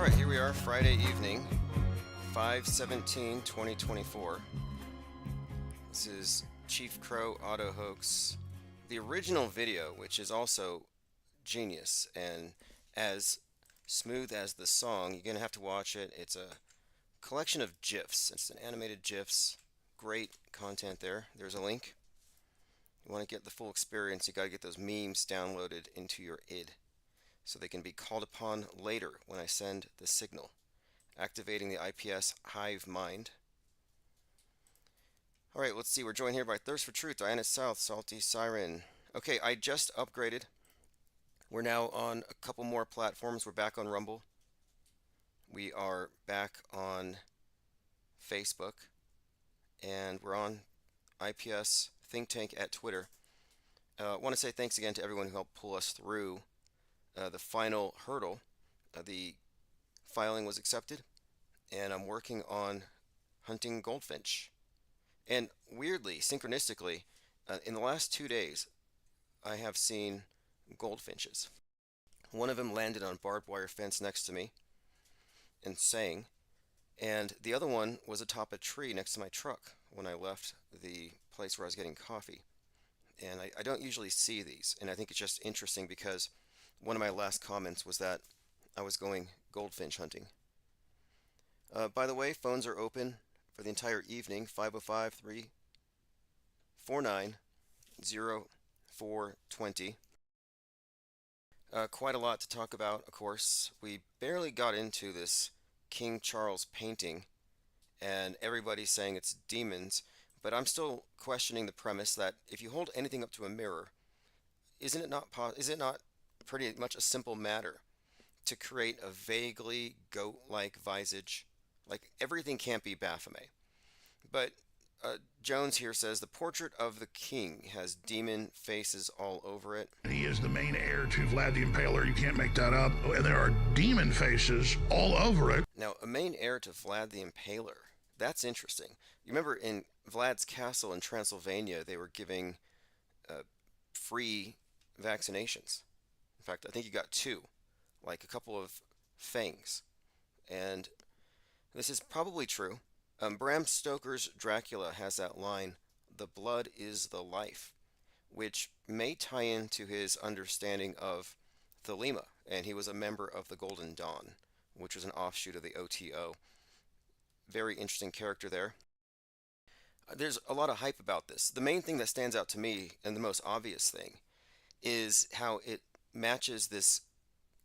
Alright, here we are, Friday evening, 5/17/2024. This is Chief Crow Auto Hoax, the original video, which is also genius and as smooth as the song. You're going to have to watch it. It's a collection of GIFs. It's an animated GIFs. Great content there. There's a link. You want to get the full experience, you got to get those memes downloaded into your id so they can be called upon later when I send the signal, activating the IPS hive mind. Alright, let's see. We're joined here by Thirst for Truth, Diana South, Salty Siren. Okay, I just upgraded. We're now on a couple more platforms. We're back on Rumble. We are back on Facebook. And we're on IPS Think Tank at Twitter. I want to say thanks again to everyone who helped pull us through the final hurdle. The filing was accepted, and I'm working on hunting goldfinch. And weirdly, synchronistically, in the last 2 days, I have seen goldfinches. One of them landed on a barbed wire fence next to me and sang, and the other one was atop a tree next to my truck when I left the place where I was getting coffee. And I don't usually see these, and I think it's just interesting because one of my last comments was that I was going goldfinch hunting. By the way, phones are open for the entire evening, 505-349-0420. Quite a lot to talk about, of course. We barely got into this King Charles painting, and everybody's saying it's demons, but I'm still questioning the premise that if you hold anything up to a mirror, is it not pretty much a simple matter to create a vaguely goat-like visage? Like, everything can't be Baphomet. But Jones here says the portrait of the king has demon faces all over it. He is the main heir to Vlad the Impaler. You can't make that up. And there are demon faces all over it. Now, a main heir to Vlad the Impaler. That's interesting. You remember in Vlad's castle in Transylvania, they were giving free vaccinations. In fact, I think you got two, like a couple of fangs. And this is probably true. Bram Stoker's Dracula has that line, "The blood is the life," which may tie into his understanding of Thelema, and he was a member of the Golden Dawn, which was an offshoot of the OTO. Very interesting character there. There's a lot of hype about this. The main thing that stands out to me, and the most obvious thing, is how it matches this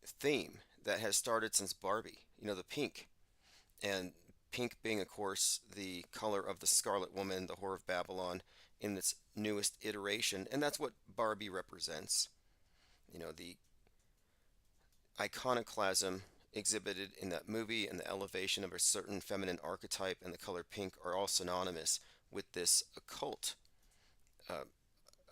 theme that has started since Barbie. You know, the pink. And pink being, of course, the color of the Scarlet Woman, the Whore of Babylon, in its newest iteration. And that's what Barbie represents. You know, the iconoclasm exhibited in that movie and the elevation of a certain feminine archetype and the color pink are all synonymous with this occult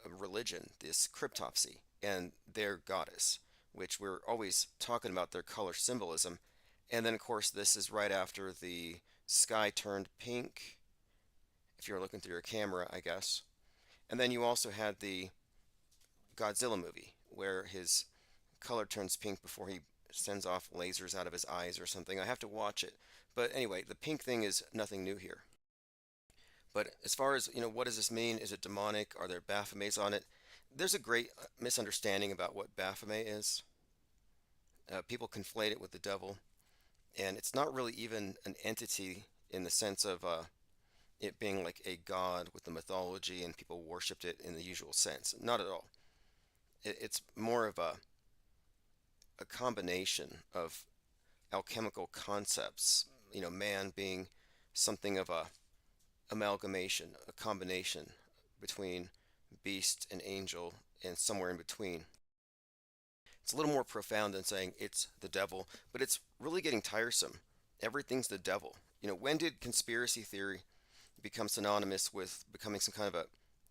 religion, this cryptopsy, and their goddess, which we're always talking about their color symbolism. And then, of course, this is right after the sky turned pink, if you're looking through your camera, I guess. And then you also had the Godzilla movie, where his color turns pink before he sends off lasers out of his eyes or something. I have to watch it. But anyway, the pink thing is nothing new here. But as far as, you know, what does this mean? Is it demonic? Are there Baphomets on it? There's a great misunderstanding about what Baphomet is. People conflate it with the devil. And it's not really even an entity in the sense of it being like a god with the mythology and people worshipped it in the usual sense. Not at all. It's more of a combination of alchemical concepts. You know, man being something of a amalgamation, a combination between beast and angel and somewhere in between. It's a little more profound than saying it's the devil, but it's really getting tiresome. Everything's the devil. You know, when did conspiracy theory become synonymous with becoming some kind of a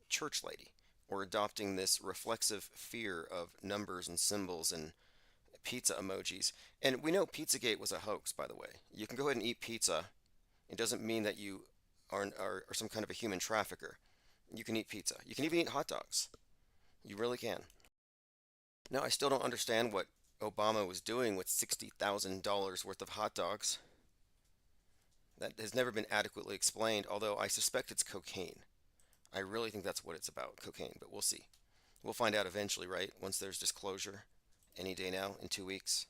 church lady or adopting this reflexive fear of numbers and symbols and pizza emojis? And we know Pizzagate was a hoax, by the way. You can go ahead and eat pizza. It doesn't mean that you are some kind of a human trafficker. You can eat pizza. You can even eat hot dogs. You really can. Now, I still don't understand what Obama was doing with $60,000 worth of hot dogs. That has never been adequately explained, although I suspect it's cocaine. I really think that's what it's about, cocaine, but we'll see. We'll find out eventually, right? Once there's disclosure. Any day now, in 2 weeks.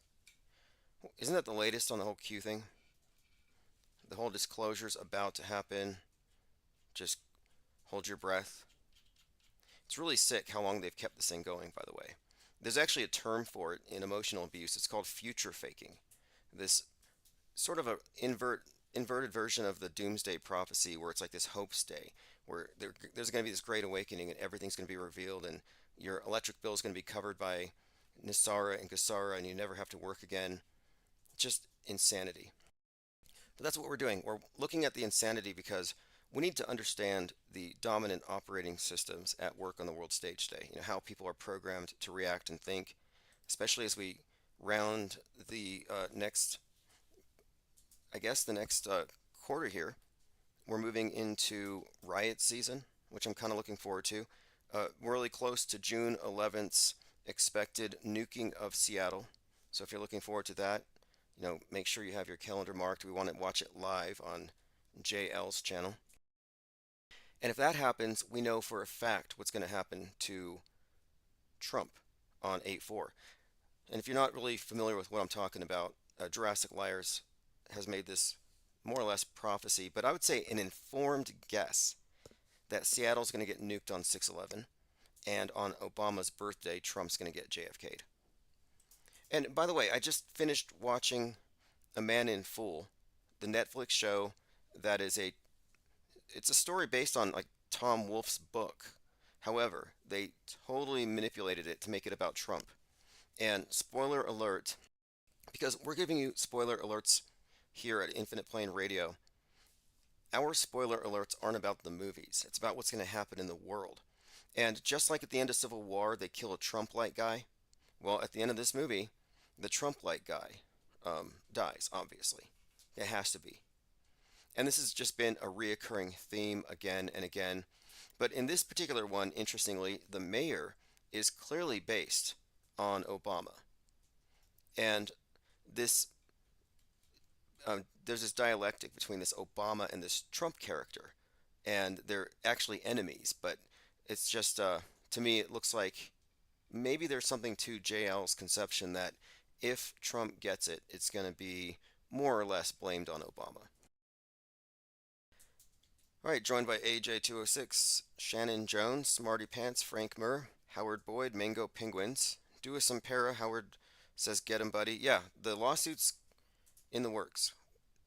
Isn't that the latest on the whole Q thing? The whole disclosure's about to happen. Just hold your breath. It's really sick how long they've kept this thing going, by the way. There's actually a term for it in emotional abuse. It's called future faking. This sort of a inverted version of the doomsday prophecy where it's like this hope stay where there's going to be this great awakening and everything's going to be revealed and your electric bill is going to be covered by Nisara and Gasara and you never have to work again. Just insanity. But that's what we're doing. We're looking at the insanity because we need to understand the dominant operating systems at work on the world stage today. How people are programmed to react and think, especially as we round the next, I guess, the next quarter here. We're moving into riot season, which I'm kind of looking forward to. We're really close to June 11th's expected nuking of Seattle. So if you're looking forward to that, make sure you have your calendar marked. We want to watch it live on JL's channel. And if that happens, we know for a fact what's going to happen to Trump on 8/4. And if you're not really familiar with what I'm talking about, Jurassic Liars has made this more or less prophecy, but I would say an informed guess that Seattle's going to get nuked on 6/11, and on Obama's birthday, Trump's going to get JFK'd. And by the way, I just finished watching A Man in Fool, the Netflix show that is it's a story based on like Tom Wolfe's book. However, they totally manipulated it to make it about Trump. And spoiler alert, because we're giving you spoiler alerts here at Infinite Plane Radio, our spoiler alerts aren't about the movies. It's about what's going to happen in the world. And just like at the end of Civil War, they kill a Trump-like guy. Well, at the end of this movie, the Trump-like guy dies, obviously. It has to be. And this has just been a reoccurring theme again and again. But in this particular one, interestingly, the mayor is clearly based on Obama. And this there's this dialectic between this Obama and this Trump character, and they're actually enemies. But it's just to me, it looks like maybe there's something to JL's conception that if Trump gets it, it's going to be more or less blamed on Obama. All right, joined by AJ206, Shannon Jones, Smarty Pants, Frank Murr, Howard Boyd, Mango Penguins. Do us some para. Howard says, "Get him, buddy." Yeah, the lawsuit's in the works.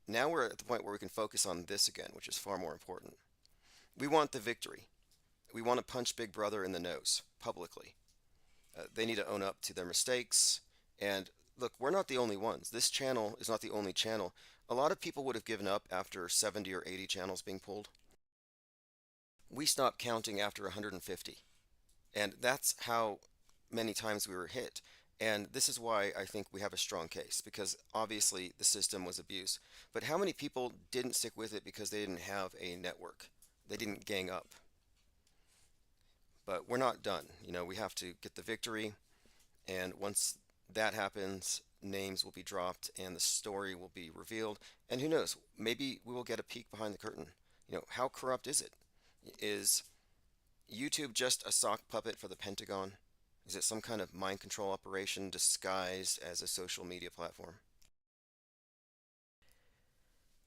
Now we're at the point where we can focus on this again, which is far more important. We want the victory. We want to punch Big Brother in the nose publicly. They need to own up to their mistakes. And look, we're not the only ones. This channel is not the only channel. A lot of people would have given up after 70 or 80 channels being pulled. We stopped counting after 150. And that's how many times we were hit. And this is why I think we have a strong case, because obviously the system was abused. But how many people didn't stick with it because they didn't have a network? They didn't gang up. But we're not done. We have to get the victory. And once that happens, names will be dropped and the story will be revealed. And who knows, maybe we will get a peek behind the curtain. How corrupt is it? Is YouTube just a sock puppet for the Pentagon? Is it some kind of mind control operation disguised as a social media platform?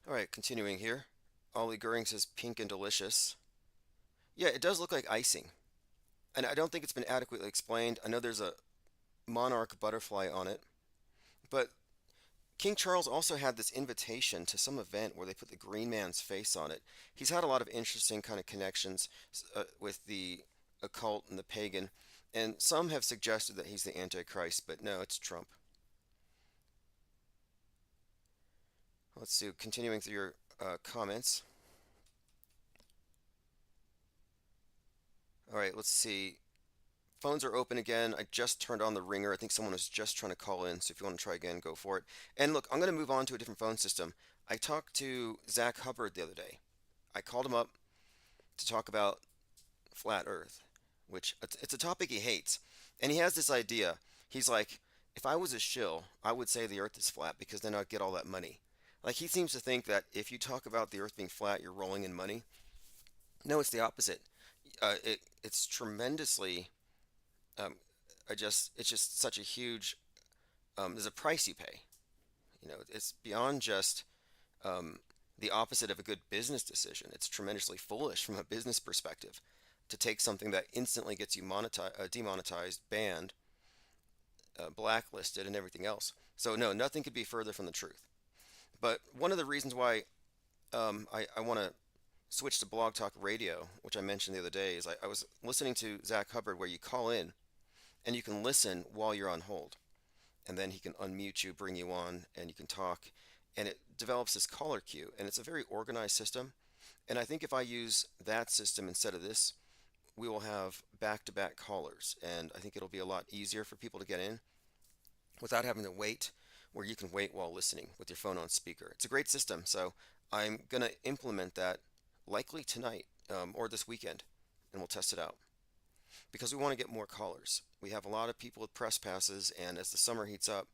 All right, continuing here. Ollie Goering says pink and delicious. Yeah, it does look like icing. And I don't think it's been adequately explained. I know there's a monarch butterfly on it. But King Charles also had this invitation to some event where they put the Green Man's face on it. He's had a lot of interesting kind of connections with the occult and the pagan. And some have suggested that he's the Antichrist, but no, it's Trump. Let's see, continuing through your comments. All right, let's see. Phones are open again. I just turned on the ringer. I think someone was just trying to call in, so if you want to try again, go for it. And look, I'm going to move on to a different phone system. I talked to Zach Hubbard the other day. I called him up to talk about flat Earth, which it's a topic he hates. And he has this idea. He's like, If I was a shill, I would say the earth is flat because then I'd get all that money. Like he seems to think that if you talk about the earth being flat, you're rolling in money. No, it's the opposite. It's tremendously. Um, it's just such a huge. There's a price you pay. It's beyond just um, the opposite of a good business decision. It's tremendously foolish from a business perspective to take something that instantly gets you demonetized, banned, blacklisted, and everything else. So no, nothing could be further from the truth. But one of the reasons why I want to switch to Blog Talk Radio, which I mentioned the other day, is I was listening to Zach Hubbard where you call in and you can listen while you're on hold. And then he can unmute you, bring you on, and you can talk. And it develops this caller queue, and it's a very organized system. And I think if I use that system instead of this, we will have back-to-back callers, and I think it'll be a lot easier for people to get in without having to wait, where you can wait while listening with your phone on speaker. It's a great system, so I'm going to implement that likely tonight or this weekend, and we'll test it out because we want to get more callers. We have a lot of people with press passes, and as the summer heats up,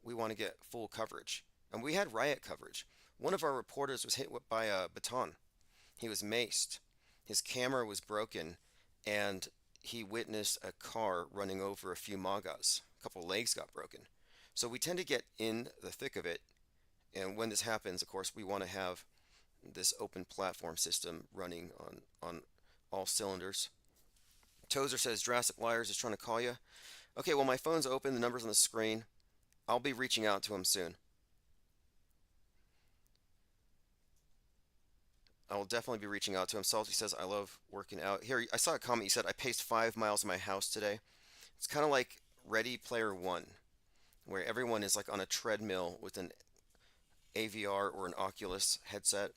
we want to get full coverage. And we had riot coverage. One of our reporters was hit by a baton. He was maced. His camera was broken, and he witnessed a car running over a few MAGAs. A couple legs got broken. So we tend to get in the thick of it. And when this happens, of course, we want to have this open platform system running on all cylinders. Tozer says Jurassic Liars is trying to call you. Okay, well, my phone's open. The number's on the screen. I'll be reaching out to him soon. I will definitely be reaching out to him. Salty says, I love working out. Here, I saw a comment. You said, I paced 5 miles in my house today. It's kind of like Ready Player One, where everyone is like on a treadmill with an AVR or an Oculus headset.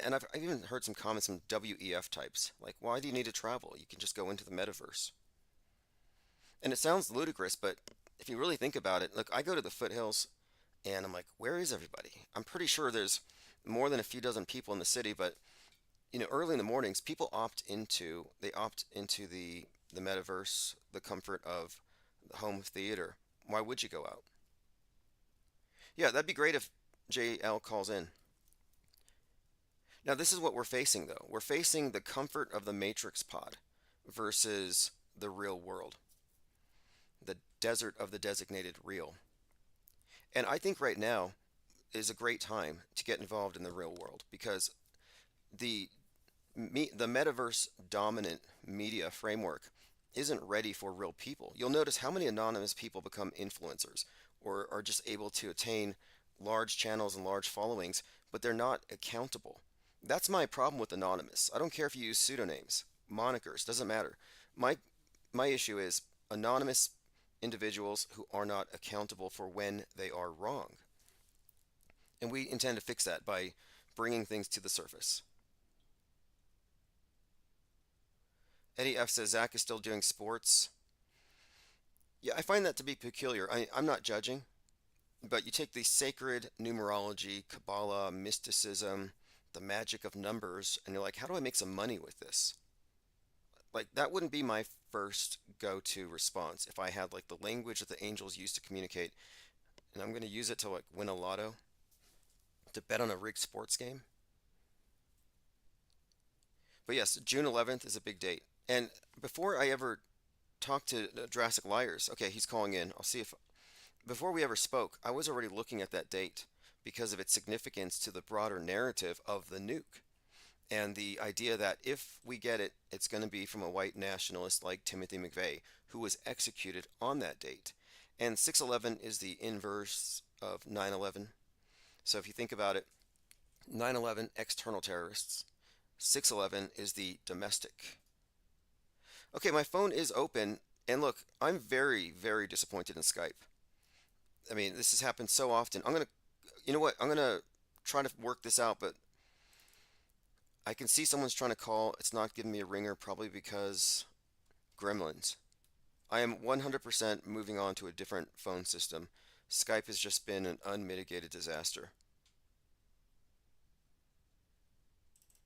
And I've even heard some comments from WEF types. Like, why do you need to travel? You can just go into the metaverse. And it sounds ludicrous, but if you really think about it, look, I go to the foothills and I'm like, where is everybody? I'm pretty sure there's more than a few dozen people in the city, but early in the mornings, people opt into the metaverse, the comfort of the home theater. Why would you go out? Yeah, that'd be great if JL calls in. Now, this is what we're facing, though. We're facing the comfort of the Matrix pod versus the real world, the desert of the designated real. And I think right now is a great time to get involved in the real world because the the metaverse dominant media framework isn't ready for real people. You'll notice how many anonymous people become influencers or are just able to attain large channels and large followings, but they're not accountable. That's my problem with anonymous. I don't care if you use pseudonyms, monikers, doesn't matter. My my issue is anonymous individuals who are not accountable for when they are wrong. And we intend to fix that by bringing things to the surface. Eddie F says Zach is still doing sports. Yeah, I find that to be peculiar. I'm not judging, but you take the sacred numerology, Kabbalah, mysticism, the magic of numbers, and you're like, how do I make some money with this? Like, that wouldn't be my first go to response if I had like the language that the angels use to communicate, and I'm going to use it to like win a lotto, to bet on a rigged sports game. But yes, June 11th is a big date. And before I ever talked to Jurassic Liars, okay, he's calling in. I'll see if, before we ever spoke, I was already looking at that date because of its significance to the broader narrative of the nuke. And the idea that if we get it, it's going to be from a white nationalist like Timothy McVeigh, who was executed on that date. And 6/11 is the inverse of 9/11. So if you think about it, 9/11 external terrorists, 6/11 is the domestic. Okay, my phone is open, and look, I'm very, very disappointed in Skype. I mean, this has happened so often. You know what? I'm gonna try to work this out, but I can see someone's trying to call. It's not giving me a ringer, probably because gremlins. I am 100% moving on to a different phone system. Skype has just been an unmitigated disaster.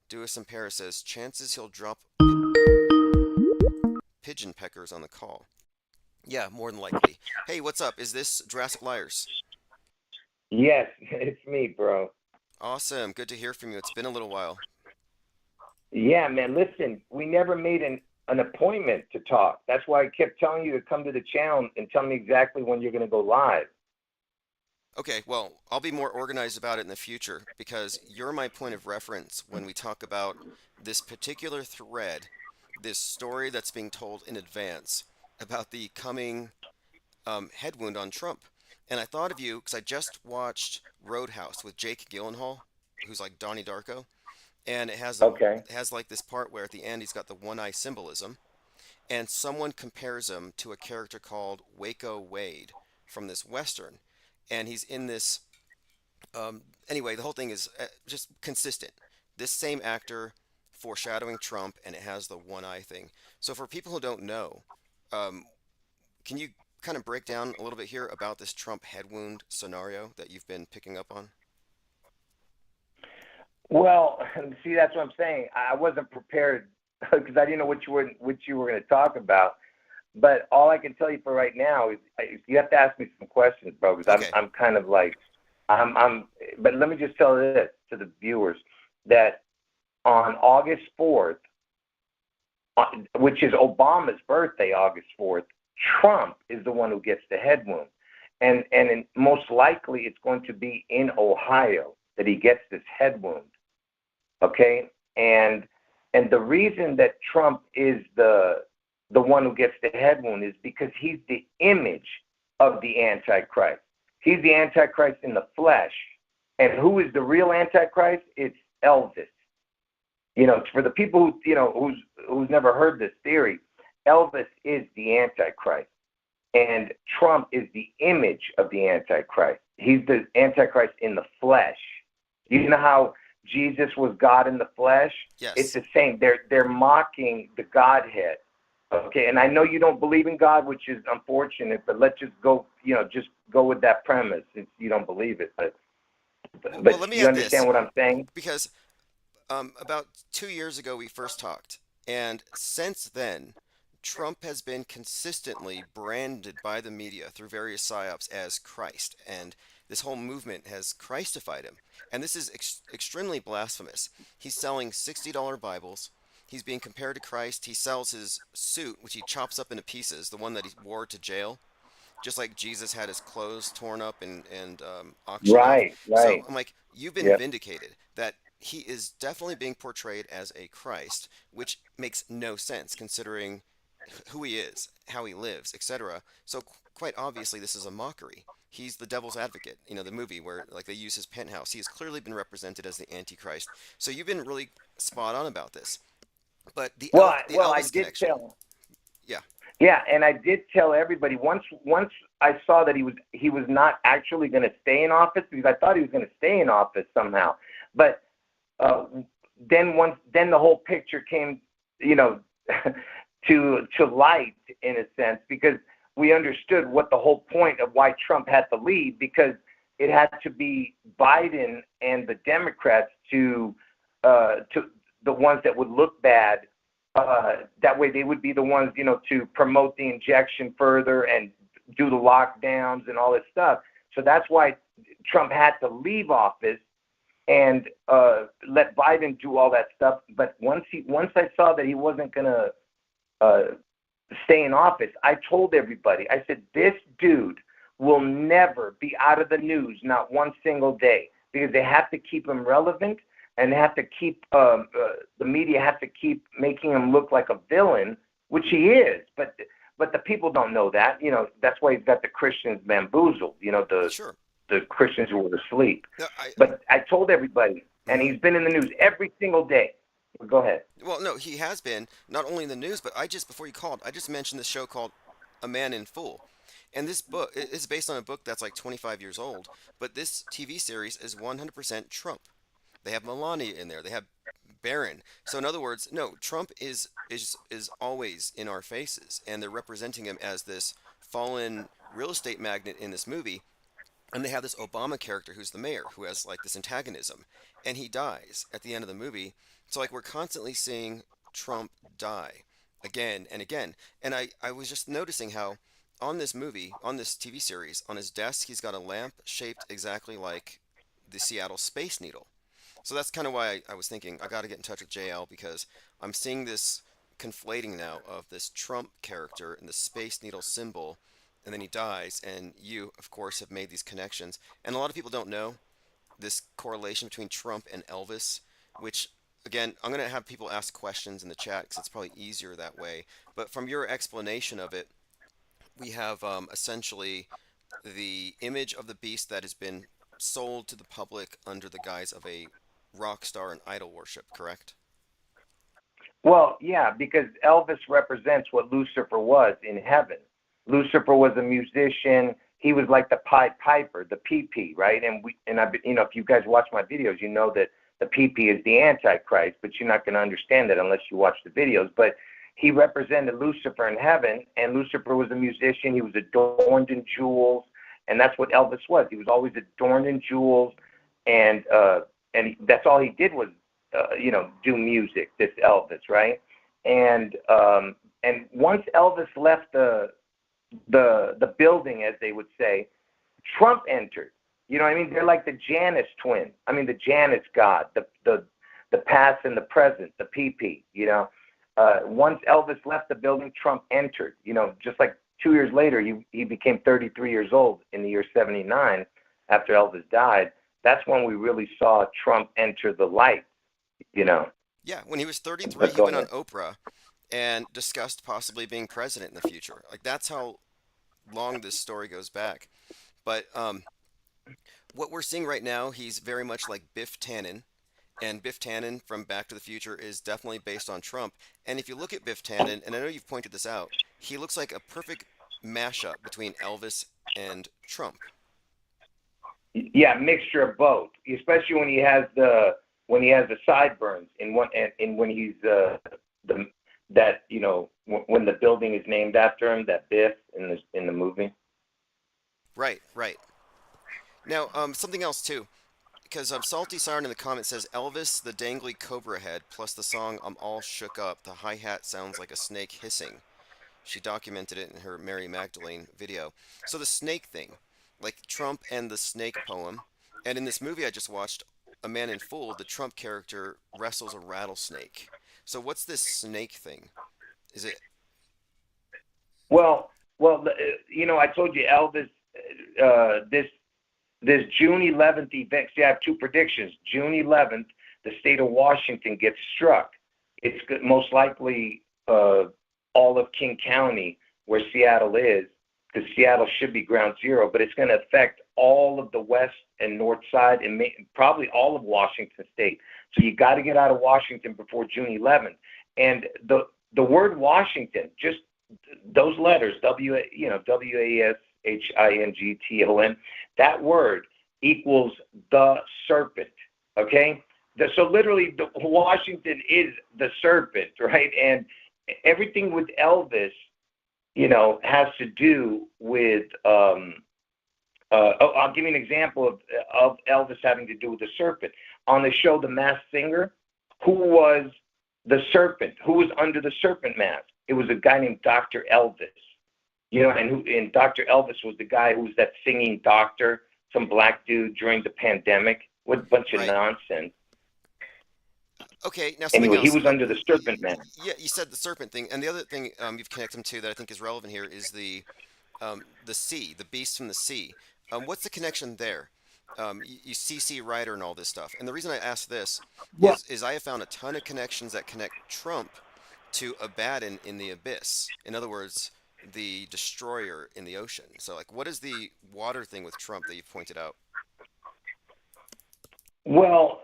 Dewis and Paris says chances he'll drop pigeon peckers on the call. Yeah, more than likely. Hey, what's up? Is this Jurassic Liars? Yes, it's me, bro. Awesome. Good to hear from you. It's been a little while. Yeah, man. Listen, we never made an appointment to talk. That's why I kept telling you to come to the channel and tell me exactly when you're going to go live. Okay, well, I'll be more organized about it in the future because you're my point of reference when we talk about this particular thread, this story that's being told in advance about the coming head wound on Trump. And I thought of you because I just watched Roadhouse with Jake Gyllenhaal, who's like Donnie Darko, and Okay. it has like this part where at the end he's got the one eye symbolism, and someone compares him to a character called Waco Wade from this western, and he's in this. Anyway, the whole thing is just consistent. This same actor foreshadowing Trump, and it has the one eye thing. So for people who don't know, um, can you kind of break down a little bit here about this Trump head wound scenario that you've been picking up on? Well, see, that's what I'm saying. I wasn't prepared because I didn't know what you were going to talk about. But all I can tell you for right now is you have to ask me some questions, bro. Because I'm Okay. I'm kind of like I'm. But let me just tell this to the viewers that on August 4th, which is Obama's birthday, August 4th, Trump is the one who gets the head wound. Most likely it's going to be in Ohio that he gets this head wound. Okay? And the reason that Trump is the one who gets the head wound is because he's the image of the Antichrist. He's the Antichrist in the flesh. And who is the real Antichrist? It's Elvis. For the people who's never heard this theory, Elvis is the Antichrist, and Trump is the image of the Antichrist. He's the Antichrist in the flesh. You know how Jesus was God in the flesh? It's Yes. the same. They're mocking the Godhead. Okay, and I know you don't believe in God, which is unfortunate, but let's just go. Just go with that premise. Since you don't believe it, but Well, let me you add this understand what I'm saying? because about 2 years ago we first talked, and since then, Trump has been consistently branded by the media through various psyops as Christ, and this whole movement has Christified him. And this is extremely blasphemous. He's selling $60 Bibles. He's being compared to Christ. He sells his suit, which he chops up into pieces, the one that he wore to jail, just like Jesus had his clothes torn up and auctioned off. Right, So right. I'm like, you've been Yeah. vindicated that he is definitely being portrayed as a Christ, which makes no sense considering who he is, how he lives, etc. So quite obviously, this is a mockery. He's the devil's advocate, the movie where like they use his penthouse. He has clearly been represented as the Antichrist. So you've been really spot on about this. But the Well, I Elvis did connection, tell. yeah, Yeah, and I did tell everybody once I saw that he was not actually going to stay in office because I thought he was going to stay in office somehow, but uh, then the whole picture came, you know, to light in a sense because we understood what the whole point of why Trump had to leave because it had to be Biden and the Democrats to the ones that would look bad. That way, they would be the ones, to promote the injection further and do the lockdowns and all this stuff. So that's why Trump had to leave office and let Biden do all that stuff. But once I saw that he wasn't gonna uh, stay in office, I told everybody. I said this dude will never be out of the news, not one single day, because they have to keep him relevant and they have to keep the media has to keep making him look like a villain, which he is. But the people don't know that. That's why he's got the Christians bamboozled. sure. The Christians who were asleep. No, But I told everybody, and mhm. he's been in the news every single day. Go ahead. Well, no, he has been not only in the news, but before you called, I just mentioned this show called A Man in Fool. And this book is based on a book that's like 25 years old, but this TV series is 100% Trump. They have Melania in there. They have Barron. So in other words, no, Trump is always in our faces, and they're representing him as this fallen real estate magnate in this movie. And they have this Obama character who's the mayor who has like this antagonism, and he dies at the end of the movie. So like we're constantly seeing Trump die again and again. And I was just noticing how on this movie, on this TV series, on his desk, he's got a lamp shaped exactly like the Seattle Space Needle. So that's kind of why I was thinking I got to get in touch with JL because I'm seeing this conflating now of this Trump character and the Space Needle symbol, and then he dies. And you, of course, have made these connections. And a lot of people don't know this correlation between Trump and Elvis, which, again, I'm going to have people ask questions in the chat because it's probably easier that way. But from your explanation of it, we have essentially the image of the beast that has been sold to the public under the guise of a rock star and idol worship, correct? Well, yeah, because Elvis represents what Lucifer was in heaven. Lucifer was a musician. He was like the Pied Piper, the PP, right? If you guys watch my videos, you know that the PP is the Antichrist, but you're not going to understand that unless you watch the videos. But he represented Lucifer in heaven, and Lucifer was a musician. He was adorned in jewels, and that's what Elvis was. He was always adorned in jewels, and that's all he did was do music. This Elvis, right? And once Elvis left the building, as they would say, Trump entered. You know what I mean? They're like the Janus twins. I mean, the Janus God, the past and the present, the PP. Once Elvis left the building, Trump entered. Just like 2 years later, he became 33 years old in the year 79 after Elvis died. That's when we really saw Trump enter the light. Yeah, when he was 33, But he go went on ahead. Oprah and discussed possibly being president in the future. Like that's how long this story goes back. But what we're seeing right now, he's very much like Biff Tannen, and Biff Tannen from Back to the Future is definitely based on Trump. And if you look at Biff Tannen, and I know you've pointed this out, he looks like a perfect mashup between Elvis and Trump. Yeah, mixture of both, especially when he has the sideburns in one and when he's the that when the building is named after him, that Biff in the movie. Right, right. Now, something else too, because Salty Siren in the comment says Elvis, the dangly cobra head, plus the song I'm All Shook Up. The hi hat sounds like a snake hissing. She documented it in her Mary Magdalene video. So the snake thing, like Trump and the snake poem, and in this movie I just watched, A Man in Full, the Trump character wrestles a rattlesnake. So what's this snake thing? Is it I told you Elvis. This June 11th event. See, I have two predictions. June 11th, the state of Washington gets struck. It's most likely all of King County, where Seattle is, because Seattle should be ground zero, but it's going to affect all of the west and north side and probably all of Washington State. So you got to get out of Washington before June 11th. And the word Washington, just those letters, WASHINGTON, that word equals the serpent. Okay, so literally, Washington is the serpent, right? And everything with Elvis, has to do with. I'll give you an example of Elvis having to do with the serpent. On the show The Masked Singer, who was the serpent? Who was under the serpent mask? It was a guy named Dr. Elvis. And Dr. Elvis was the guy who was that singing doctor, some black dude during the pandemic with a bunch of right? nonsense. Okay, now something Anyway, he else. was under the serpent mask. Yeah, you said the serpent thing, and the other thing you've connected them to that I think is relevant here is the sea, the beast from the sea. What's the connection there? You CC Ryder and all this stuff. And the reason I ask this Well, is I have found a ton of connections that connect Trump to Abaddon in the abyss. In other words, the destroyer in the ocean. So, like, what is the water thing with Trump that you've pointed out? well,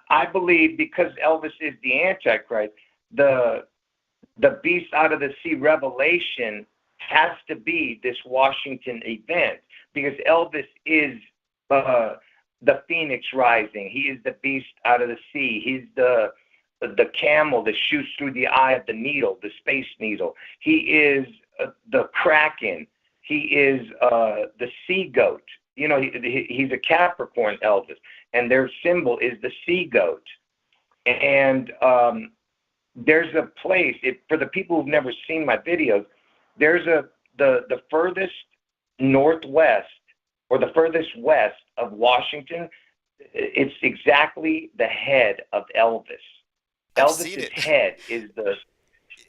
I believe because Elvis is the Antichrist, the beast out of the sea revelation has to be this Washington event because Elvis is the phoenix rising. He is the beast out of the sea. He's the camel that shoots through the eye of the needle, the space needle. He is the kraken. He is the sea goat. He's a Capricorn, Elvis, and their symbol is the sea goat. And there's a place, for the people who've never seen my videos, there's the furthest northwest or the furthest west of Washington. It's exactly the head of Elvis. I've seen Elvis's it. head is the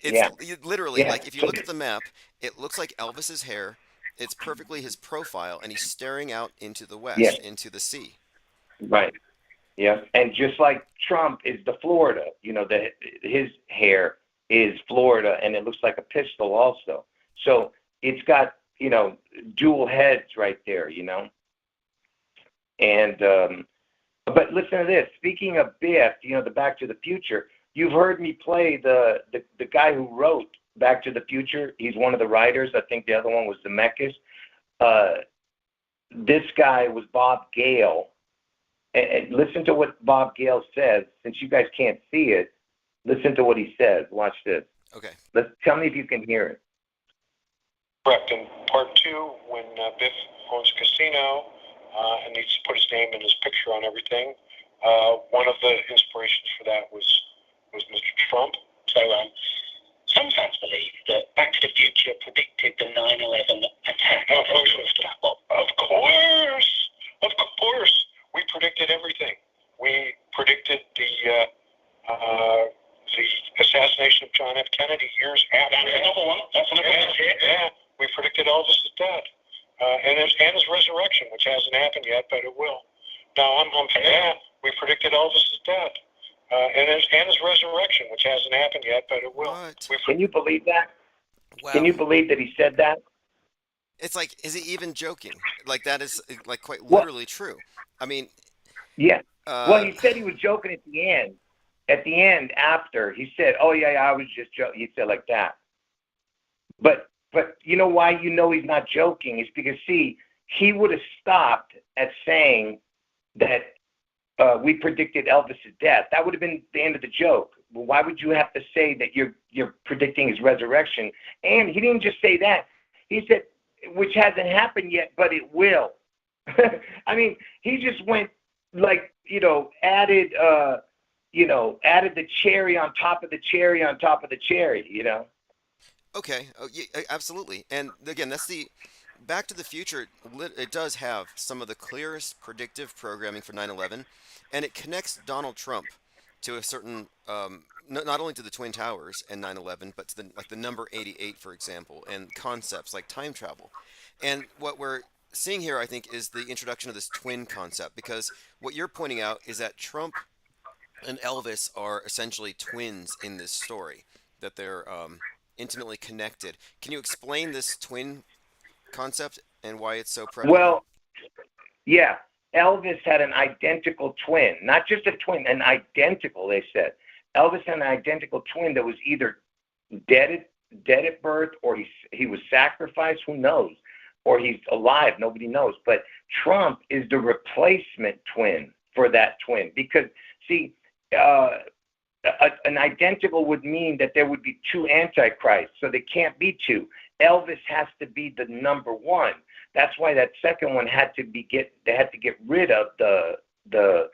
It's yeah literally yeah like if you look at the map, it looks like Elvis's hair. It's perfectly his profile, and he's staring out into the yeah west, into the sea. right yeah. And just like Trump is the Florida, his hair is Florida, and it looks like a pistol also. So it's got dual heads right there, and but listen to this. Speaking of Biff, the Back to the Future, you've heard me play the guy who wrote Back to the Future. He's one of the writers. I think the other one was Zemeckis. Uh, this guy was Bob Gale. And listen to what Bob Gale says. Since you guys can't see it, listen to what he says. Watch this. Okay. Tell me if you can hear it. Correct. In part two, when Biff owns a casino and needs to put his name and his picture on everything, one of the inspirations for that was Mr. Trump. So some fans believe that Back to the Future predicted the 9/11 attack. Of course, we predicted everything. We predicted the assassination of John F. Kennedy years after. That's another one. That's another one. Yeah, we predicted Elvis's death and his resurrection, which hasn't happened yet, but it will. Now, we predicted Elvis's death and his resurrection, which hasn't happened yet, but it will. What? Can you believe that? Wow. Can you believe that he said that? It's like, is he even joking? Like that is like quite Well, literally true. I mean, yeah. Well, he said he was joking at the end. At the end, after he said, "Oh yeah, I was just joking." He said like that. But you know why he's not joking is because he would have stopped at saying that we predicted Elvis's death. That would have been the end of the joke. Well, why would you have to say that you're predicting his resurrection? And he didn't just say that. He said, which hasn't happened yet, but it will. I mean, he just went like, added the cherry on top of the cherry on top of the cherry, okay. Oh, yeah, absolutely. And again, that's the Back to the Future. It does have some of the clearest predictive programming for 9/11, and it connects Donald Trump to a certain, not only to the Twin Towers and 9/11, but to the number 88, for example, and concepts like time travel. And what we're seeing here, I think, is the introduction of this twin concept, because what you're pointing out is that Trump and Elvis are essentially twins in this story, that they're intimately connected. Can you explain this twin concept and why it's so prevalent? Well, yeah. Elvis had an identical twin, not just a twin, an identical, they said. Elvis had an identical twin that was either dead at birth, or he was sacrificed, who knows, or he's alive, nobody knows. But Trump is the replacement twin for that twin, because see, an identical would mean that there would be two antichrists, so there can't be two. Elvis has to be the number one. That's why that second one had to get rid of the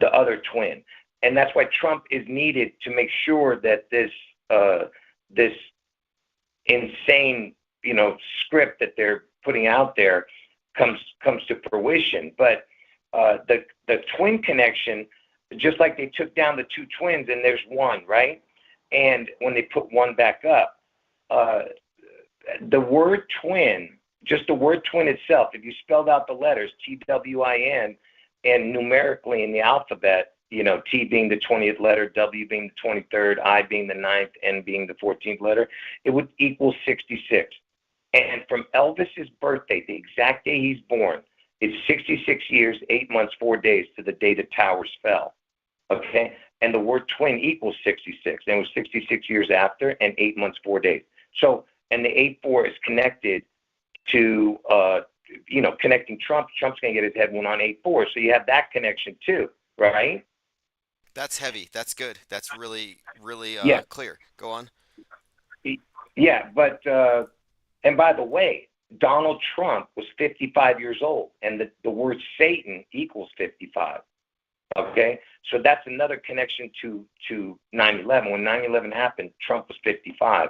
other twin, and that's why Trump is needed to make sure that this insane script that they're putting out there comes to fruition. But the twin connection, just like they took down the two twins and there's one, right? And when they put one back up, the word twin, just the word twin itself, if you spelled out the letters TWIN and numerically in the alphabet, T being the 20th letter, W being the 23rd, I being the 9th, N being the 14th letter, it would equal 66. And from Elvis's birthday, the exact day he's born, it's 66 years, 8 months, 4 days to the day the towers fell. Okay? And the word twin equals 66. And it was 66 years after and 8 months, 4 days. So, and the 8-4 is connected to, connecting Trump. Trump's going to get his head one on 8-4. So you have that connection too, right? That's heavy. That's good. That's really, really Yeah. clear. Go on. Yeah, but, and by the way, Donald Trump was 55 years old, and the word Satan equals 55. Okay? So that's another connection to 9/11. When 9/11 happened, Trump was 55.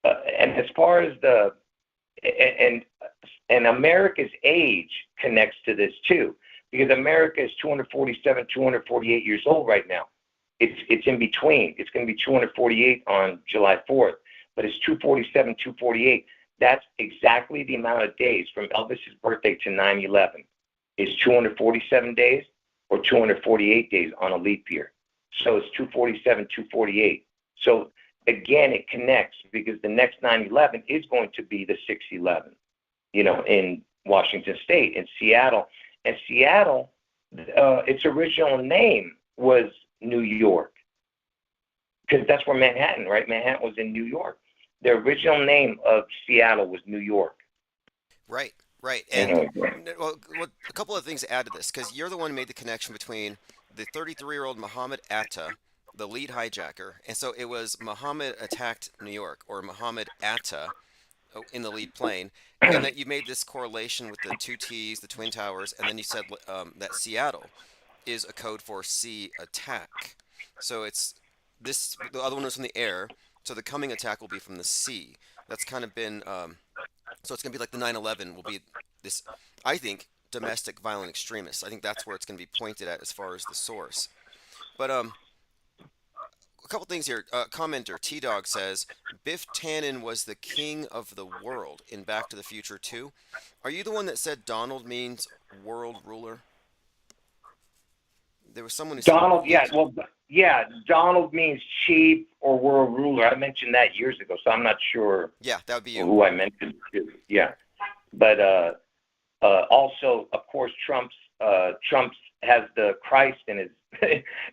And as far as and America's age connects to this too, because America is 247, 248 years old right now. It's in between. It's going to be 248 on July 4th, but it's 247, 248. That's exactly the amount of days from Elvis's birthday to 9/11. Is 247 days or 248 days on a leap year. So it's 247, 248. So again, it connects because the next 9/11 is going to be the 6/11, in Washington State, in Seattle. And Seattle, its original name was New York, because that's where Manhattan, right? Manhattan was in New York. The original name of Seattle was New York. Right, right. You And know, a couple of things to add to this, because you're the one who made the connection between the 33-year-old Muhammad Atta, the lead hijacker, and so it was Muhammad attacked New York, or Muhammad Atta in the lead plane, and that you made this correlation with the two T's, the Twin Towers, and then you said that Seattle is a code for sea attack. So it's this. The other one was from the air, so the coming attack will be from the sea. That's kind of been so it's going to be like the 9/11 will be this, I think, domestic violent extremists. I think that's where it's going to be pointed at as far as the source. But a couple things here. Commenter T Dog says Biff Tannen was the king of the world in Back to the Future 2. Are you the one that said Donald means world ruler? There was someone who said Donald, yeah. Donald means chief or world ruler. I mentioned that years ago, so I'm not sure Yeah, that would be you. who I mentioned to. Yeah, but also, of course, Trump's has the Christ in his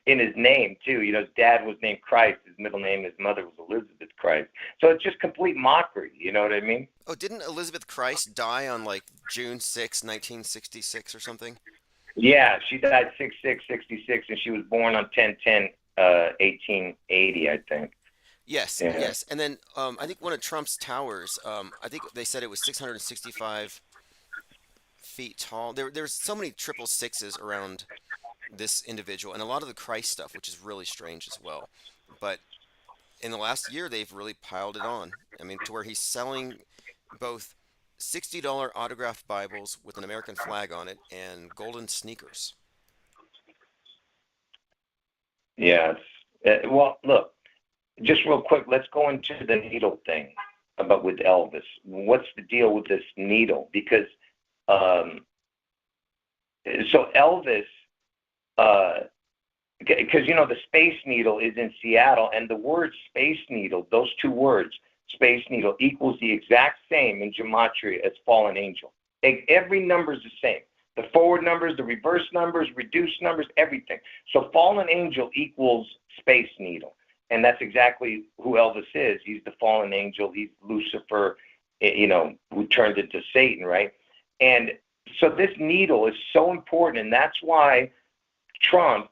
in his name too. His dad was named Christ. His middle name, his mother was Elizabeth Christ. So it's just complete mockery. You know what I mean? Oh, didn't Elizabeth Christ die on like June 6, 1966 or something? Yeah, she died 6/6/66, and she was born on 10/10, 1880, I think. Yes, Yeah. yes. And then I think one of Trump's towers, I think they said it was 665 feet tall. There's so many triple sixes around this individual, and a lot of the Christ stuff, which is really strange as well. But in the last year, they've really piled it on. I mean, to where he's selling both $60 autographed Bibles with an American flag on it and golden sneakers. Yeah. Well, look, just real quick, let's go into the needle thing with Elvis. What's the deal with this needle? Because so Elvis, because the Space Needle is in Seattle, and the word Space Needle, those two words, Space Needle, equals the exact same in gematria as fallen angel. Every number is the same. The forward numbers, the reverse numbers, reduced numbers, everything. So fallen angel equals Space Needle. And that's exactly who Elvis is. He's the fallen angel. He's Lucifer, who turned into Satan, right? And so this needle is so important, and that's why Trump,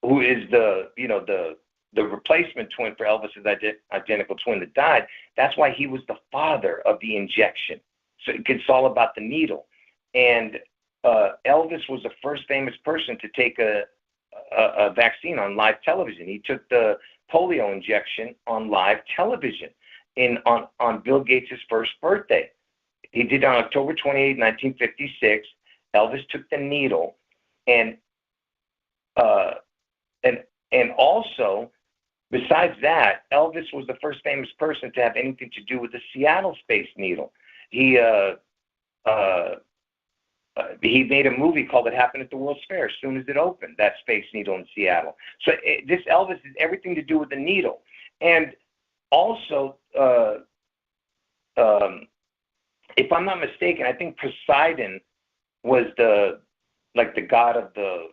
who is the replacement twin for Elvis's identical twin that died, that's why he was the father of the injection. So it's all about the needle. And Elvis was the first famous person to take a vaccine on live television. He took the polio injection on live television on Bill Gates' first birthday. He did it on October 28, 1956. Elvis took the needle, and also, besides that, Elvis was the first famous person to have anything to do with the Seattle Space Needle. He made a movie called It Happened at the World's Fair as soon as it opened, that Space Needle in Seattle. So this Elvis is everything to do with the needle. And also, if I'm not mistaken, I think Poseidon was the god of the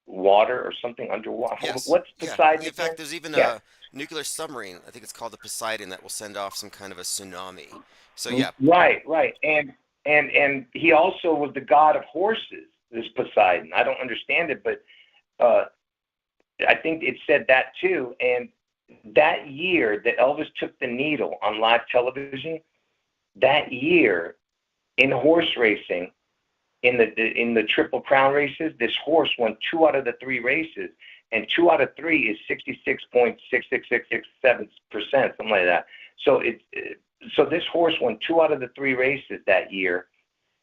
water or something underwater. Yes. What's Poseidon? Yeah. In fact, there's even a nuclear submarine. I think it's called the Poseidon that will send off some kind of a tsunami. So yeah. Right. And he also was the god of horses, this Poseidon. I don't understand it, but I think it said that too. And that year that Elvis took the needle on live television, that year in horse racing, in the Triple Crown races, this horse won 2 out of the 3 races, and 2 out of 3 is 66.66667%, something like that. So this horse won two out of the three races that year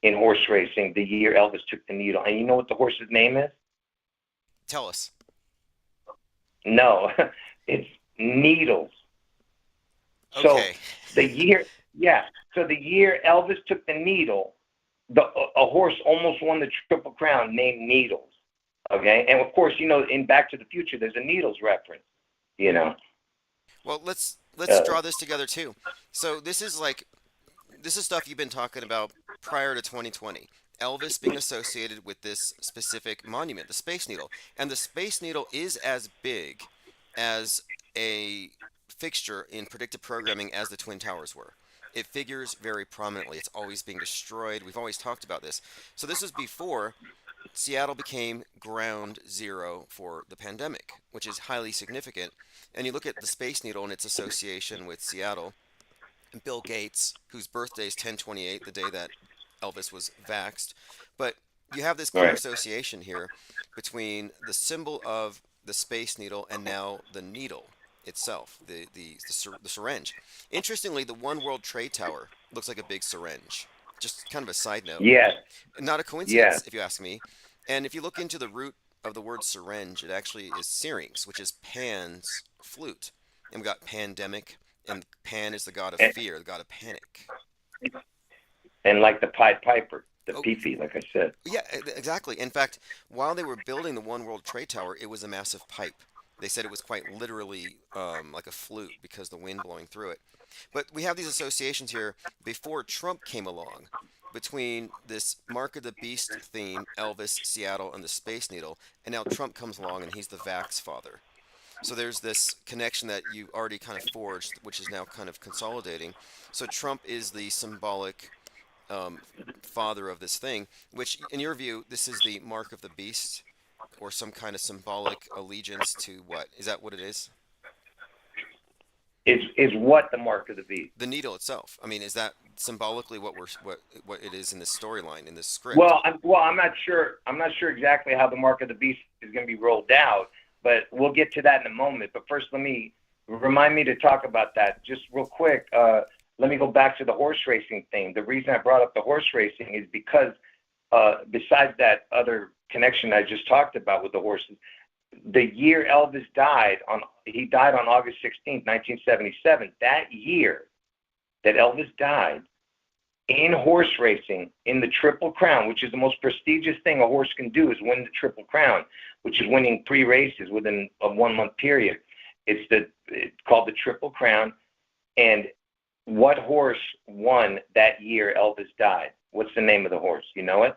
in horse racing. The year Elvis took the needle, and you know what the horse's name is? Tell us. No, it's Needles. So Okay. the year, yeah. So the year Elvis took the needle, a horse almost won the Triple Crown named Needles. Okay, and of course, in Back to the Future, there's a Needles reference. You know, Well, let's uh, draw this together too. So this is stuff you've been talking about prior to 2020. Elvis being associated with this specific monument, the Space Needle. And the Space Needle is as big as a fixture in predictive programming as the Twin Towers were. It figures very prominently. It's always being destroyed. We've always talked about this. So this was before Seattle became ground zero for the pandemic, which is highly significant. And you look at the Space Needle and its association with Seattle, and Bill Gates, whose birthday is 10/28, the day that Elvis was vaxxed. But you have this clear right? association here between the symbol of the Space Needle and now the needle itself, the syringe. Interestingly, the One World Trade Tower looks like a big syringe. Just kind of a side note. Yes, Not a yes, coincidence, if you ask me. And if you look into the root of the word syringe, it actually is syrinx, which is Pan's flute. And we got pandemic, and Pan is the god of and, fear, the god of panic. and like the Pied Piper, the Oh, Fifi, like I said. yeah, exactly. In fact, while they were building the One World Trade Tower, it was a massive pipe. They said it was quite literally like a flute because the wind blowing through it. But we have these associations here before Trump came along between this Mark of the Beast theme, Elvis, Seattle, and the Space Needle, and now Trump comes along and he's the Vax father. So there's this connection that you already kind of forged, which is now kind of consolidating. So Trump is the symbolic um, father of this thing, which, in your view, this is the mark of the beast or some kind of symbolic allegiance to what? Is that what it is? Is what the mark of the beast? The needle itself. I mean, is that symbolically what it is in this storyline in this script? I'm not sure. I'm not sure exactly how the mark of the beast is going to be rolled out, but we'll get to that in a moment. But first, let me remind me to talk about that just real quick. Let me go back to the horse racing thing. The reason I brought up the horse racing is because besides that other connection I just talked about with the horses, the year Elvis he died on August 16th, 1977. That year that Elvis died, in horse racing, in the Triple Crown, which is the most prestigious thing a horse can do, is win the Triple Crown, which is winning three races within a 1 month period. It's called the Triple Crown. And what horse won that year Elvis died? What's the name of the horse? You know it?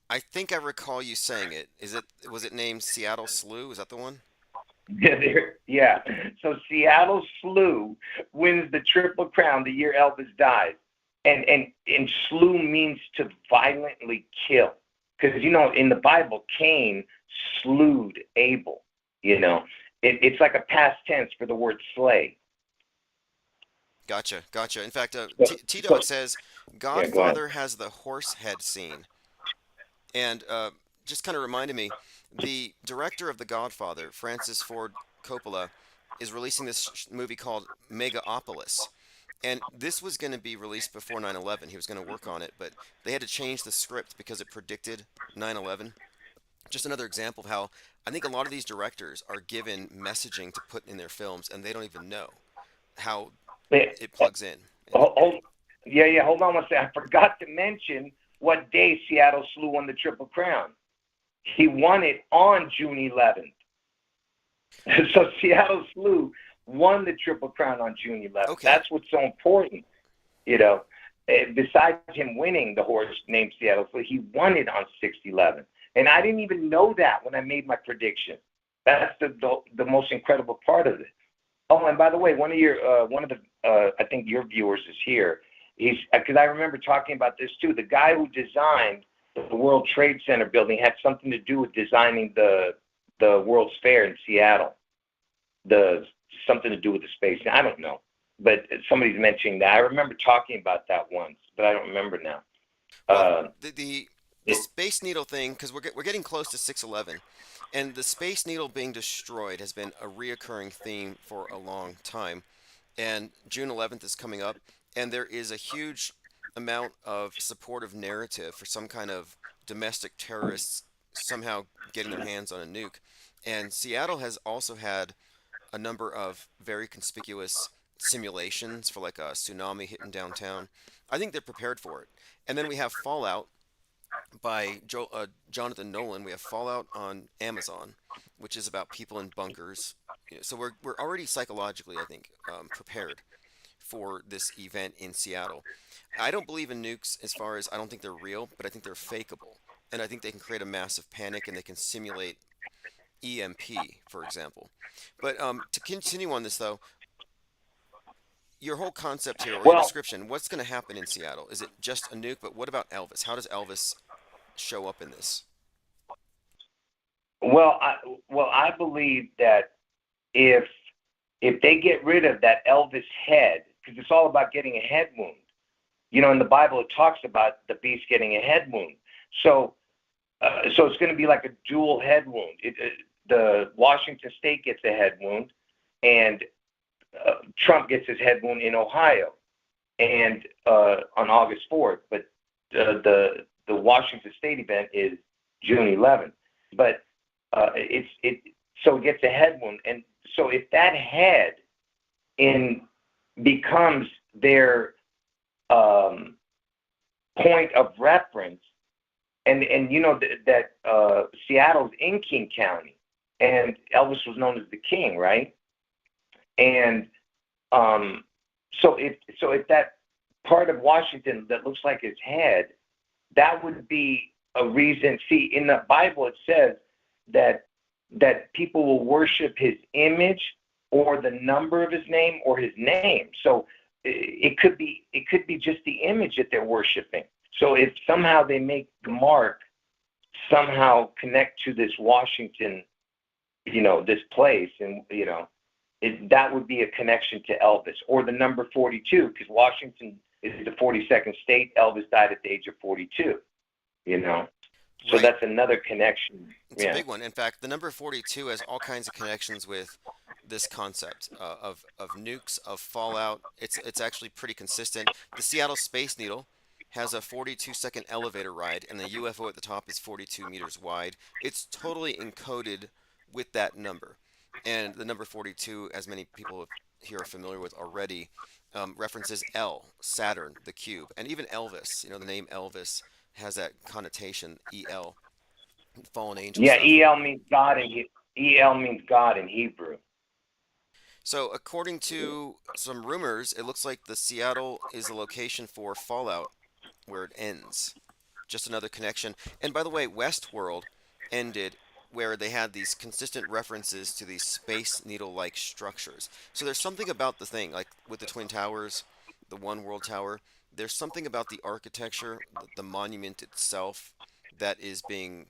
I think I recall you saying it. Was it named Seattle Slew? Is that the one? Yeah. So Seattle Slew wins the Triple Crown the year Elvis died. And slew means to violently kill. Because, in the Bible, Cain slewed Abel. It's like a past tense for the word slay. Gotcha, gotcha. In fact, So, Tito, so it says yeah, go ahead. Godfather has the horse head scene. And just kind of reminded me, the director of The Godfather, Francis Ford Coppola, is releasing this movie called Megaopolis. And this was going to be released before 9/11. He was going to work on it, but they had to change the script because it predicted 9/11. Just another example of how I think a lot of these directors are given messaging to put in their films, and they don't even know how Yeah, it plugs in. hold, yeah. Hold on one second. I forgot to mention what day Seattle Slew won the Triple Crown. He won it on June 11th. So Seattle Slew won the Triple Crown on June 11th. Okay, That's what's so important, you know. Besides him winning the horse named Seattle Slew, he won it on 6/11. And I didn't even know that when I made my prediction. That's the most incredible part of it. Oh, and by the way, one of the I think your viewers is here. He's because I remember talking about this too. The guy who designed the World Trade Center building had something to do with designing the World's Fair in Seattle. The something to do with the space. I don't know, but somebody's mentioning that. I remember talking about that once, but I don't remember now. well, Uh, the Space Needle thing, because we're getting close to 6/11, and the Space Needle being destroyed has been a reoccurring theme for a long time. and June 11th is coming up, and there is a huge amount of supportive narrative for some kind of domestic terrorists somehow getting their hands on a nuke. And Seattle has also had a number of very conspicuous simulations for like a tsunami hitting downtown. I think they're prepared for it. And then we have Fallout by Jonathan Nolan. We have Fallout on Amazon, which is about people in bunkers. So we're already psychologically, I think, prepared for this event in Seattle. I don't believe in nukes as far as I don't think they're real, but I think they're fakeable. And I think they can create a massive panic and they can simulate EMP, for example. But to continue on this, though, your whole concept here or your Well, description, what's going to happen in Seattle? Is it just a nuke? But what about Elvis? How does Elvis show up in this? well, I believe that if if they get rid of that Elvis head, because it's all about getting a head wound. You know, in the Bible, it talks about the beast getting a head wound. So, so it's going to be like a dual head wound. The Washington State gets a head wound, and Trump gets his head wound in Ohio, and on August 4th. But the Washington State event is June 11th. But so it gets a head wound, and so if that head in becomes their point of reference, and you know that Seattle's in King County, and Elvis was known as the King, right? And so if that part of Washington that looks like his head, that would be a reason. See, in the Bible it says that people will worship his image or the number of his name or his name. So it could be just the image that they're worshiping. So if somehow they make the mark somehow connect to this Washington, you know, this place, and you know, that would be a connection to Elvis or the number 42, because Washington is the 42nd state. Elvis died at the age of 42. You know, so Right. that's another connection. It's a Yeah. big one. In fact, the number 42 has all kinds of connections with this concept of nukes, of fallout. It's actually pretty consistent. The Seattle Space Needle has a 42-second elevator ride, and the UFO at the top is 42 meters wide. It's totally encoded with that number. And the number 42, as many people here are familiar with already, references L, Saturn, the cube, and even Elvis. You know, the name Elvis has that connotation, EL, fallen angel Yeah, stuff. El means God in Hebrew. So, according to some rumors, it looks like the Seattle is the location for Fallout where it ends. Just another connection. And by the way, Westworld ended where they had these consistent references to these space needle like structures. So, there's something about the thing, like with the Twin Towers, the One World Tower, there's something about the architecture, the monument itself, that is being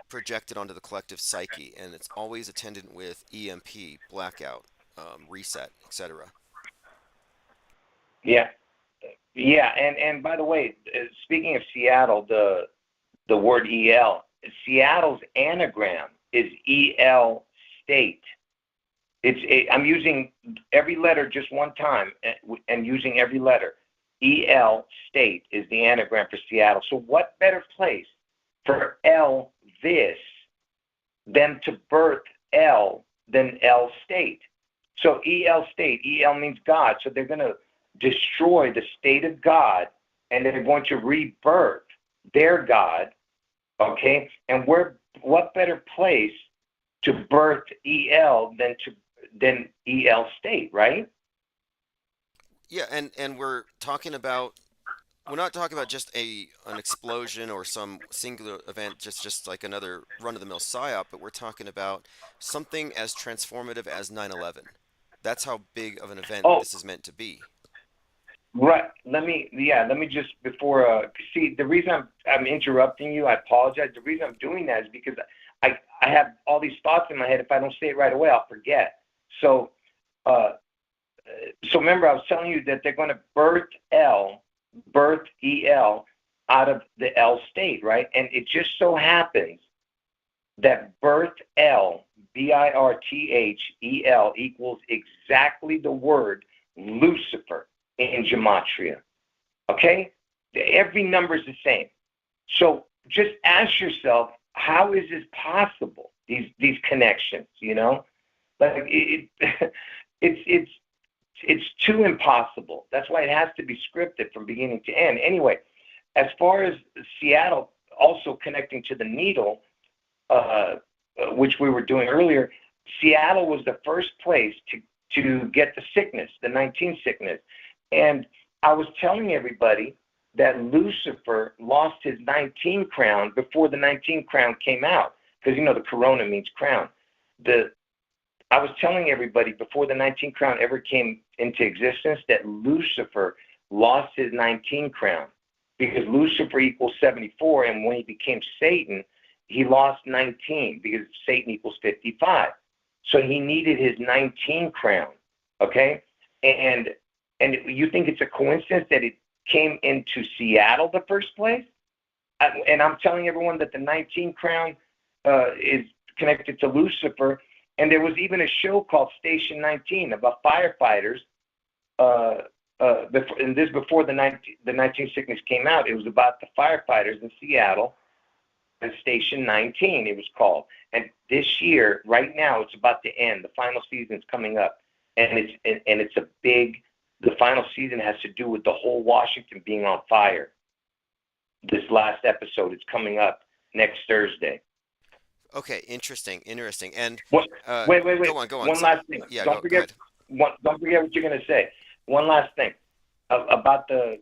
projected onto the collective psyche, and it's always attendant with EMP, blackout, reset, etc. Yeah, yeah, and by the way, speaking of Seattle, the word El, Seattle's anagram is El State. I'm using every letter just one time and using every letter. El State is the anagram for Seattle. So what better place for Elvis than to birth El than El State? So El State, El means God. So they're going to destroy the state of God, and they're going to rebirth their God. Okay, and what better place to birth El than El State, right? Yeah, and we're not talking about just an explosion or some singular event, just like another run-of-the-mill psyop, but we're talking about something as transformative as 9/11. That's how big of an event Oh, this is meant to be. right. Let me just before see the reason I'm interrupting you. I apologize. The reason I'm doing that is because I have all these thoughts in my head. If I don't say it right away, I'll forget. So uh, so remember, I was telling you that they're going to birth El out of the El State, right? And it just so happens that birth El, Birthel equals exactly the word Lucifer in gematria. Okay? Every number is the same. So just ask yourself, how is this possible? These connections, you know? Like it's too impossible. That's why it has to be scripted from beginning to end. Anyway, as far as Seattle also connecting to the needle, which we were doing earlier, Seattle was the first place to get the sickness, the 19 sickness. And I was telling everybody that Lucifer lost his 19 crown before the 19 crown came out, because you know the corona means crown. I was telling everybody before the 19 crown ever came into existence that Lucifer lost his 19 crown, because Lucifer equals 74, and when he became Satan, he lost 19 because Satan equals 55. So he needed his 19 crown, okay? And you think it's a coincidence that it came into Seattle the first place? And I'm telling everyone that the 19 crown is connected to Lucifer. And there was even a show called Station 19 about firefighters. And this before the 19 sickness came out. It was about the firefighters in Seattle. Station 19, it was called. And this year, right now, it's about to end. The final season's coming up, and it's a big. The final season has to do with the whole Washington being on fire. This last episode is coming up next Thursday. Okay, interesting. And Wait. Go on. One last thing. Yeah, Don't go forget. Don't forget what you're going to say. One last thing about the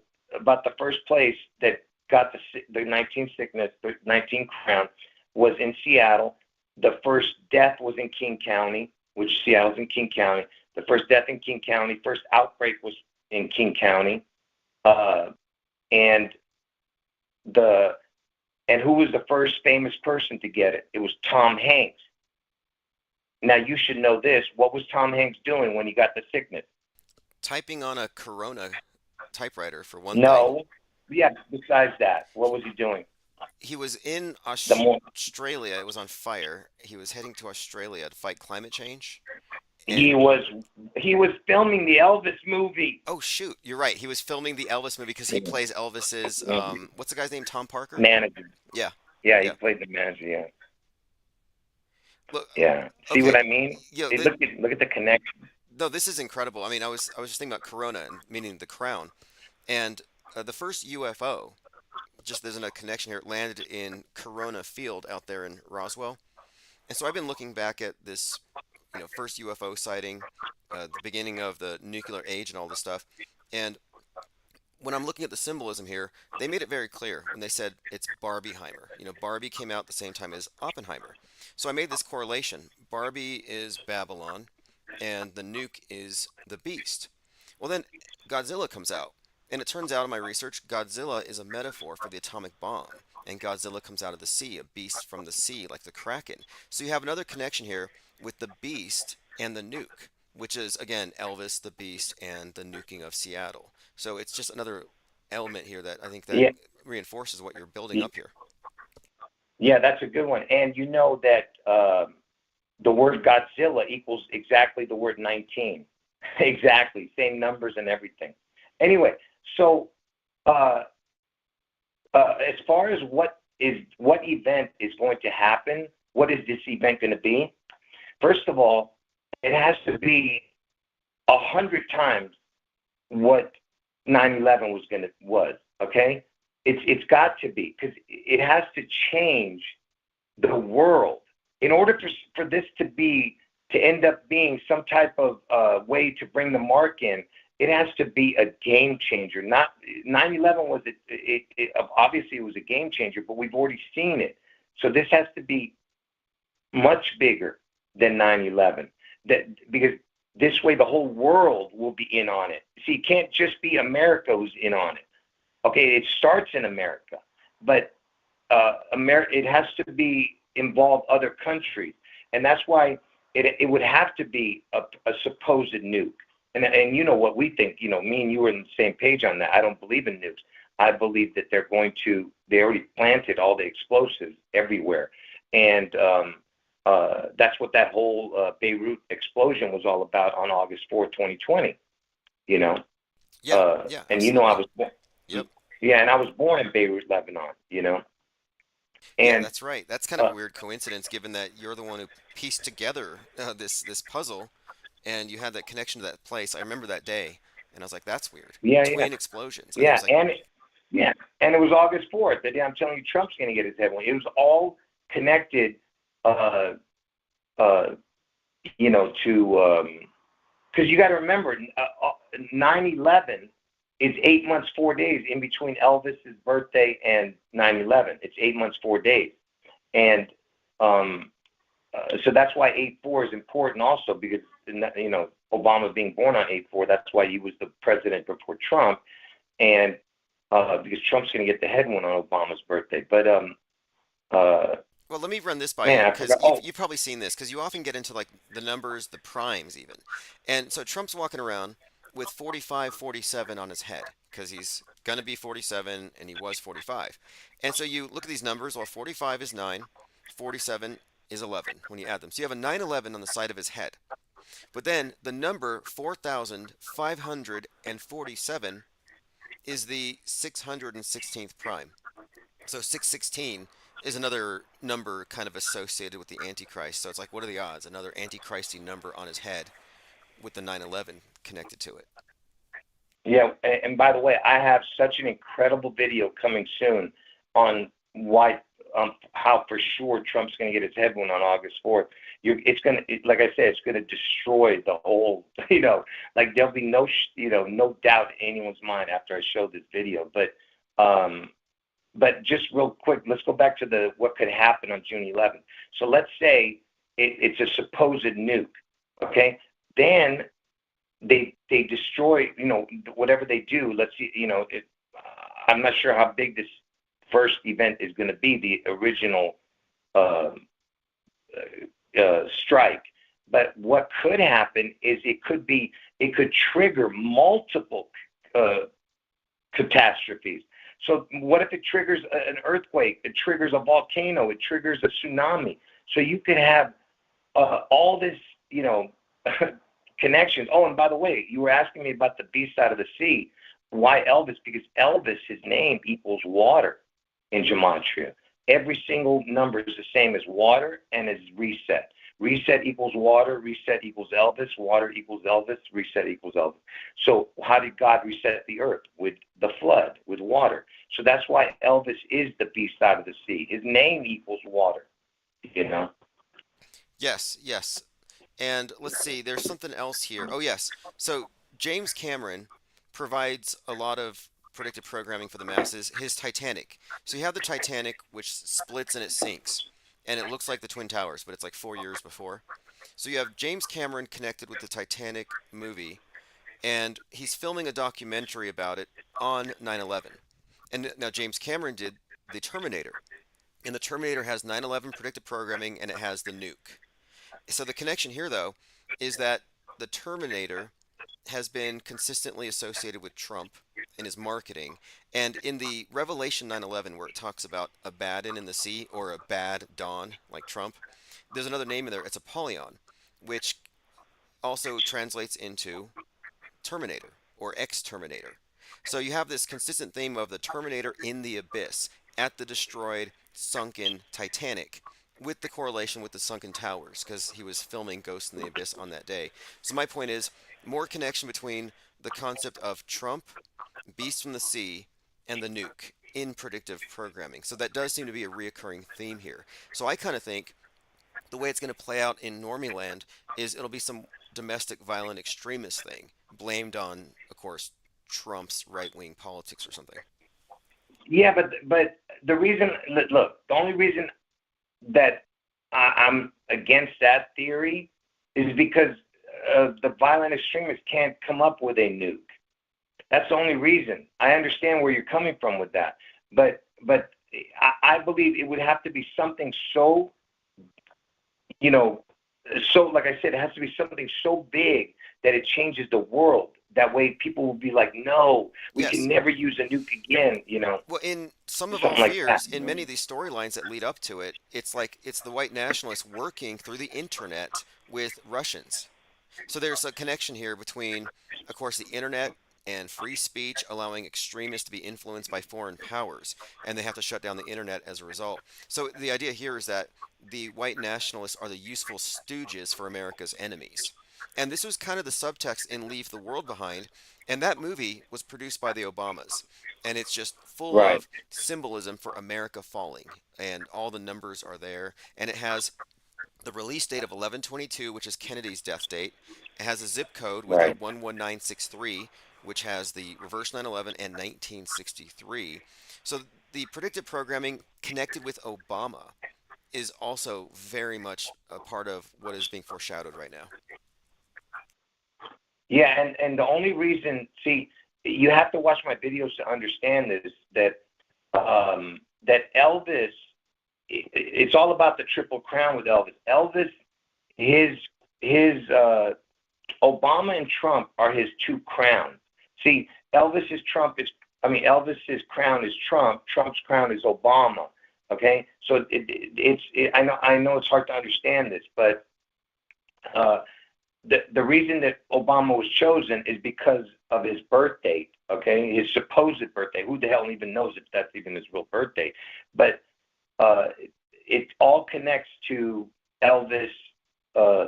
first place that got the 19 sickness, the 19 crown, was in Seattle. The first death was in King County, which Seattle's in King County. The first death in King County, first outbreak was in King County, and who was the first famous person to get it? It was Tom Hanks. Now you should know this. What was Tom Hanks doing when he got the sickness? Typing on a Corona typewriter for one thing. No. Yeah, besides that, what was he doing? He was in Australia. It was on fire. He was heading to Australia to fight climate change. He was filming the Elvis movie. Oh shoot, you're right. He was filming the Elvis movie because he plays Elvis's what's the guy's name? Tom Parker? Manager. Yeah. Yeah, he played the manager, yeah. Look, yeah. See what I mean? Yo, look at the connection. No, this is incredible. I mean, I was just thinking about Corona, meaning the crown. And the first UFO, just there's a connection here, it landed in Corona Field out there in Roswell. And so I've been looking back at this, first UFO sighting, the beginning of the nuclear age and all this stuff. And when I'm looking at the symbolism here, they made it very clear when they said it's Barbieheimer. Barbie came out at the same time as Oppenheimer. So I made this correlation. Barbie is Babylon, and the nuke is the beast. Well, then Godzilla comes out. And it turns out in my research, Godzilla is a metaphor for the atomic bomb. And Godzilla comes out of the sea, a beast from the sea, like the Kraken. So you have another connection here with the beast and the nuke, which is, again, Elvis, the beast, and the nuking of Seattle. So it's just another element here that I think that reinforces what you're building up here. Yeah, that's a good one. And you know that the word Godzilla equals exactly the word 19. Exactly. Same numbers and everything. Anyway, so as far as what event is going to happen, what is this event going to be? First of all, it has to be 100 times what 9/11 was. Okay, it's got to be, because it has to change the world in order for this to end up being some type of way to bring the mark in. It has to be a game changer. Not 9/11 was obviously it was a game changer, but we've already seen it. So this has to be much bigger than 9/11. Because this way the whole world will be in on it. See, it can't just be America who's in on it. Okay, it starts in America, but it has to involve other countries, and that's why it would have to be a supposed nuke. And you know what we think, me and you are on the same page on that. I don't believe in nukes. I believe that they already planted all the explosives everywhere. And that's what that whole Beirut explosion was all about on August 4th, 2020. you know. Yeah, yeah, And you know, I absolutely. was born, Yep. yeah, and I was born in Beirut, Lebanon, you know, Yeah, and that's right. That's kind of a uh, weird coincidence, given that you're the one who pieced together this puzzle, and you had that connection to that place. I remember that day, and I was like, "That's weird." yeah, yeah, Twin explosions, and I yeah, was like, yeah, and it was August 4th. The day I'm telling you, Trump's going to get his head one. It was all connected, uh, uh, you know, to because you got to remember, 9/11 is 8 months, 4 days in between Elvis's birthday and 9/11. It's 8 months, 4 days, and um, so that's why 8/4 is important also because you know Obama being born on 8/4. That's why he was the president before Trump, and because Trump's going to get the head one on Obama's birthday. But uh, "Well, let me run this by man, you I because forgot. Oh, you've probably seen this because you often get into like the numbers, the primes even." And so Trump's walking around with 45, 47 on his head because he's gonna be 47 and he was 45. And so you look at these numbers. Well, 45 is 9, 47 is 11 when you add them. So you have a 911 on the side of his head. But then the number 4,547 is the 616th prime. So 616 is another number kind of associated with the Antichrist. So it's like, what are the odds? Another Antichristy number on his head with the 911 connected to it. yeah, and by the way, I have such an incredible video coming soon on why, how for sure Trump's going to get his head one on August 4th. It's going to, like I said, it's going to destroy the whole, you know, like there'll be no, you know, no doubt in anyone's mind after I show this video. Um, but just real quick, let's go back to the what could happen on June 11th. So let's say it's a supposed nuke, okay? Then they destroy, you know, whatever they do. Let's see, you know, I'm not sure how big this first event is going to be, the original uh, strike. But what could happen is it could trigger multiple uh, catastrophes. So what if it triggers an earthquake? It triggers a volcano. It triggers a tsunami. So you could have all this, you know, connections. Oh, and by the way, you were asking me about the B side of the sea. Why Elvis? Because Elvis, his name equals water in gematria. Every single number is the same as water and as reset. Reset equals water, reset equals Elvis, water equals Elvis, reset equals Elvis. So how did God reset the earth? With the flood, with water. So that's why Elvis is the B side of the sea. His name equals water, you know? Yes, yes. And let's see, there's something else here. Oh, yes. So James Cameron provides a lot of predictive programming for the masses. His Titanic. So you have the Titanic, which splits and it sinks. And it looks like the Twin Towers, but it's like 4 years before. So you have James Cameron connected with the Titanic movie, and he's filming a documentary about it on 9/11. And now James Cameron did the Terminator. And the Terminator has 9/11 predictive programming and it has the nuke. So the connection here, though, is that the Terminator has been consistently associated with Trump in his marketing. And in the Revelation 9/11, where it talks about Abaddon in the sea or a bad dawn like Trump, there's another name in there. It's Apollyon, which also translates into Terminator or Exterminator. So you have this consistent theme of the Terminator in the abyss at the destroyed, sunken Titanic, with the correlation with the sunken towers because he was filming Ghost in the Abyss on that day. So my point is more connection between the concept of Trump, Beast from the Sea, and the nuke in predictive programming. So that does seem to be a reoccurring theme here. So I kind of think the way it's going to play out in Normie Land is it'll be some domestic violent extremist thing blamed on, of course, Trump's right wing politics or something. Yeah, but the reason, look, the only reason that I'm against that theory is because the violent extremists can't come up with a nuke. That's the only reason. I understand where you're coming from with that, but I believe it would have to be something so, you know, so like I said, it has to be something so big that it changes the world. That way, people will be like, "No, we can Yes. never use a nuke again." You know, Well, in some of our something like that. fears, in many of these storylines that lead up to it, it's like it's the white nationalists working through the internet with Russians. So there's a connection here between, of course, the internet and free speech, allowing extremists to be influenced by foreign powers, and they have to shut down the internet as a result. So the idea here is that the white nationalists are the useful stooges for America's enemies. And this was kind of the subtext in Leave the World Behind, and that movie was produced by the Obamas. And it's just full Right. of symbolism for America falling, and all the numbers are there, and it has the release date of 11/22, which is Kennedy's death date. It has a zip code with a Right. 11963, which has the reverse 9/11 and 1963. So the predictive programming connected with Obama is also very much a part of what is being foreshadowed right now. Yeah, and the only reason, see, you have to watch my videos to understand this. That Elvis, it's all about the Triple Crown with Elvis. Elvis, his his Obama and Trump are his two crowns. See, Elvis's crown is Trump. Trump's crown is Obama. Okay, so I know it's hard to understand this, but uh, the reason that Obama was chosen is because of his birth date. Okay, his supposed birthday. Who the hell even knows if that's even his real birth date? But uh, it all connects to Elvis. Uh,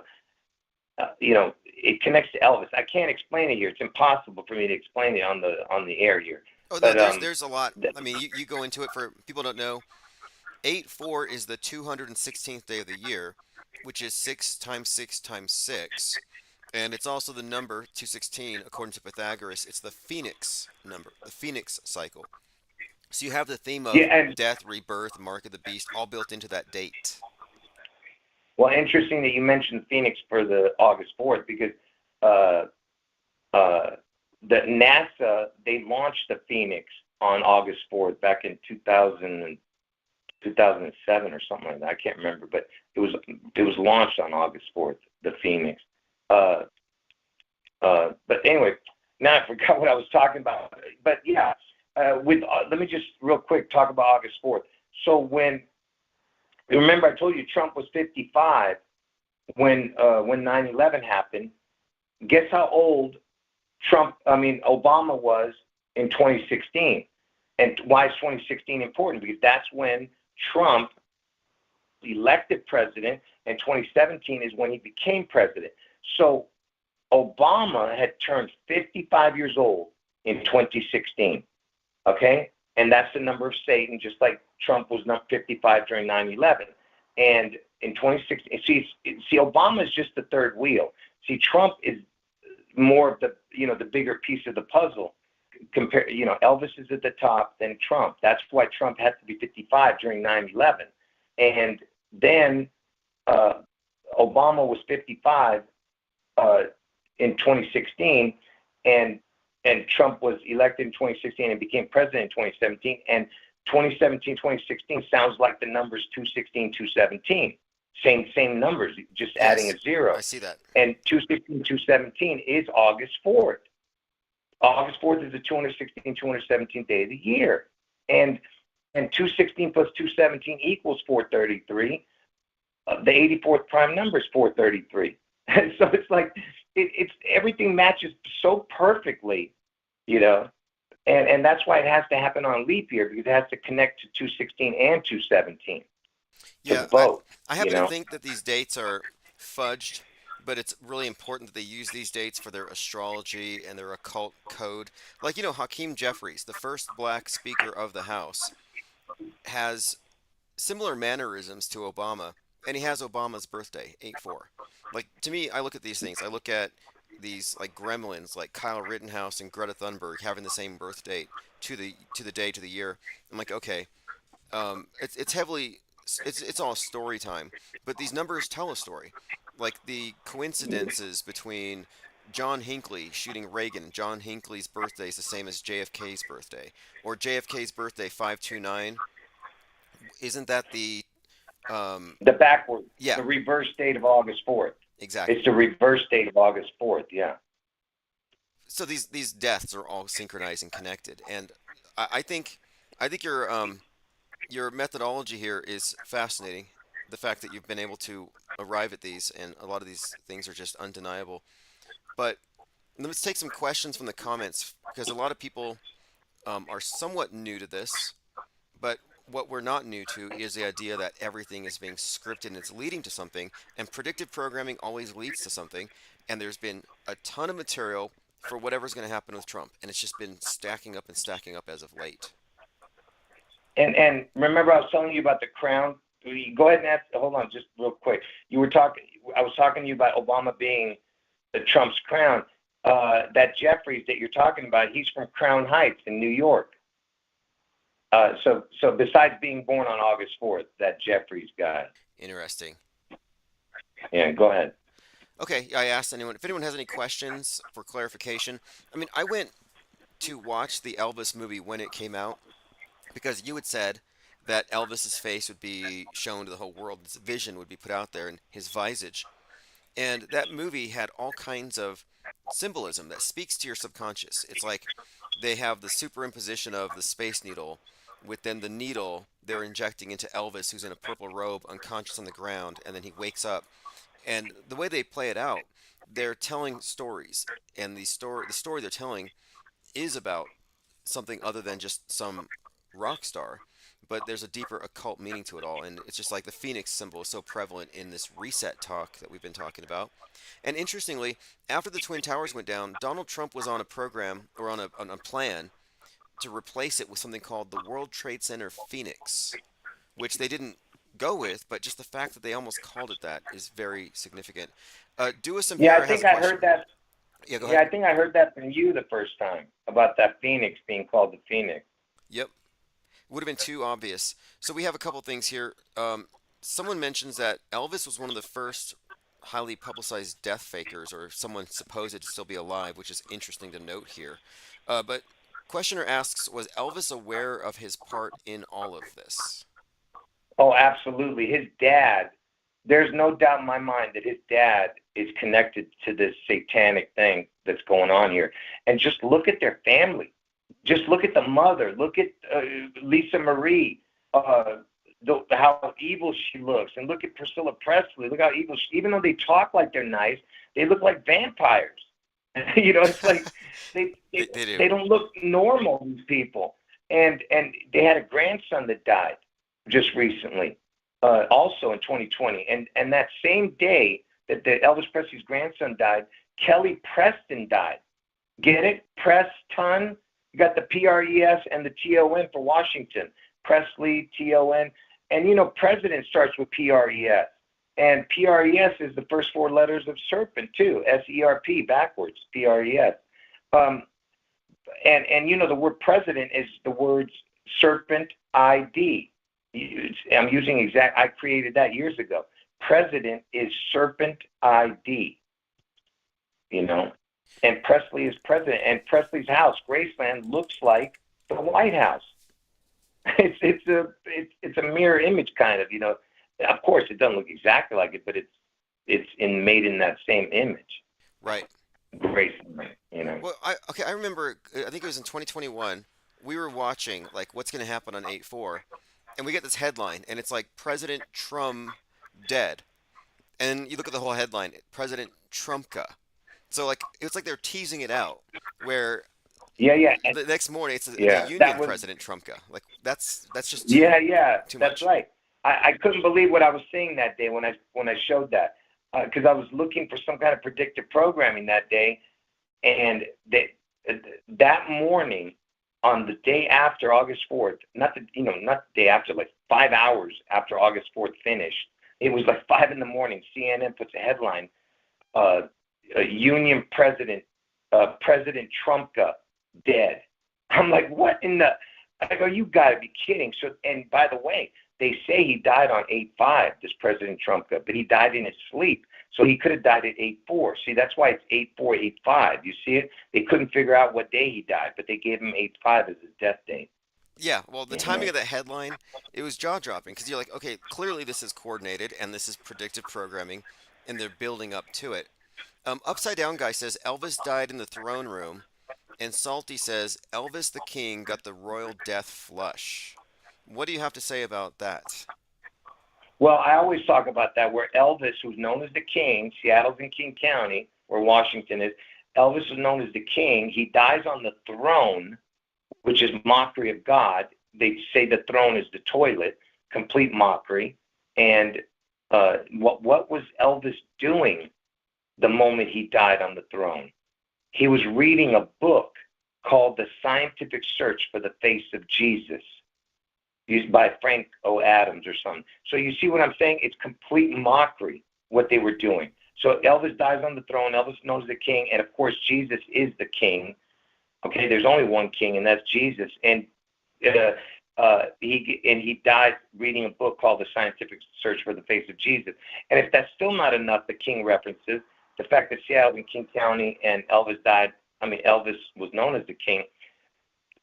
it connects to Elvis. I can't explain it here. It's impossible for me to explain it on the air here. Oh no, But there's a lot. I mean, you go into it for people don't know. 8/4 is the 216th day of the year, which is 6 times 6 times 6. And it's also the number 216, according to Pythagoras. It's the phoenix number, the phoenix cycle. So you have the theme yeah, of and death, rebirth, mark of the beast, all built into that date. well, interesting that you mentioned Phoenix for the August 4th because uh, uh, the NASA they launched the Phoenix on August 4th back in 2007 or something like that. I can't remember, but it was launched on August 4th, the Phoenix. Uh, but anyway, now I forgot what I was talking about. But yeah, let me just real quick talk about August 4th. So remember I told you Trump was 55 when 9/11 happened. Guess how old Obama was in 2016. And why is 2016 important? Because that's when Trump elected president, and 2017 is when he became president. So Obama had turned 55 years old in 2016, okay? And that's the number of Satan, just like Trump was not 55 during 9/11. And in 2016, see, Obama is just the third wheel. See, Trump is more of the bigger piece of the puzzle. Elvis is at the top, then Trump. That's why Trump had to be 55 during 9/11. And then Obama was 55 uh, in 2016, and Trump was elected in 2016 and became president in 2017. And 2017, 2016 sounds like the numbers 216, 217. Same numbers, just adding Yes, a zero. I see that. And 216, 217 is August 4th. August 4th is the 216, 217th day of the year. And 216 plus 217 equals 433. The 84th prime number is 433. So it's like it's everything matches so perfectly, you know. And that's why it has to happen on leap year, because it has to connect to 216 and 217 to Yeah, both, I you happen to know. think that these dates are fudged, but it's really important that they use these dates for their astrology and their occult code. Like, Hakeem Jeffries, the first black Speaker of the House, has similar mannerisms to Obama, and he has Obama's birthday, 8/4. Like, to me, I look at these things. I look at these like gremlins, like Kyle Rittenhouse and Greta Thunberg having the same birth date to the day to the year. I'm like, okay, it's heavily it's all story time, but these numbers tell a story. Like the coincidences between John Hinckley shooting Reagan. John Hinckley's birthday is the same as JFK's birthday, or JFK's birthday 529. Isn't that the um, The backward, yeah, the reverse date of August 4th. exactly. It's the reverse date of August 4th. Yeah. So these deaths are all synchronized and connected, and I think your methodology here is fascinating. The fact that you've been able to arrive at these, and a lot of these things are just undeniable. But let's take some questions from the comments because a lot of people are somewhat new to this. But what we're not new to is the idea that everything is being scripted and it's leading to something, and predictive programming always leads to something. And there's been a ton of material for whatever's going to happen with Trump, and it's just been stacking up and stacking up as of late. And remember, I was telling you about the crown. Go ahead and ask. Hold on, just real quick. You were talking. I was talking to you about Obama being the Trump's crown. That Jeffries that you're talking about, he's from Crown Heights in New York. So besides being born on August 4th, that Jeffries guy. Interesting. Yeah, go ahead. Okay, I asked anyone if anyone has any questions for clarification. I mean, I went to watch the Elvis movie when it came out because you had said that Elvis's face would be shown to the whole world, his vision would be put out there, and his visage. And that movie had all kinds of symbolism that speaks to your subconscious. It's like they have the superimposition of the Space Needle with then the needle they're injecting into Elvis, who's in a purple robe, unconscious on the ground, and then he wakes up. And the way they play it out, they're telling stories, and the story they're telling is about something other than just some rock star, but there's a deeper occult meaning to it all. And it's just like the phoenix symbol is so prevalent in this reset talk that we've been talking about. And interestingly, after the Twin Towers went down, Donald Trump was on a program or on a plan to replace it with something called the World Trade Center Phoenix, which they didn't go with, but just the fact that they almost called it that is very significant. Do us Yeah, Impera I has think a I heard question. that. Yeah, go Yeah, ahead. I think I heard that from you the first time about that Phoenix being called the Phoenix. Yep. Would have been too obvious. So we have a couple things here. Someone mentions that Elvis was one of the first highly publicized death fakers, or someone supposed to still be alive, which is interesting to note here. But questioner asks, was Elvis aware of his part in all of this? Oh, absolutely. His dad, there's no doubt in my mind that his dad is connected to this satanic thing that's going on here. And just look at their family. Just look at the mother. Look at Lisa Marie, uh, how evil she looks. And look at Priscilla Presley. Look how evil even though they talk like they're nice, they look like vampires. It's like they, they They do. they don't look normal, these people. And they had a grandson that died just recently, also in 2020. And that same day that the Elvis Presley's grandson died, Kelly Preston died. Get it? Preston. You got the P-R-E-S and the T-O-N for Washington. Presley, T-O-N. And president starts with P-R-E-S. And P-R-E-S is the first four letters of serpent, too. S-E-R-P, backwards, P-R-E-S. Um, and the word president is the words serpent ID. I'm using I created that years ago. President is serpent ID, you know. And Presley is president. And Presley's house, Graceland, looks like the White House. It's a mirror image, kind of. Of course, it doesn't look exactly like it, but it's made in that same image. Right. Graceland. Well, I remember. I think it was in 2021. We were watching like what's going to happen on 8/4, and we get this headline, and it's like President Trump dead, and you look at the whole headline, President Trumpka. So like it's like they're teasing it out, where Yeah, yeah, the next morning it's the yeah. That Union was President Trumpka. Like that's just Yeah, too yeah, too that's much. right. I couldn't believe what I was seeing that day when I showed that, because I was looking for some kind of predictive programming that day, and that morning on the day after August 4th, not the day after, like 5 hours after August 4th finished, it was like 5 in the morning. CNN puts a headline: Union President President Trumpka dead. I'm like, what in the? I go, you got to be kidding. So, and by the way, they say he died on 8/5, this President Trumpka, but he died in his sleep. So he could have died at 8/4. See, that's why it's 8/4, 8/5. You see it? They couldn't figure out what day he died, but they gave him 8/5 as his death date. Yeah, well, the timing Mhm. of that headline, it was jaw-dropping because you're like, okay, clearly this is coordinated and this is predictive programming, and they're building up to it. Upside Down Guy says Elvis died in the throne room, and Salty says Elvis the King got the royal death flush. What do you have to say about that? Well, I always talk about that where Elvis, who's known as the King, Seattle's in King County, where Washington is. Elvis is known as the King. He dies on the throne, which is mockery of God. They say the throne is the toilet, complete mockery. And what was Elvis doing the moment he died on the throne? He was reading a book called The Scientific Search for the Face of Jesus, used by Frank O. Adams or something. So you see what I'm saying? It's complete mockery what they were doing. So Elvis dies on the throne. Elvis knows the king, and of course Jesus is the king. Okay, there's only one king, and that's Jesus. And he died reading a book called The Scientific Search for the Face of Jesus. And if that's still not enough, the king references the fact that Seattle in King County and Elvis was known as the king.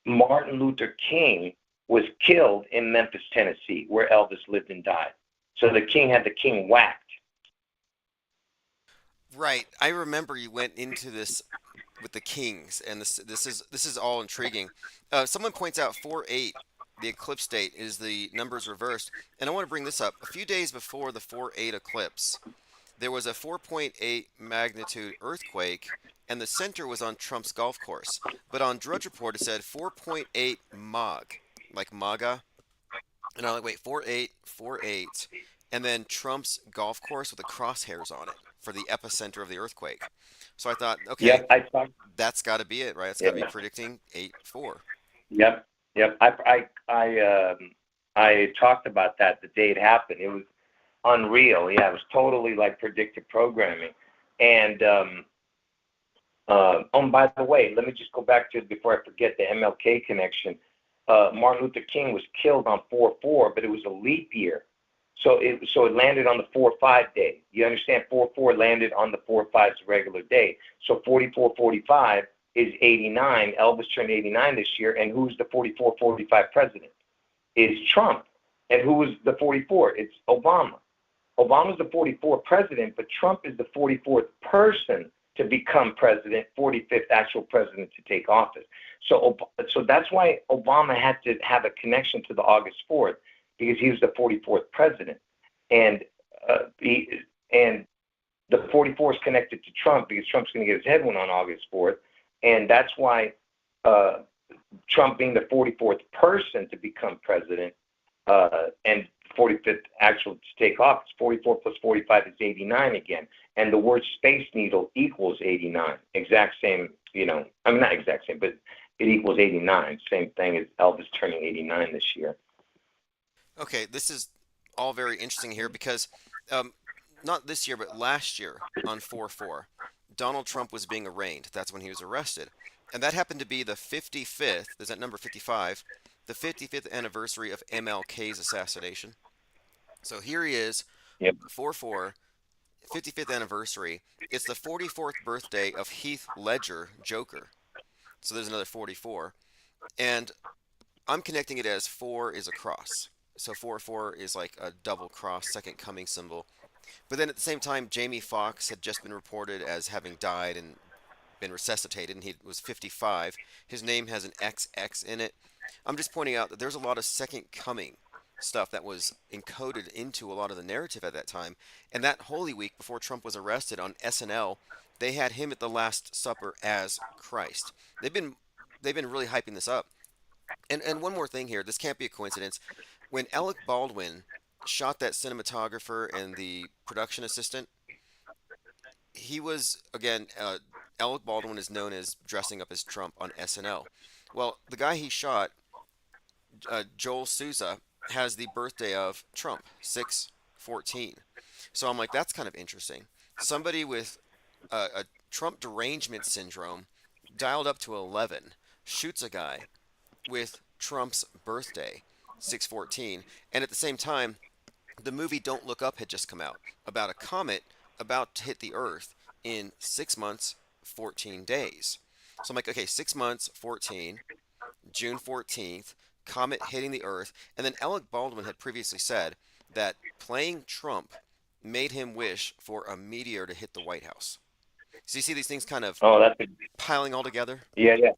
Martin Luther King was killed in Memphis, Tennessee, where Elvis lived and died. So the king had the king whacked. Right. I remember you went into this with the Kings, and this is all intriguing. Someone points out 4/8, the eclipse date, is the numbers reversed, and I want to bring this up. A few days before the 4/8 eclipse, there was a 4.8 magnitude earthquake, and the center was on Trump's golf course. But on Drudge Report, it said 4.8 Mag, like MAGA. And I'm like, wait, 4/8, 4/8, and then Trump's golf course with the crosshairs on it for the epicenter of the earthquake. So I thought, okay, Yep, I talked. that's got to be it, right? It's got to be Yeah. predicting 8/4. Yep, yep. I talked about that the day it happened. It was unreal. Yeah, it was totally like predictive programming. And by the way, let me just go back to before I forget the MLK connection. Martin Luther King was killed on 4/4, but it was a leap year. So it landed on the 4/5 day. You understand? 4/4 landed on the 4/5's regular day. So 44/45 is 89. Elvis turned 89 this year. And who's the 44/45 president? Is Trump. And who was the 44? It's Obama. Obama's the 44th president, but Trump is the 44th person to become president, 45th actual president to take office. So that's why Obama had to have a connection to the August 4th, because he was the 44th president. And the 44 is connected to Trump because Trump's going to get his head won on August 4th. And that's why Trump being the 44th person to become president and 45th actual to take office, 44 plus 45 is 89 again. And the word Space Needle equals 89. Exact same, not exact same, but it equals 89. Same thing as Elvis turning 89 this year. Okay, this is all very interesting here because not this year, but last year on 4/4, Donald Trump was being arraigned. That's when he was arrested. And that happened to be the 55th, there's that number 55, the 55th anniversary of MLK's assassination. So here he is, Yep. 4/4, 55th anniversary. It's the 44th birthday of Heath Ledger, Joker. So there's another 44. And I'm connecting it as 4 is a cross. So 4/4 is like a double cross, second coming symbol. But then at the same time, Jamie Foxx had just been reported as having died and been resuscitated, and he was 55. His name has an XX in it. I'm just pointing out that there's a lot of second coming stuff that was encoded into a lot of the narrative at that time. And that Holy Week before Trump was arrested on SNL, they had him at the Last Supper as Christ. They've been really hyping this up. And one more thing here, this can't be a coincidence. When Alec Baldwin shot that cinematographer and the production assistant, he was, again, Alec Baldwin is known as dressing up as Trump on SNL. Well, the guy he shot, Joel Souza, has the birthday of Trump, 6/14. So I'm like, that's kind of interesting. Somebody with a Trump derangement syndrome dialed up to 11 shoots a guy with Trump's birthday, 6/14, and at the same time, the movie Don't Look Up had just come out about a comet about to hit the Earth in 6 months, 14 days. So I'm like, okay, 6 months, 14, June 14th, comet hitting the Earth, and then Alec Baldwin had previously said that playing Trump made him wish for a meteor to hit the White House. So you see these things kind of piling all together? Yeah.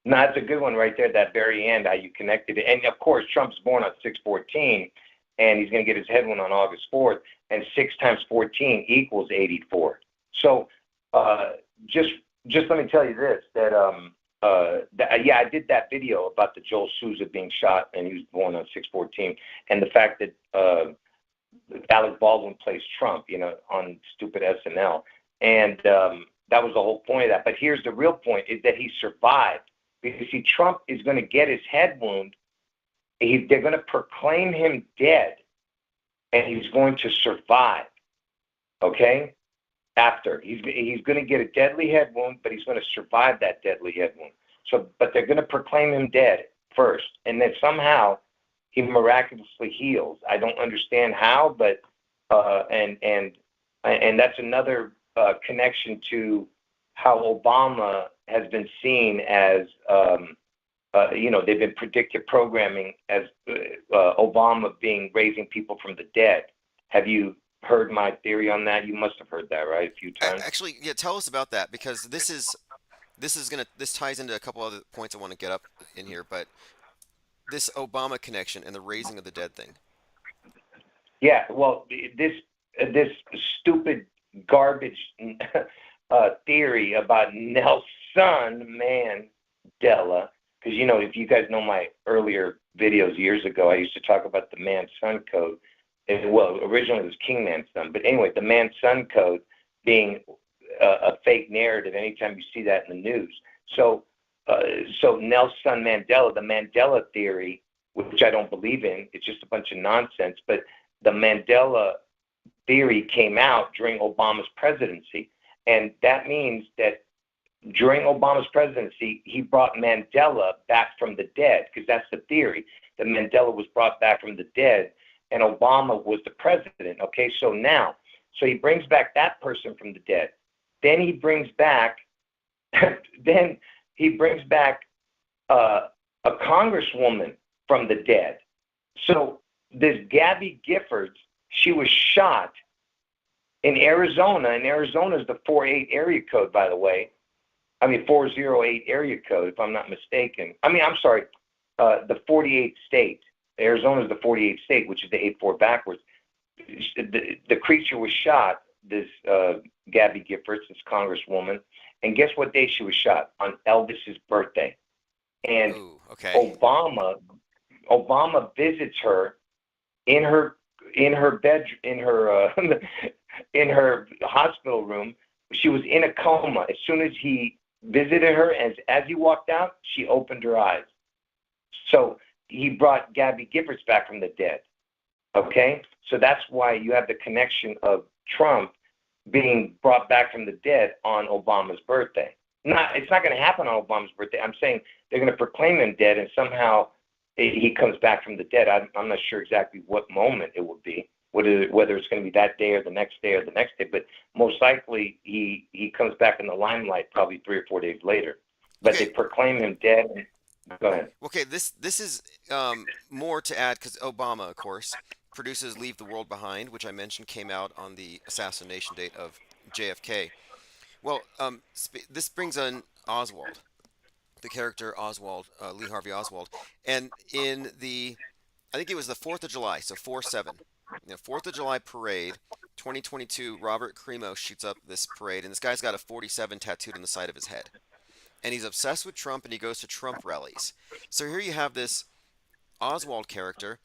No, that's a good one right there, that very end, how you connected it. And of course, Trump's born on 6/14, and he's going to get his head wound on August 4th, and 6 times 14 equals 84. So just let me tell you this, yeah, I did that video about the Joel Souza being shot, and he was born on 6/14, and the fact that Alec Baldwin plays Trump, on stupid SNL, and that was the whole point of that. But here's the real point: is that he survived, because see, Trump is going to get his head wound. They're going to proclaim him dead, and he's going to survive. Okay. After he's going to get a deadly head wound, but he's going to survive that deadly head wound. So, but they're going to proclaim him dead first, and then somehow he miraculously heals. I don't understand how, but and that's another connection to how Obama has been seen as they've been predictive programming as Obama being raising people from the dead. Have you heard my theory on that? You must have heard that, right? A few times. Actually, yeah, tell us about that because this ties into a couple other points I want to get up in here, but this Obama connection and the raising of the dead thing. Yeah, well, this stupid garbage theory about Nelson Mandela, because if you guys know my earlier videos years ago, I used to talk about the man-son code. Well, originally it was King Man-son, but anyway, the man-son code being a fake narrative anytime you see that in the news. So Nelson Mandela, the Mandela theory, which I don't believe in, it's just a bunch of nonsense, but the Mandela theory came out during Obama's presidency. And that means that during Obama's presidency, he brought Mandela back from the dead, because that's the theory, that Mandela was brought back from the dead and Obama was the president. Okay, so he brings back that person from the dead. Then he brings back a congresswoman from the dead. So this Gabby Giffords, she was shot in Arizona, and Arizona is the 48 area code, by the way. I mean, 408 area code, if I'm not mistaken. I'm sorry, the 48th state. Arizona is the 48th state, which is the 84 backwards. The creature was shot, this Gabby Giffords, this congresswoman, and guess what day she was shot? On Elvis's birthday. And Ooh, okay. Obama visits her in her bed, in her hospital room. She was in a coma. As soon as he visited her, as he walked out, she opened her eyes. So he brought Gabby Giffords back from the dead. Okay? So that's why you have the connection of Trump being brought back from the dead on Obama's birthday. It's not going to happen on Obama's birthday. I'm saying they're going to proclaim him dead, and somehow he comes back from the dead. I'm not sure exactly what moment it will be, whether it's going to be that day or the next day or the next day, but most likely he comes back in the limelight probably 3 or 4 days later. But Okay. they proclaim him dead. Go ahead. Okay. This is more to add because Obama, of course, produces "Leave the World Behind," which I mentioned came out on the assassination date of JFK. Well, this brings in Oswald, the character Oswald, Lee Harvey Oswald, and I think it was the 4th of July, so 4/7, 4th of July parade, 2022. Robert Cremo shoots up this parade, and this guy's got a 47 tattooed on the side of his head, and he's obsessed with Trump, and he goes to Trump rallies. So here you have this Oswald character,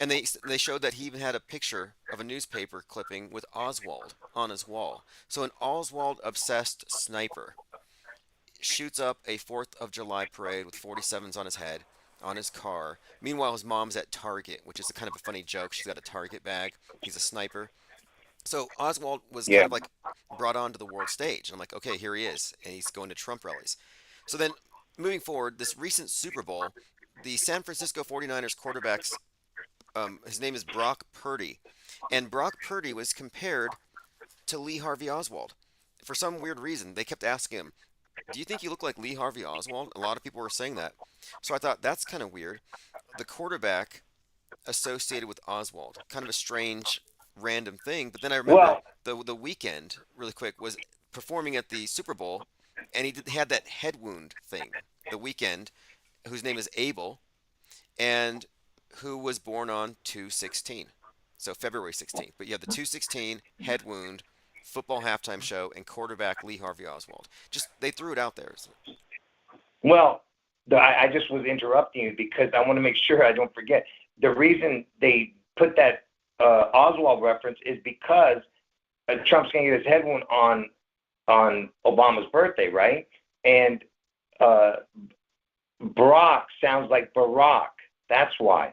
and they showed that he even had a picture of a newspaper clipping with Oswald on his wall. So an Oswald obsessed sniper shoots up a 4th of July parade with 47s on his head, on his car. Meanwhile, his mom's at Target, which is a kind of a funny joke. She's got a Target bag. He's a sniper. So Oswald was kind Yeah. of like brought onto the world stage. I'm like, okay, here he is, and he's going to Trump rallies. So then, moving forward, this recent Super Bowl, the San Francisco 49ers quarterbacks, his name is Brock Purdy, and Brock Purdy was compared to Lee Harvey Oswald. For some weird reason, they kept asking him, "Do you think you look like Lee Harvey Oswald?" A lot of people were saying that. So I thought that's kind of weird. The quarterback associated with Oswald, kind of a strange, random thing. But then I remember Well, the weekend, really quick, was performing at the Super Bowl, and had that head wound thing. The weekend, whose name is Abel, and who was born on 2/16, so February 16th. But you have the 2/16 head wound, football halftime show, and quarterback Lee Harvey Oswald. Just they threw it out there. Well, I just was interrupting you because I want to make sure I don't forget. The reason they put that Oswald reference is because Trump's going to get his head wound on Obama's birthday, right? And Barack sounds like Barack. That's why.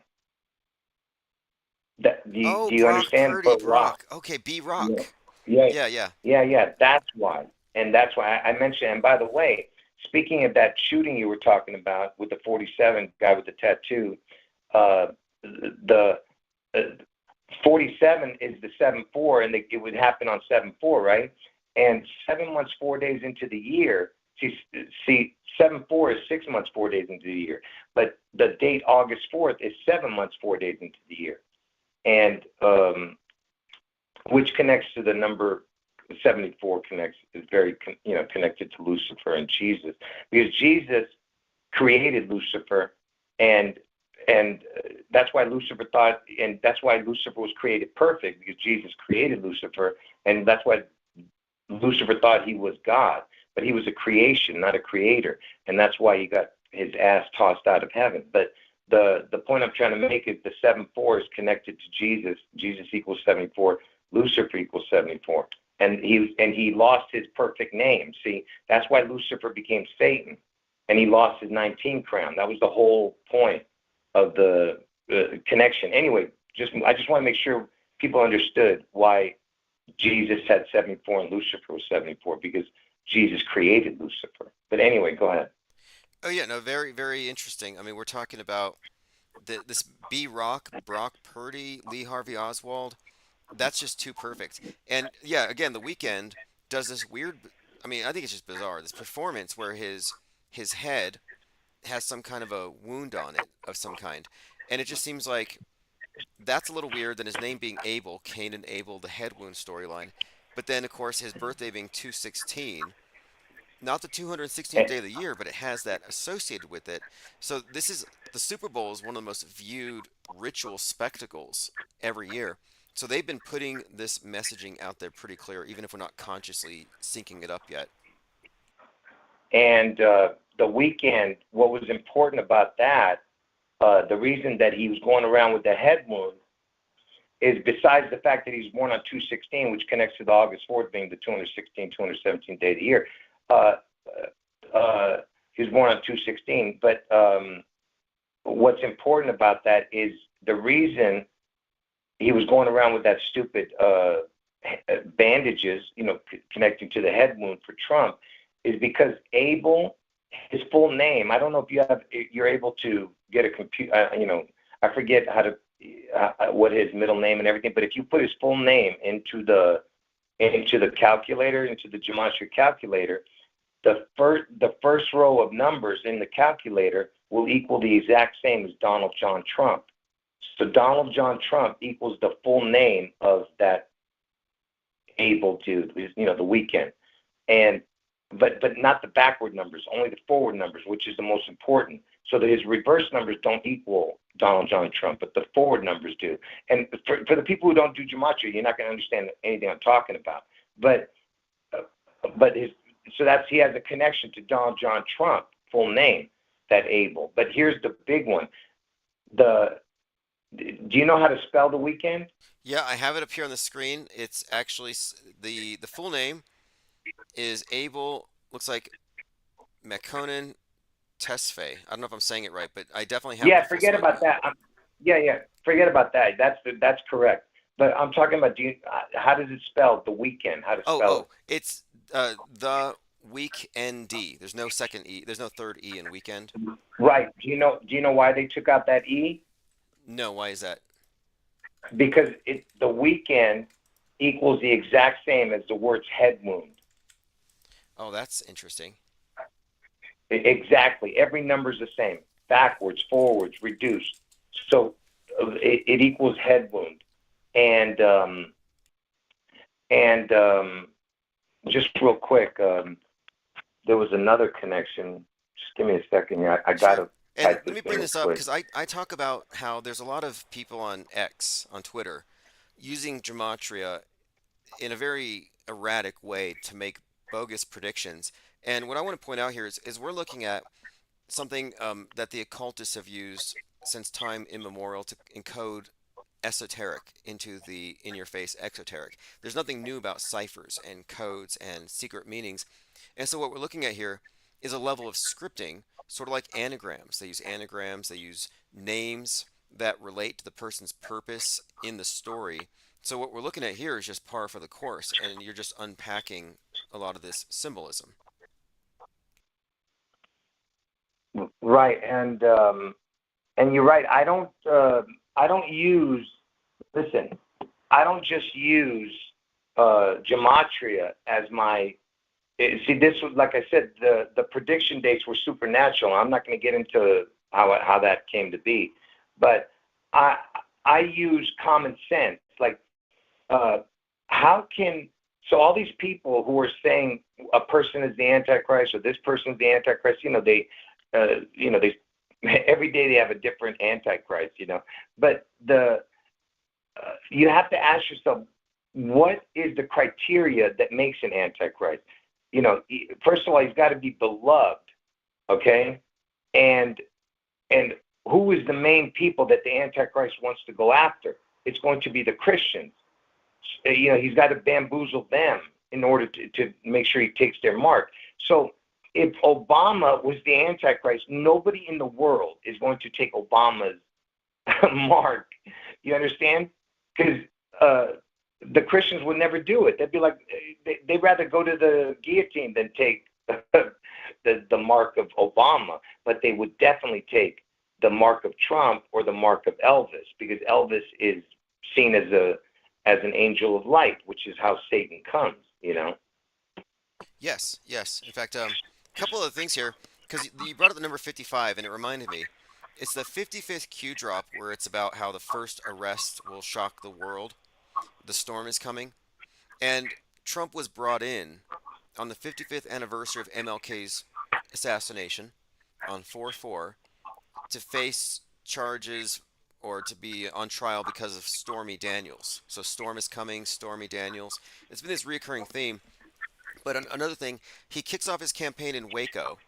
Do Oh, you Brock understand? Purdy, Barack. Brock. Okay, B Yeah. Rock. Yeah. Yeah, yeah. Yeah. That's why. And that's why I mentioned. And by the way, speaking of that shooting you were talking about with the 47 guy with the tattoo, the 47 is the 7/4, and it would happen on 7/4, right? And 7 months, 4 days into the year, see, 7/4 is 6 months, 4 days into the year. But the date August 4th is 7 months, 4 days into the year, and which connects to the number 74. Is very connected to Lucifer and Jesus, because Jesus created Lucifer, and that's why Lucifer thought, and that's why Lucifer was created perfect, because Jesus created Lucifer, and that's why Lucifer thought he was God, but he was a creation, not a creator, and that's why he got his ass tossed out of heaven. But the point I'm trying to make is the 7/4 is connected to Jesus. Jesus equals 74. Lucifer equals 74. And he lost his perfect name. See, that's why Lucifer became Satan, and he lost his 19 crown. That was the whole point of the connection. Anyway, I just want to make sure people understood why Jesus had 74 and Lucifer was 74, because Jesus created Lucifer. But anyway, go ahead. Oh yeah, no, very, very interesting. I mean, we're talking about this B Rock, Brock Purdy, Lee Harvey Oswald. That's just too perfect. And yeah, again, the weekend does this weird. I mean, I think it's just bizarre. This performance where his head has some kind of a wound on it of some kind, and it just seems like that's a little weird than his name being Abel, Cain and Abel, the head wound storyline. But then, of course, his birthday being 2/16, not the 216th day of the year, but it has that associated with it. So this is the Super Bowl is one of the most viewed ritual spectacles every year. So they've been putting this messaging out there pretty clear, even if we're not consciously syncing it up yet. And the weekend, what was important about that, the reason that he was going around with the head wound is, besides the fact that he's born on 2/16, which connects to the August 4th being the 217th day of the year. He was born on 2/16. But what's important about that is the reason he was going around with that stupid bandages, connecting to the head wound for Trump, is because Abel, his full name, I don't know if you're able to get a computer, I forget what his middle name and everything, but if you put his full name into the calculator, into the gematria calculator, the first row of numbers in the calculator will equal the exact same as Donald John Trump. So Donald John Trump equals the full name of that Abel dude, the weekend. And but not the backward numbers, only the forward numbers, which is the most important. So that his reverse numbers don't equal Donald John Trump, but the forward numbers do. And for the people who don't do gematria, you're not going to understand anything I'm talking about. But he has a connection to Donald John Trump, full name, that Abel. But here's the big one. Do you know how to spell the weekend? Yeah, I have it up here on the screen. It's actually the full name is Abel. Looks like Mekonnen Tesfaye. I don't know if I'm saying it right, but I definitely have Yeah, the full forget spelling. about that. Forget about that. That's correct. But I'm talking about, how does it spell the weekend? How to spell Oh, it's the weekend D. There's no second E. There's no third E in weekend. it? Right. Do you know why they took out that E? No, why is that? Because the weekend equals the exact same as the words head wound. Oh, that's interesting. Exactly. Every number is the same. Backwards, forwards, reduced. So it equals head wound. And just real quick, there was another connection. Just give me a second here. I got Sure. to And type let of me bring thing. this up But because I talk about how there's a lot of people on X, on Twitter, using gematria in a very erratic way to make bogus predictions. And what I want to point out here is we're looking at something that the occultists have used since time immemorial to encode esoteric into the in your face exoteric. There's nothing new about ciphers and codes and secret meanings. And so what we're looking at here is a level of scripting, sort of like anagrams. They use anagrams, they use names that relate to the person's purpose in the story. So what we're looking at here is just par for the course, and you're just unpacking a lot of this symbolism. right, and you're right. I don't use. Listen, I don't just use gematria as my. See, this was like I said. The prediction dates were supernatural. I'm not going to get into how that came to be, but I I use common sense. Like, uh, how can so all these people who are saying a person is the antichrist or this person's the antichrist, they every day they have a different antichrist, but you have to ask yourself, what is the criteria that makes an antichrist? First of all, he's got to be beloved, okay, and and who is the main people that the antichrist wants to go after? It's going to be the Christians. He's got to bamboozle them in order to make sure he takes their mark. So if Obama was the Antichrist, nobody in the world is going to take Obama's mark. You understand? Because the Christians would never do it. They'd be like, they'd rather go to the guillotine than take the mark of Obama. But they would definitely take the mark of Trump or the mark of Elvis, because Elvis is seen as an angel of light, which is how Satan comes. Yes, yes. In fact, a couple of things here, because you brought up the number 55, and it reminded me. It's the 55th Q drop where it's about how the first arrest will shock the world. The storm is coming. And Trump was brought in on the 55th anniversary of MLK's assassination on 4/4 to face charges or to be on trial because of Stormy Daniels. So Storm is coming, Stormy Daniels. It's been this recurring theme. But another thing, he kicks off his campaign in Waco,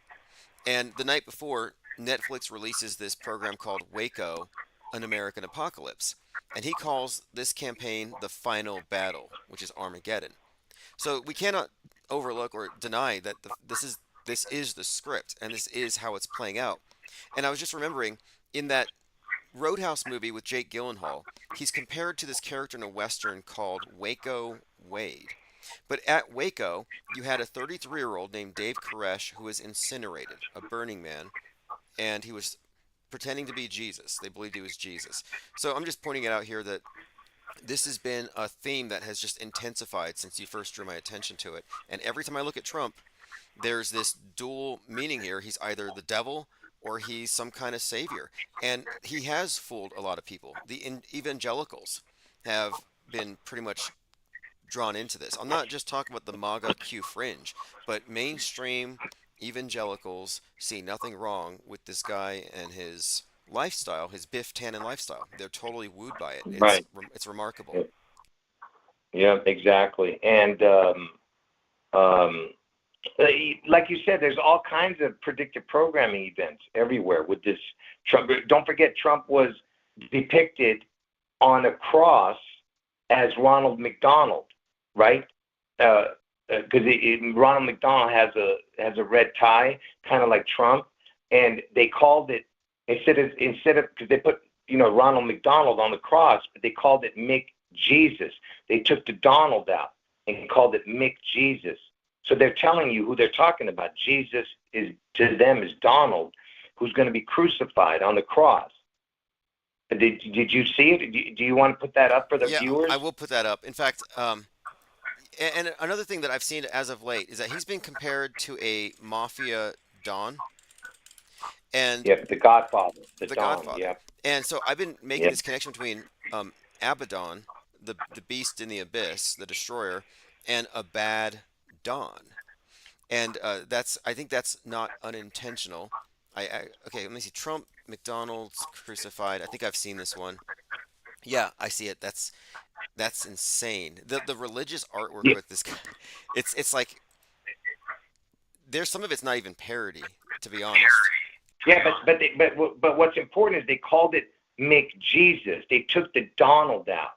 and the night before, Netflix releases this program called Waco, An American Apocalypse. And he calls this campaign the final battle, which is Armageddon. So we cannot overlook or deny that this is the script and this is how it's playing out. And I was just remembering in that Roadhouse movie with Jake Gyllenhaal, he's compared to this character in a western called Waco Wade. But at Waco, you had a 33-year-old named Dave Koresh who was incinerated, a Burning Man, and he was pretending to be Jesus. They believed he was Jesus. So I'm just pointing it out here that this has been a theme that has just intensified since you first drew my attention to it. And every time I look at Trump, there's this dual meaning here. He's either the devil or he's some kind of savior. And he has fooled a lot of people. The evangelicals have been pretty much drawn into this. I'm not just talking about the MAGA Q fringe, but mainstream evangelicals see nothing wrong with this guy and his lifestyle, his Biff Tannen lifestyle. They're totally wooed by it. It's Right. it's remarkable. Yeah, exactly. And um, like you said, there's all kinds of predictive programming events everywhere with this Trump. Don't forget, Trump was depicted on a cross as Ronald McDonald, right? Because Ronald McDonald has a red tie, kind of like Trump, and they called it instead of because they put Ronald McDonald on the cross, but they called it Mick Jesus. They took the Donald out and called it Mick Jesus. So they're telling you who they're talking about. Jesus is to them is Donald, who's going to be crucified on the cross. Did you see it? Do you want to put that up for the Yeah, I viewers? will put that up. In fact, and another thing that I've seen as of late is that he's been compared to a mafia don and Yeah, the Godfather, the the Don. Godfather. Yeah, And so I've been making yeah, this connection between Abaddon, the beast in the abyss, the destroyer, and a bad Don. And I think that's not unintentional. Okay, let me see. Trump, McDonald's crucified. I think I've seen this one. Yeah, I see it. That's insane. The religious artwork Yeah, with this guy, it's like there's some of it's not even parody, to be honest. yeah, but what's important is they called it McJesus. They took the Donald out.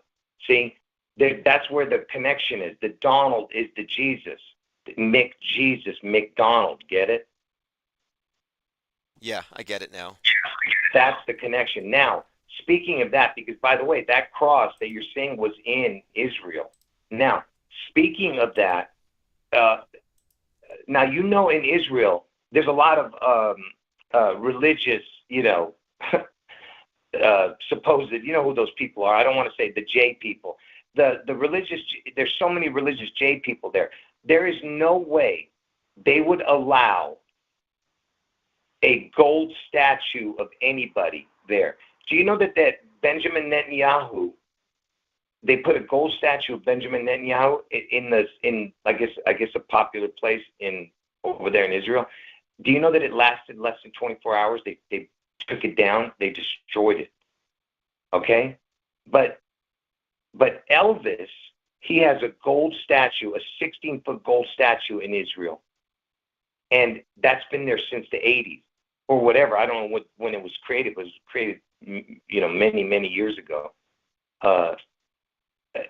See, that's where the connection is. The Donald is the Jesus. McJesus, McDonald. Get it? Yeah, I get it now. That's the connection. Now, speaking of that, because by the way, that cross that you're seeing was in Israel. Now, speaking of that, uh, now you know in Israel there's a lot of religious, supposed, you know who those people are. I don't want to say the J people. The religious, there's so many religious J people there. There is no way they would allow a gold statue of anybody there. Do you know that Benjamin Netanyahu, they put a gold statue of Benjamin Netanyahu in I guess a popular place in over there in Israel. Do you know that it lasted less than 24 hours? They took it down. They destroyed it. Okay, but Elvis, he has a gold statue, a 16-foot gold statue in Israel, and that's been there since the 80s or whatever. I don't know when it was created. It was created, many years ago.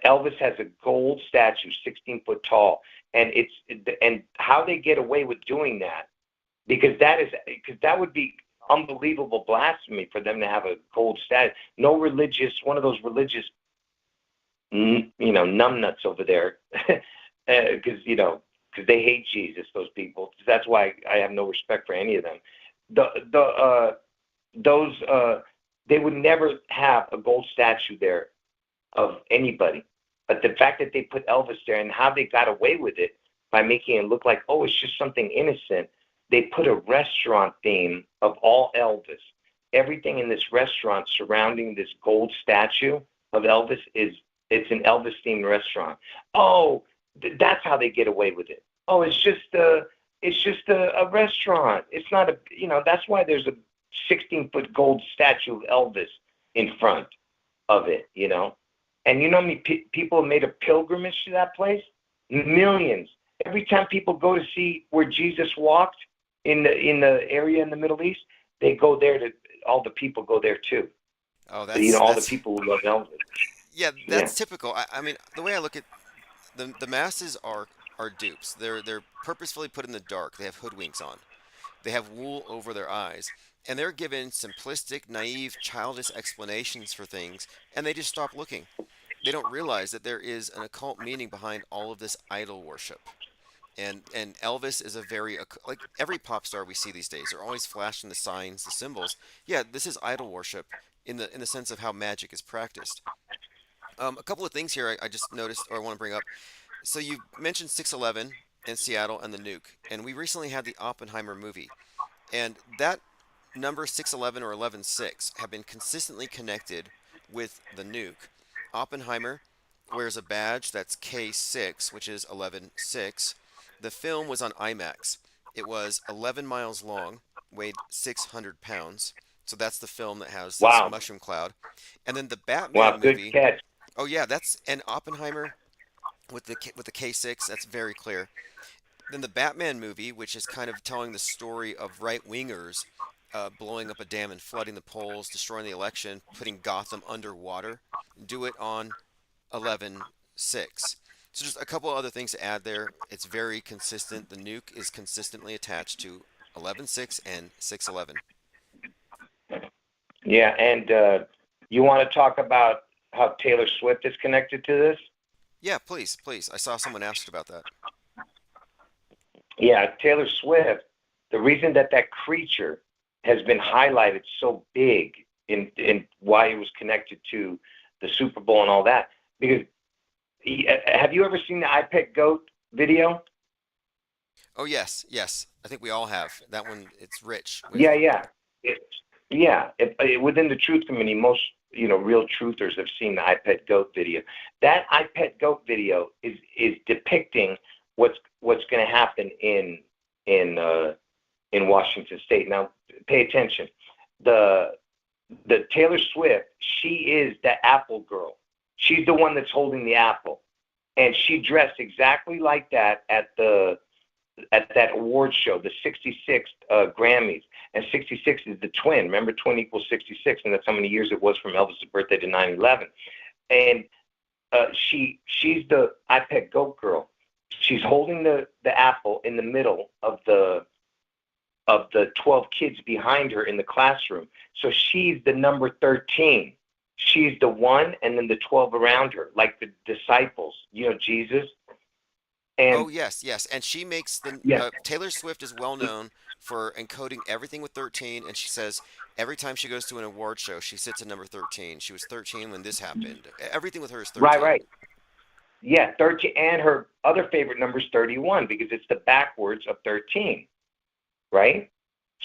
Elvis has a gold statue, 16 foot tall, and and how they get away with doing that, because that would be unbelievable blasphemy for them to have a gold statue. No religious, one of those religious, numbnuts over there, because they hate Jesus. Those people. That's why I have no respect for any of them. Those they would never have a gold statue there of anybody. But the fact that they put Elvis there and how they got away with it by making it look like, oh, it's just something innocent. They put a restaurant theme of all Elvis. Everything in this restaurant surrounding this gold statue of Elvis it's an Elvis themed restaurant. Oh, that's how they get away with it. Oh, it's just a restaurant. It's not that's why there's a 16-foot gold statue of Elvis in front of it, And you know how many people have made a pilgrimage to that place? Millions. Every time people go to see where Jesus walked in the area in the Middle East, they go there all the people go there too. Oh, All the people who love Elvis. yeah, Yeah. that's typical. I mean, the way I look at the masses are dupes. They're purposefully put in the dark. They have hoodwinks on. They have wool over their eyes, and they're given simplistic, naive, childish explanations for things, and they just stop looking. They don't realize that there is an occult meaning behind all of this idol worship. And Elvis is a very like every pop star we see these days are always flashing the signs, the symbols. Yeah, this is idol worship in the sense of how magic is practiced. A couple of things here I just noticed or I want to bring up. So you mentioned 6/11 in Seattle and the nuke, and we recently had the Oppenheimer movie, and that number 6/11 or 11/6 have been consistently connected with the nuke. Oppenheimer wears a badge that's K6, which is 11/6. The film was on IMAX. It was 11 miles long, weighed 600 pounds. So that's the film that has this Wow. mushroom cloud. And then the Wow. Batman Good movie. catch. Oh yeah, that's and Oppenheimer with the K6. That's very clear. Then the Batman movie, which is kind of telling the story of right wingers blowing up a dam and flooding the polls, destroying the election, putting Gotham underwater. Do it on 11/6. So just a couple other things to add there. It's very consistent. The nuke is consistently attached to 11/6 and 6/11. Yeah, and you want to talk about how Taylor Swift is connected to this? Yeah, please, please. I saw someone asked about that. Yeah, Taylor Swift. The reason that creature has been highlighted so big in why it was connected to the Super Bowl and all that, because have you ever seen the iPet Goat video? Oh yes, yes. I think we all have. That one it's rich with Yeah, yeah. Yeah, within the truth community, most real truthers have seen the iPet Goat video. That iPet Goat video is depicting what's going to happen in in Washington State. Now, pay attention. The the Taylor Swift, she is the Apple girl. She's the one that's holding the apple, and she dressed exactly like that at that award show, the 66th Grammys. And 66 is the twin. Remember, twin equals 66, and that's how many years it was from Elvis' birthday to 9/11. And she's the iPad Goat girl. She's holding the apple in the middle of the 12 kids behind her in the classroom. So she's the number 13. She's the one, and then the 12 around her, like the disciples, Jesus. Oh And yes, yes, and she makes the yeah, Taylor Swift is well known for encoding everything with 13, and she says every time she goes to an award show, she sits at number 13. She was 13 when this happened. Everything with her is right, 13. right. Yeah, 13. And her other favorite number is 31 because it's the backwards of 13, right?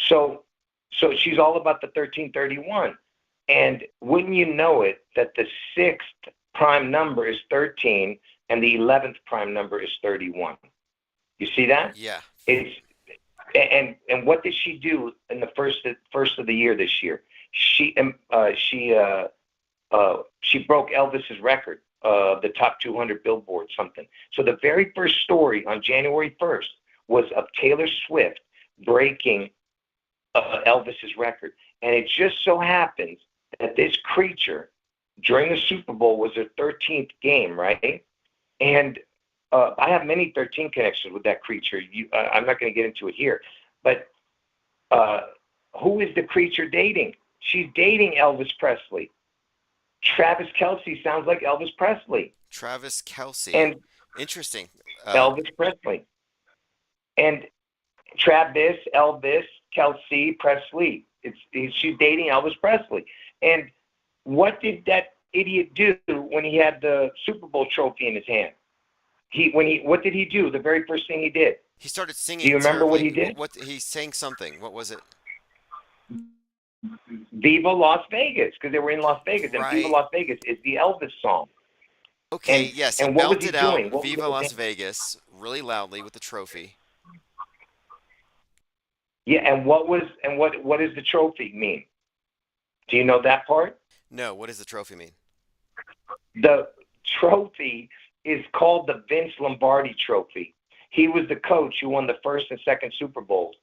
So, so she's all about the 1331. And wouldn't you know it, that the sixth prime number is 13 and the 11th prime number is 31. You see that? Yeah. It's and what did she do in the first of the year this year? She broke Elvis's record, the top 200 Billboard something. So the very first story on January 1st was of Taylor Swift breaking Elvis's record, and it just so happens that this creature during the Super Bowl was her 13th game, right? And I have many 13 connections with that creature. I'm not going to get into it here, but uh, who is the creature dating? She's dating Elvis Presley. Travis Kelsey sounds like Elvis Presley, Travis Kelsey. and Interesting. Elvis Presley, and Travis, Elvis, Kelsey, Presley. She's dating Elvis Presley. And what did that idiot do when he had the Super Bowl trophy in his hand? What did he do? The very first thing he did. He started Do you singing remember what terribly. he did? What he sang something. What was it? Viva Las Vegas, because they were in Las Vegas, and Viva Right. Las Vegas is the Elvis song. Okay, And yes, he and what was he belted out doing? What Viva was Las his, Vegas really loudly with the trophy. yeah, and what does the trophy mean? Do you know that part? No, what does the trophy mean? The trophy is called the Vince Lombardi Trophy. He was the coach who won the first and second Super Bowls,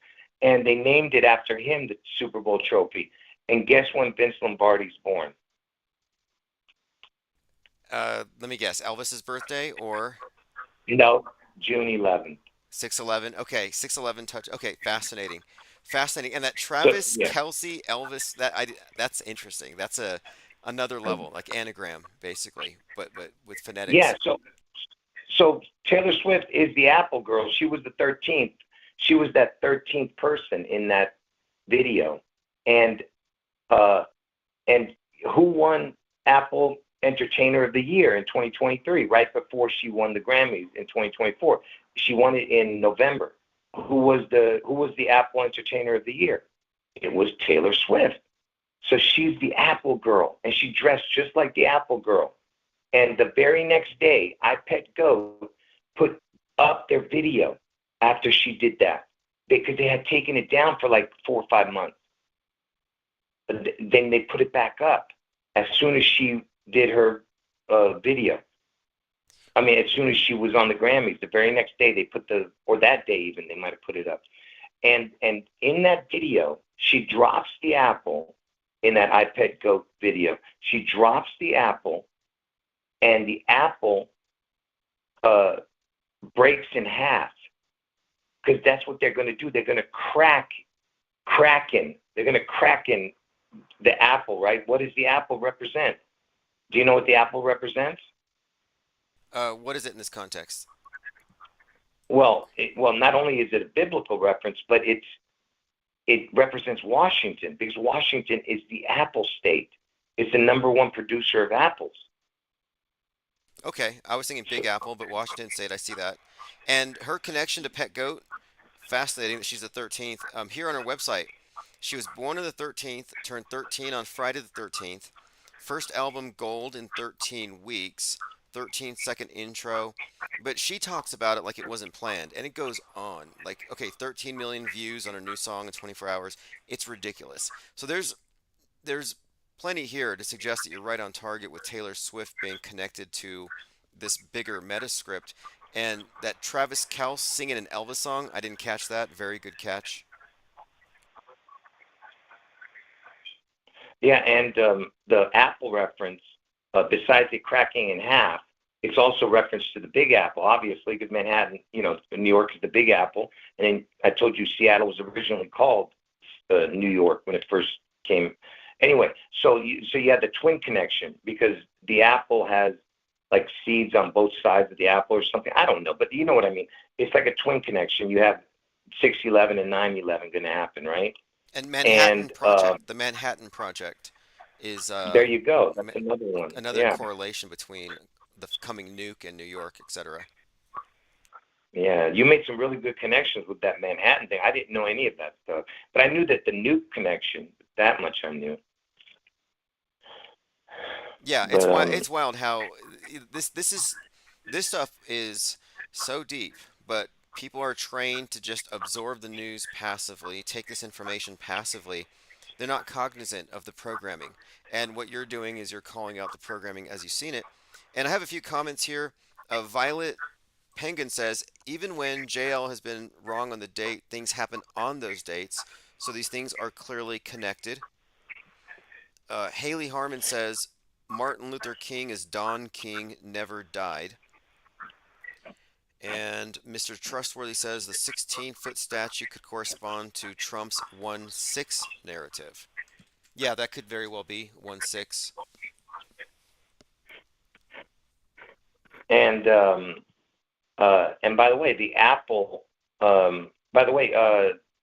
and they named it after him, the Super Bowl trophy. And guess when Vince Lombardi's born? Let me guess. Elvis's birthday or No, June 11th. 6/11? Okay, 6/11 touch. Okay, fascinating. Fascinating. And that So Travis yeah, Kelsey Elvis that's interesting. That's another level, like anagram basically, but with yeah. phonetics. So Taylor Swift is the Apple girl. She was the 13th. She was that 13th person in that video, and uh, and who won Apple Entertainer of the Year in 2023, right before she won the Grammys in 2024. She won it in November. Who was the Apple Entertainer of the Year? It was Taylor Swift. So she's the Apple girl, and she dressed just like the Apple girl. And the very next day, iPetGo put up their video after she did that because they had taken it down for like 4 or 5 months. Then they put it back up as soon as she did her video. I mean, as soon as she was on the Grammys, the very next day they or that day even, they might have put it up. And in that video, she drops the apple in that iPad Go video. She drops the apple, and the apple uh, breaks in half because that's what they're going to do. They're going to They're going to crack in the apple, right? What does the apple represent? Do you know what the apple represents? What is it in this context? Well, not only is it a biblical reference, but it represents Washington because Washington is the apple state. It's the number one producer of apples. Okay, I was thinking So, Big Apple, but Washington State, I see that. And her connection to Pet Goat, fascinating that she's the 13th. Here on her website, she was born on the 13th, turned 13 on Friday the 13th. First album gold in 13 weeks. 13-second intro, but she talks about it like it wasn't planned, and it goes on. Like, okay, 13 million views on a new song in 24 hours. It's ridiculous. So there's plenty here to suggest that you're right on target with Taylor Swift being connected to this bigger meta script, and that Travis Kelce singing an Elvis song. I didn't catch that. Very good catch. Yeah, and the Apple reference, besides it cracking in half, it's also reference to the Big Apple, obviously, because Manhattan, New York is the Big Apple. And then I told you Seattle was originally called New York when it first came. Anyway, so you had the twin connection because the apple has like seeds on both sides of the apple or something. I don't know, but you know what I mean. It's like a twin connection. You have 611 and 911 going to happen, right? And Manhattan And Project, the Manhattan Project is there you go. That's another one. another Yeah. correlation between the coming nuke and New York, etc. Yeah, you made some really good connections with that Manhattan thing. I didn't know any of that stuff, but I knew that the nuke connection, that much I knew. Yeah, But it's wild how this stuff is so deep, but people are trained to just absorb the news passively, take this information passively. They're not cognizant of the programming. And what you're doing is you're calling out the programming as you've seen it. And I have a few comments here. Violet Penguin says, even when JL has been wrong on the date, things happen on those dates. So these things are clearly connected. Haley Harmon says, Martin Luther King is Don King, never died. And Mr. Trustworthy says the 16-foot statue could correspond to Trump's 1-6 narrative. Yeah, that could very well be 1-6. and and by the way, the Apple. By the way,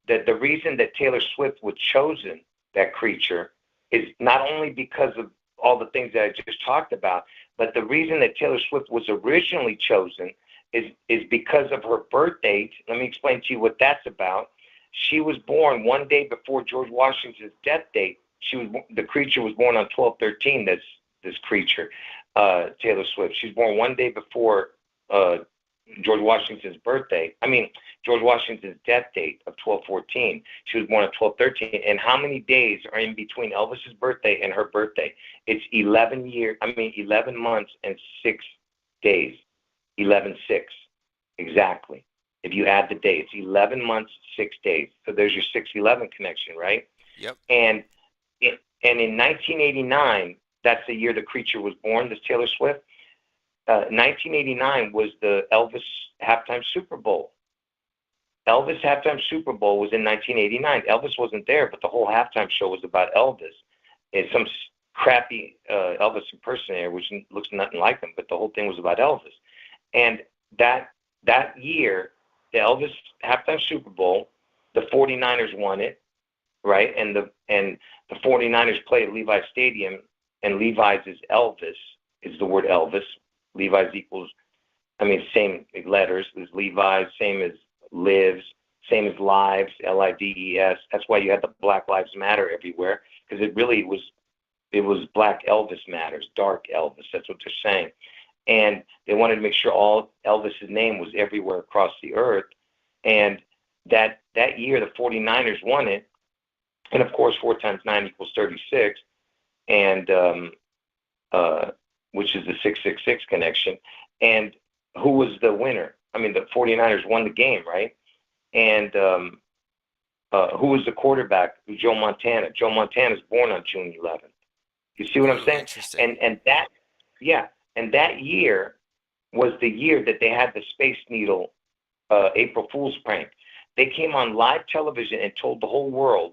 the reason that Taylor Swift was chosen, that creature, is not only because of all the things that I just talked about, but the reason that Taylor Swift was originally chosen is because of her birth date. Let me explain to you what that's about. She was born one day before George Washington's death date. The creature was born on 12/13. This creature, Taylor Swift. She's born one day before uh, George Washington's birthday. I mean, George Washington's death date of 12/14. She was born on 12/13. And how many days are in between Elvis's birthday and her birthday? It's 11 months and 6 days. 11/6 exactly. If you add the days, 11 months, 6 days. So there's your 6/11 connection, right? Yep. And in 1989, that's the year the creature was born. This Taylor Swift. 1989 was the Elvis halftime Super Bowl. Elvis halftime Super Bowl was in 1989. Elvis wasn't there, but the whole halftime show was about Elvis. It's some crappy Elvis impersonator, which looks nothing like him, but the whole thing was about Elvis. And that year, the Elvis halftime Super Bowl, the 49ers won it, right? And the 49ers played at Levi's Stadium, and Levi's is Elvis, is the word Elvis. Levi's equals, same letters as Levi's, same as lives, same as lives, Lives. That's why you had the Black Lives Matter everywhere, because it was Black Elvis matters, dark Elvis. That's what they're saying. And they wanted to make sure all Elvis's name was everywhere across the earth. And that year, the 49ers won it. And of course, 4 times 9 equals 36. And, which is the 666 connection. And who was the winner? The 49ers won the game, right? And who was the quarterback? Joe Montana. Joe Montana is born on June 11th. You see what I'm Ooh, saying? interesting. And that year was the year that they had the Space Needle April Fool's prank. They came on live television and told the whole world.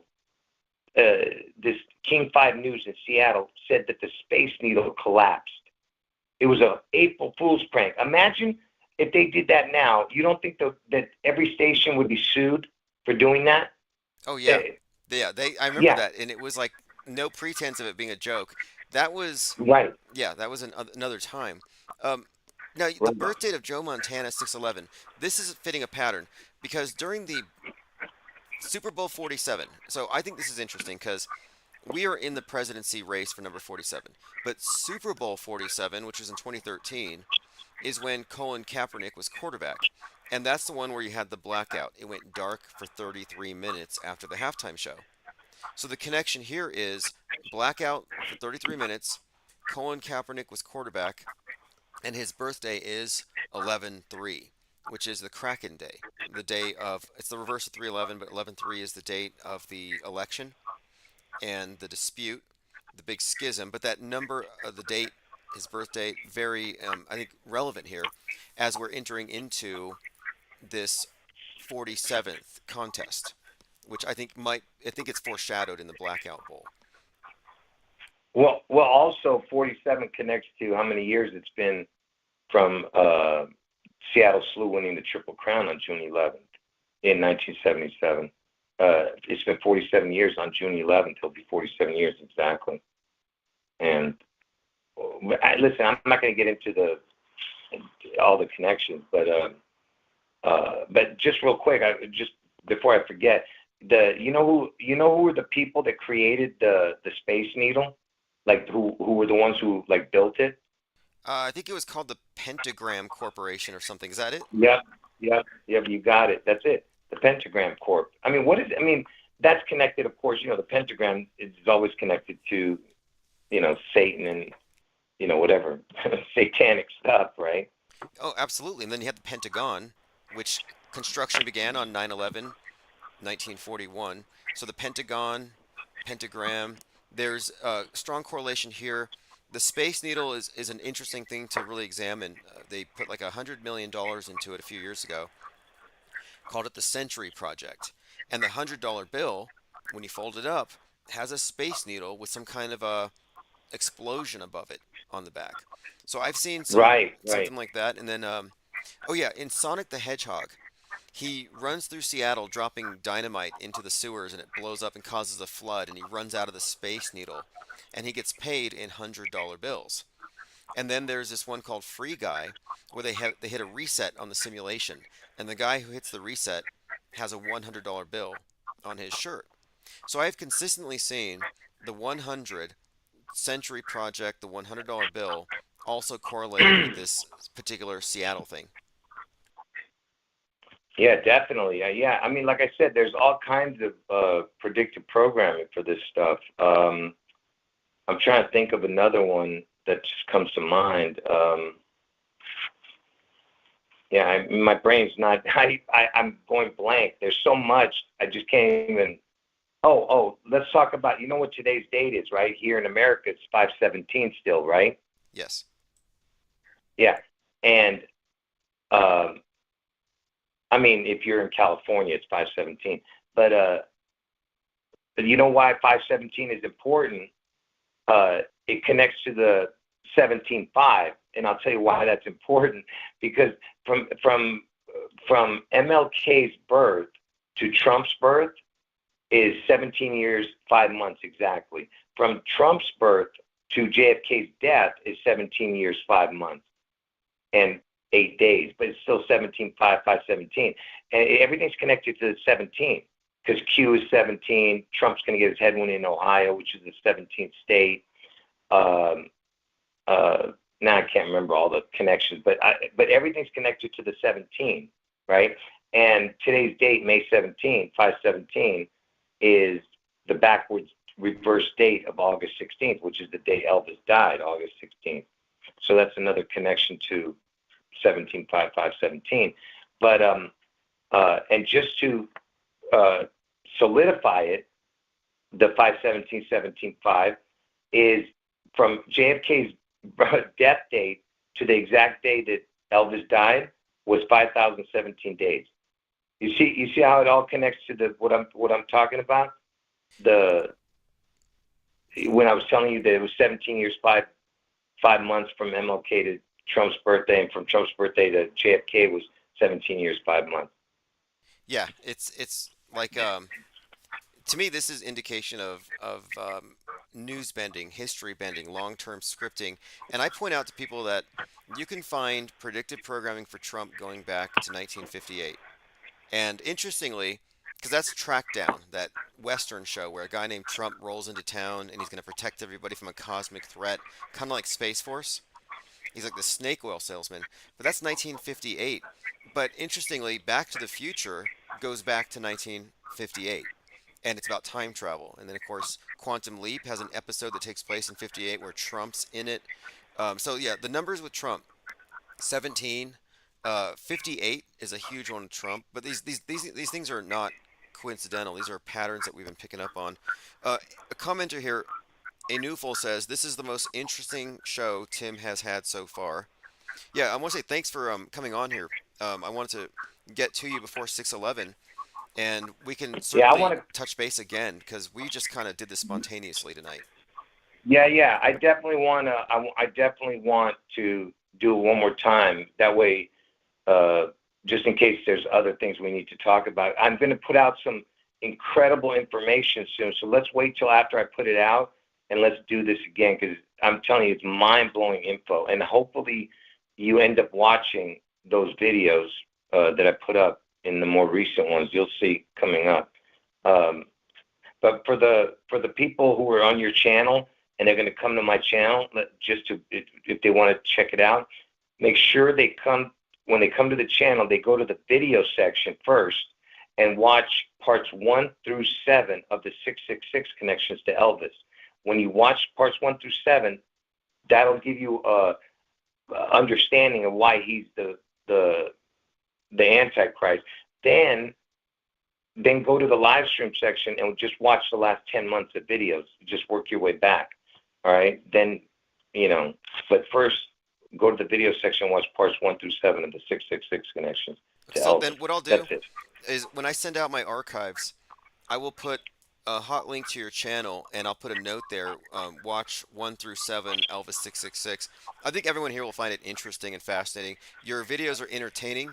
This King 5 News in Seattle said that the Space Needle collapsed. It was a April Fool's prank. Imagine if they did that now. You don't think that every station would be sued for doing that? Oh yeah, Uh, I remember yeah, that, and it was like no pretense of it being a joke. That was right. Yeah, that was another time. Um, Now the Right. birth date of Joe Montana 6/11. This is fitting a pattern because during the Super Bowl 47. So I think this is interesting because we are in the presidency race for number 47. But Super Bowl 47, which was in 2013, is when Colin Kaepernick was quarterback. And that's the one where you had the blackout. It went dark for 33 minutes after the halftime show. So the connection here is blackout for 33 minutes. Colin Kaepernick was quarterback, and his birthday is 11/3, which is the Kraken Day. The day of, it's the reverse of 3/11, but 11/3 is the date of the election and the dispute, the big schism. But that number of the date, his birth date, very, I think, relevant here as we're entering into this 47th contest, which I think it's foreshadowed in the Blackout Bowl. Well, also 47 connects to how many years it's been from Seattle Slew winning the Triple Crown on June 11th in 1977. It's been 47 years on June 11th. It'll be 47 years exactly. And listen, I'm not going to get into all the connections, but just real quick, just before I forget, who were the people that created the Space Needle? Like who were the ones who like built it? I think it was called the Pentagram Corporation or something. Is that it? Yep. You got it. That's it. The Pentagram Corp. I mean, what is? I mean, that's connected, of course. The pentagram is always connected to, Satan and whatever satanic stuff, right? Oh, absolutely. And then you had the Pentagon, which construction began on 9/11, 1941. So the Pentagon, pentagram, there's a strong correlation here. The Space Needle is an interesting thing to really examine. They put like $100 million into it a few years ago, called it the Century Project. And the $100 bill, when you fold it up, has a Space Needle with some kind of a explosion above it on the back. So I've seen Right. something like that. And then, oh yeah, in Sonic the Hedgehog, he runs through Seattle dropping dynamite into the sewers and it blows up and causes a flood and he runs out of the Space Needle and he gets paid in $100 bills. And then there's this one called Free Guy where they hit a reset on the simulation and the guy who hits the reset has a $100 bill on his shirt. So I've consistently seen the 100 Century Project, the $100 bill also correlated with this particular Seattle thing. Yeah, definitely. Yeah. I mean, like I said, there's all kinds of predictive programming for this stuff. I'm trying to think of another one that just comes to mind. Yeah, my brain's not. I'm going blank. There's so much. I just can't even. Oh. Let's talk about. You know what today's date is, right? Here in America, it's 5/17 still, right? Yes. Yeah, and um, I mean, if you're in California, it's 5/17. But you know why 5/17 is important? It connects to the 17/5, and I'll tell you why that's important. Because from MLK's birth to Trump's birth is 17 years 5 months exactly. From Trump's birth to JFK's death is 17 years 5 months and 8 days, but it's still 17/5/5/17, and everything's connected to the 17 because Q is 17. Trump's going to get his head win in Ohio, which is the 17th state. Um, now I can't remember all the connections, but everything's connected to the 17, right? And today's date, May 17, 5/17, is the backwards reverse date of August 16th, which is the day Elvis died, August 16th. So that's another connection to 17/5/5/17. But and just to solidify it, the 5/17/17/5 is from JFK's death date to the exact day that Elvis died was 5,017 days. You see how it all connects to what I'm talking about? The When I was telling you that it was 17 years 5 months from MLK to Trump's birthday, and from Trump's birthday to JFK was 17 years 5 months. Yeah, it's like to me this is indication of news bending, history bending, long-term scripting, and I point out to people that you can find predictive programming for Trump going back to 1958. And interestingly, because that's Track Down, that Western show where a guy named Trump rolls into town and he's going to protect everybody from a cosmic threat, kind of like Space Force. He's like the snake oil salesman. But that's 1958. But interestingly, Back to the Future goes back to 1958. And it's about time travel. And then, of course, Quantum Leap has an episode that takes place in 58 where Trump's in it. So, yeah, the numbers with Trump 17, 58 is a huge one with Trump. But these things are not coincidental. These are patterns that we've been picking up on. A commenter here, Enufel says, this is the most interesting show Tim has had so far. Yeah, I want to say thanks for coming on here. I wanted to get to you before 6:11, and we can Yeah, I certainly want to. touch base again because we just kind of did this spontaneously tonight. Yeah, yeah. I definitely want to. I definitely want to do it one more time. That way, uh, just in case there's other things we need to talk about. I'm going to put out some incredible information soon. So let's wait till after I put it out and let's do this again because I'm telling you, it's mind blowing info. And hopefully, you end up watching those videos that I put up in the more recent ones. You'll see coming up. Um, but for the people who are on your channel and they're going to come to my channel just to if they want to check it out, make sure they come when they come to the channel, they go to the video section first and watch parts 1 through 7 of the 666 connections to Elvis. When you watch parts 1 through 7, that'll give you a understanding of why he's the Antichrist. Then go to the live stream section and just watch the last 10 months of videos. Just work your way back. All right. Then, but first go to the video section and watch parts 1 through 7 of the 666 connections to So Elvis. then, what I'll do That's it. is when I send out my archives, I will put a hot link to your channel, and I'll put a note there. Watch 1 through 7, Elvis 666. I think everyone here will find it interesting and fascinating. Your videos are entertaining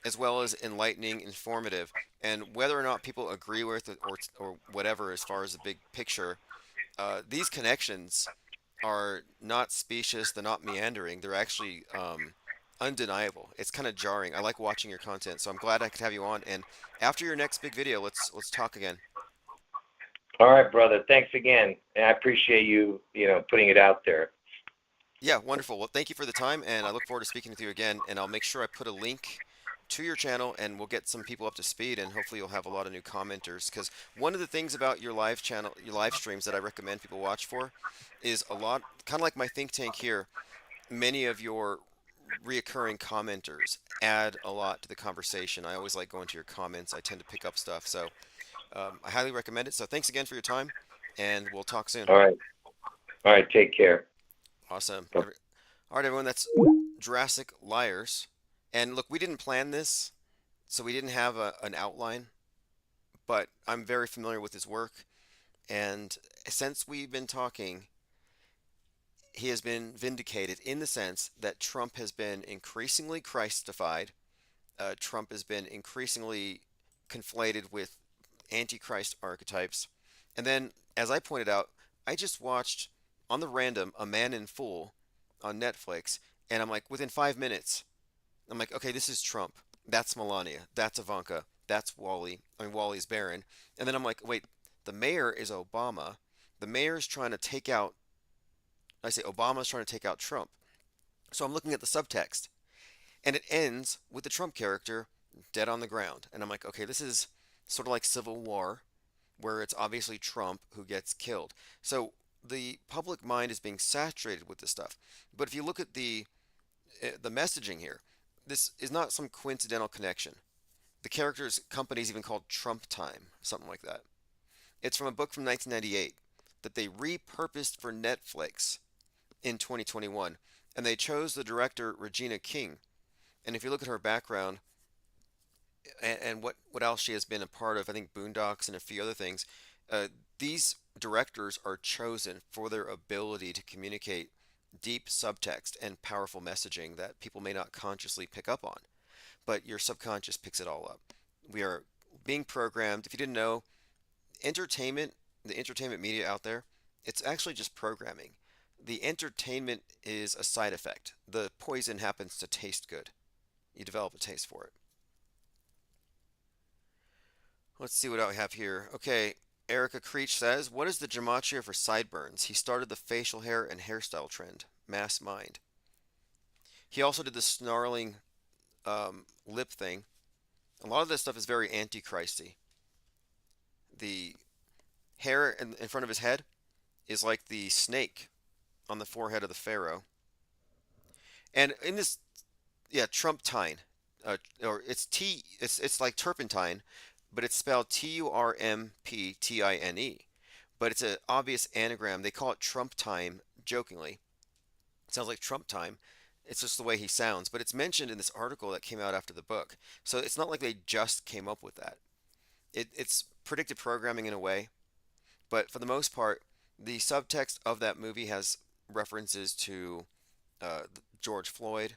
as well as enlightening, informative, and whether or not people agree with it or whatever as far as the big picture, these connections are not specious, they're not meandering, they're actually undeniable. It's kind of jarring. I like watching your content, so I'm glad I could have you on. And after your next big video, let's talk again. All right, brother. Thanks again. And I appreciate you, putting it out there. Yeah, wonderful. Well, thank you for the time, and I look forward to speaking with you again. And I'll make sure I put a link to your channel, and we'll get some people up to speed, and hopefully you'll have a lot of new commenters. Because one of the things about your live channel, your live streams that I recommend people watch for, is a lot, kind of like my think tank here. Many of your reoccurring commenters add a lot to the conversation. I always like going to your comments. I tend to pick up stuff, so I highly recommend it. So thanks again for your time, and we'll talk soon. All right. All right. Take care. Awesome. All right, everyone, that's Jurassic Liars. And look, we didn't plan this, so we didn't have an outline, but I'm very familiar with his work. And since we've been talking, he has been vindicated in the sense that Trump has been increasingly Christified. Trump has been increasingly conflated with Antichrist archetypes. And then, as I pointed out, I just watched on the random A Man in Full on Netflix, and I'm like, within 5 minutes, I'm like, okay, this is Trump. That's Melania. That's Ivanka. That's Wally. I mean, Wally's Barron. And then I'm like, wait, the mayor is Obama. The mayor's trying to take out, I say Obama's trying to take out Trump. So I'm looking at the subtext, and it ends with the Trump character dead on the ground. And I'm like, okay, this is sort of like Civil War, where it's obviously Trump who gets killed. So the public mind is being saturated with this stuff. But if you look at the messaging here, this is not some coincidental connection. The character's company is even called Trump Time, something like that. It's from a book from 1998 that they repurposed for Netflix in 2021, and they chose the director Regina King. And if you look at her background and what else she has been a part of, I think Boondocks and a few other things, these directors are chosen for their ability to communicate deep subtext and powerful messaging that people may not consciously pick up on, but your subconscious picks it all up. We are being programmed. If you didn't know, entertainment, the entertainment media out there, it's actually just programming. The entertainment is a side effect. The poison happens to taste good. You develop a taste for it. Let's see what I have here. Okay, Erica Creech says, what is the gematria for sideburns? He started the facial hair and hairstyle trend. Mass mind. He also did the snarling lip thing. A lot of this stuff is very antichristy. The hair in front of his head is like the snake on the forehead of the pharaoh. And in this, yeah, Trumptine, or it's like turpentine, but it's spelled Turmptine. But it's an obvious anagram. They call it Trump time jokingly. It sounds like Trump time. It's just the way he sounds, but it's mentioned in this article that came out after the book. So it's not like they just came up with that. It's predictive programming in a way, but for the most part, the subtext of that movie has references to George Floyd,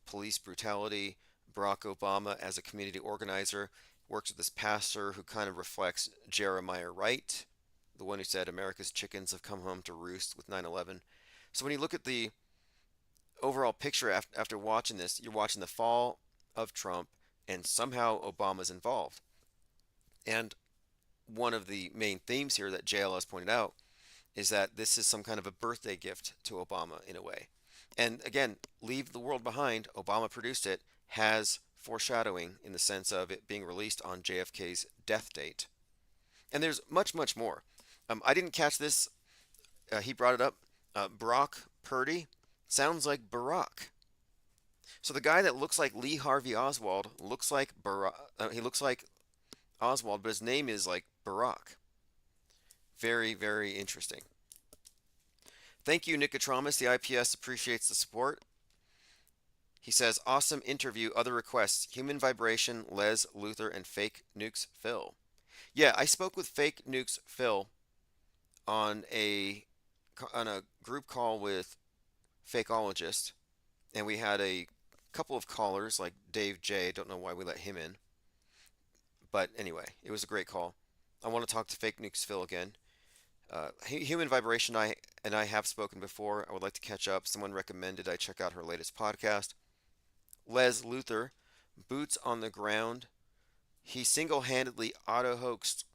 police brutality, Barack Obama as a community organizer, works with this pastor who kind of reflects Jeremiah Wright, the one who said America's chickens have come home to roost with 9/11. So when you look at the overall picture after watching this, you're watching the fall of Trump, and somehow Obama's involved. And one of the main themes here that JLS pointed out is that this is some kind of a birthday gift to Obama in a way. And again, Leave the World Behind, Obama produced it, has foreshadowing in the sense of it being released on JFK's death date. And there's much, much more. I didn't catch this. He brought it up. Brock Purdy sounds like Barack. So the guy that looks like Lee Harvey Oswald looks like Barack. He looks like Oswald, but his name is like Barack. Very, very interesting. Thank you, Nicotramus. The IPS appreciates the support. He says, awesome interview. Other requests: Human Vibration, Les Luther, and Fake Nukes Phil. Yeah, I spoke with Fake Nukes Phil on a group call with Fakeologists, and we had a couple of callers like Dave J. Don't know why we let him in, but anyway, it was a great call. I want to talk to Fake Nukes Phil again. Human Vibration I have spoken before. I would like to catch up. Someone recommended I check out her latest podcast. Les Luther, boots on the ground. He single-handedly auto-hoaxed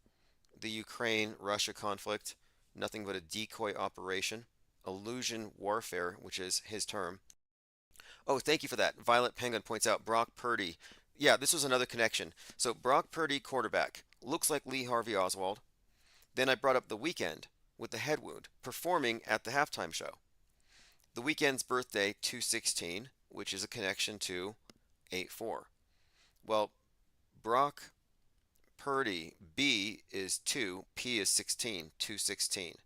the Ukraine-Russia conflict. Nothing but a decoy operation. Illusion warfare, which is his term. Oh, thank you for that. Violet Penguin points out Brock Purdy. Yeah, this was another connection. So Brock Purdy, quarterback, looks like Lee Harvey Oswald. Then I brought up The Weeknd with the head wound, performing at the halftime show. The Weeknd's birthday, 216, which is a connection to 8-4. Well, Brock Purdy, B is 2, P is 16, 216.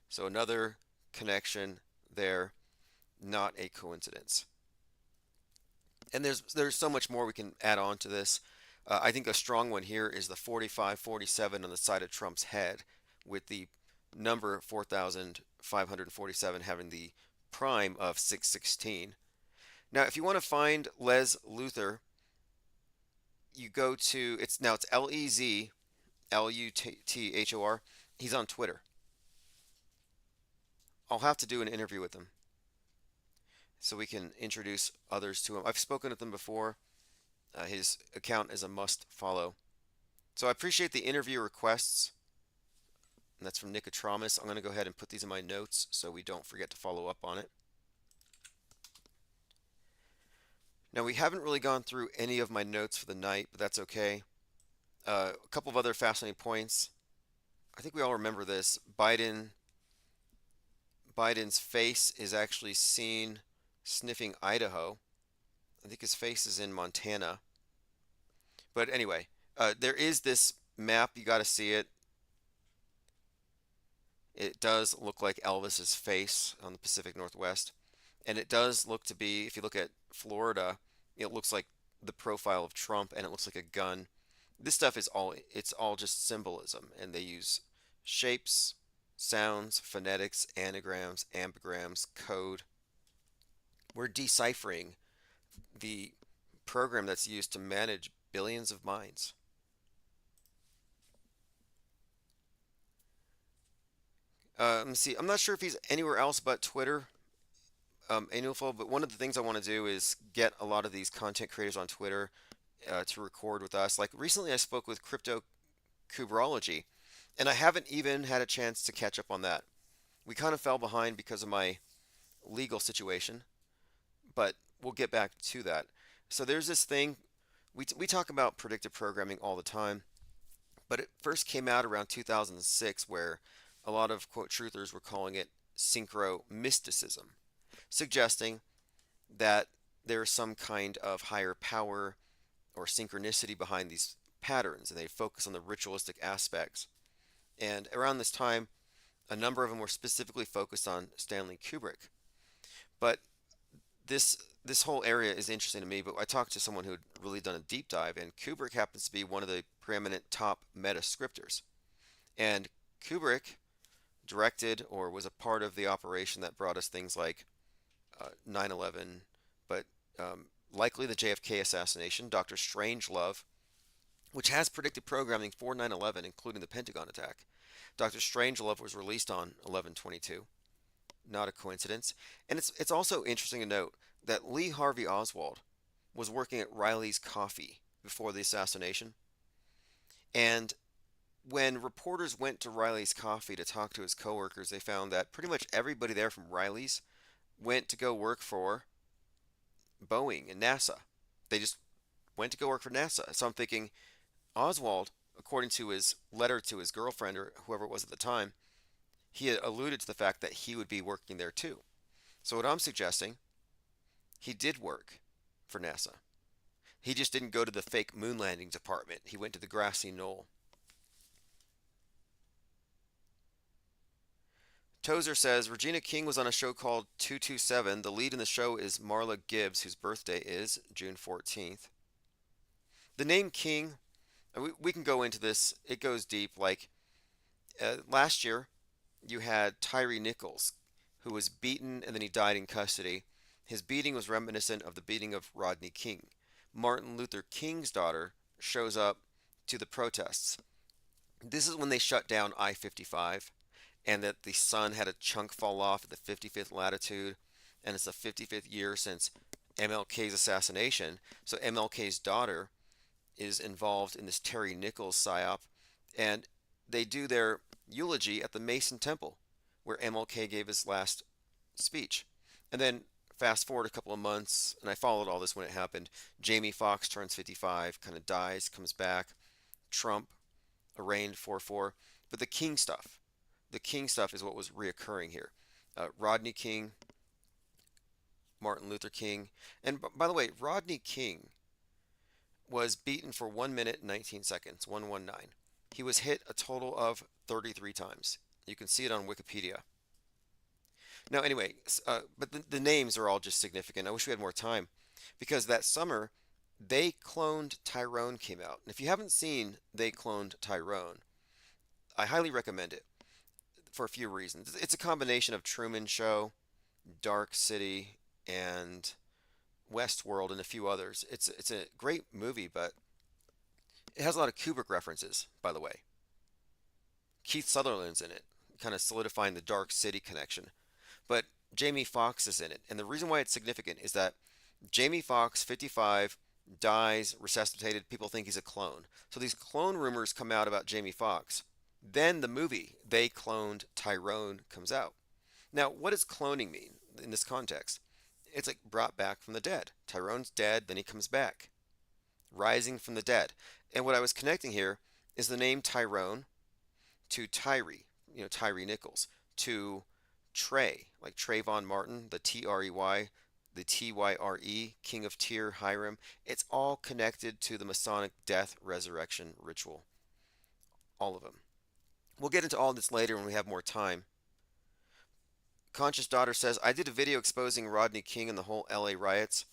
So another connection there, not a coincidence. And there's so much more we can add on to this. I think a strong one here is the 4547 on the side of Trump's head, with the number 4547 having the prime of 616. Now, if you want to find Les Luther, you go to it's LezLuthor. He's on Twitter. I'll have to do an interview with him so we can introduce others to him. I've spoken with him before. His account is a must follow. So I appreciate the interview requests. And that's from Nicotramus. I'm going to go ahead and put these in my notes so we don't forget to follow up on it. Now, we haven't really gone through any of my notes for the night, but that's okay. A couple of other fascinating points. I think we all remember this. Biden's face is actually seen sniffing Idaho. I think his face is in Montana. But anyway, there is this map. You got to see it. It does look like Elvis's face on the Pacific Northwest. And it does look to be, if you look at Florida, it looks like the profile of Trump and it looks like a gun. This stuff is it's all just symbolism, and they use shapes, sounds, phonetics, anagrams, ambigrams, code. We're deciphering the program that's used to manage billions of minds. Let me see. I'm not sure if he's anywhere else but Twitter, Anulfo, but one of the things I want to do is get a lot of these content creators on Twitter to record with us. Like recently, I spoke with Kuberology, and I haven't even had a chance to catch up on that. We kind of fell behind because of my legal situation, but we'll get back to that. So there's this thing we talk about predictive programming all the time, but it first came out around 2006 where a lot of quote truthers were calling it synchro mysticism, suggesting that there's some kind of higher power or synchronicity behind these patterns, and they focus on the ritualistic aspects. And around this time, a number of them were specifically focused on Stanley Kubrick. But this whole area is interesting to me. But I talked to someone who had really done a deep dive, and Kubrick happens to be one of the preeminent top meta scripters. And Kubrick directed or was a part of the operation that brought us things like 9/11, but likely the JFK assassination, Dr. Strangelove, which has predicted programming for 9/11, including the Pentagon attack. Dr. Strangelove was released on 11/22. Not a coincidence. And it's also interesting to note that Lee Harvey Oswald was working at Riley's Coffee before the assassination. And when reporters went to Riley's Coffee to talk to his coworkers, they found that pretty much everybody there from Riley's went to go work for Boeing and NASA. They just went to go work for NASA. So I'm thinking Oswald, according to his letter to his girlfriend or whoever it was at the time, he had alluded to the fact that he would be working there too. So what I'm suggesting, he did work for NASA. He just didn't go to the fake moon landing department. He went to the grassy knoll. Tozer says Regina King was on a show called 227. The lead in the show is Marla Gibbs, whose birthday is June 14th. The name King, we can go into this. It goes deep. Like last year, you had Tyree Nichols, who was beaten and then he died in custody. His beating was reminiscent of the beating of Rodney King. Martin Luther King's daughter shows up to the protests. This is when they shut down I-55 and that the sun had a chunk fall off at the 55th latitude, and it's the 55th year since MLK's assassination. So MLK's daughter is involved in this Terry Nichols psyop, and they do their eulogy at the Mason Temple, where MLK gave his last speech. And then fast forward a couple of months, and I followed all this when it happened. Jamie Foxx turns 55, kind of dies, comes back. Trump arraigned 4-4. But the King stuff is what was reoccurring here. Rodney King, Martin Luther King, and by the way, Rodney King was beaten for 1 minute and 19 seconds, 119. He was hit a total of 33 times. You can see it on Wikipedia. Now, anyway, but the names are all just significant. I wish we had more time because that summer, They Cloned Tyrone came out. And if you haven't seen They Cloned Tyrone, I highly recommend it for a few reasons. It's a combination of Truman Show, Dark City, and Westworld, and a few others. It's a great movie, but it has a lot of Kubrick references, by the way. Keith Sutherland's in it, kind of solidifying the Dark City connection. But Jamie Foxx is in it, and the reason why it's significant is that Jamie Foxx, 55, dies, resuscitated. People think he's a clone. So these clone rumors come out about Jamie Foxx. Then the movie They Cloned Tyrone comes out. Now, what does cloning mean in this context? It's like brought back from the dead. Tyrone's dead, then he comes back, rising from the dead. And what I was connecting here is the name Tyrone to Tyree, Tyree Nichols, to Trey, like Trayvon Martin, the Trey, the Tyre, King of Tyr, Hiram. It's all connected to the Masonic death resurrection ritual. All of them. We'll get into all this later when we have more time. Conscious Daughter says, I did a video exposing Rodney King and the whole LA riots.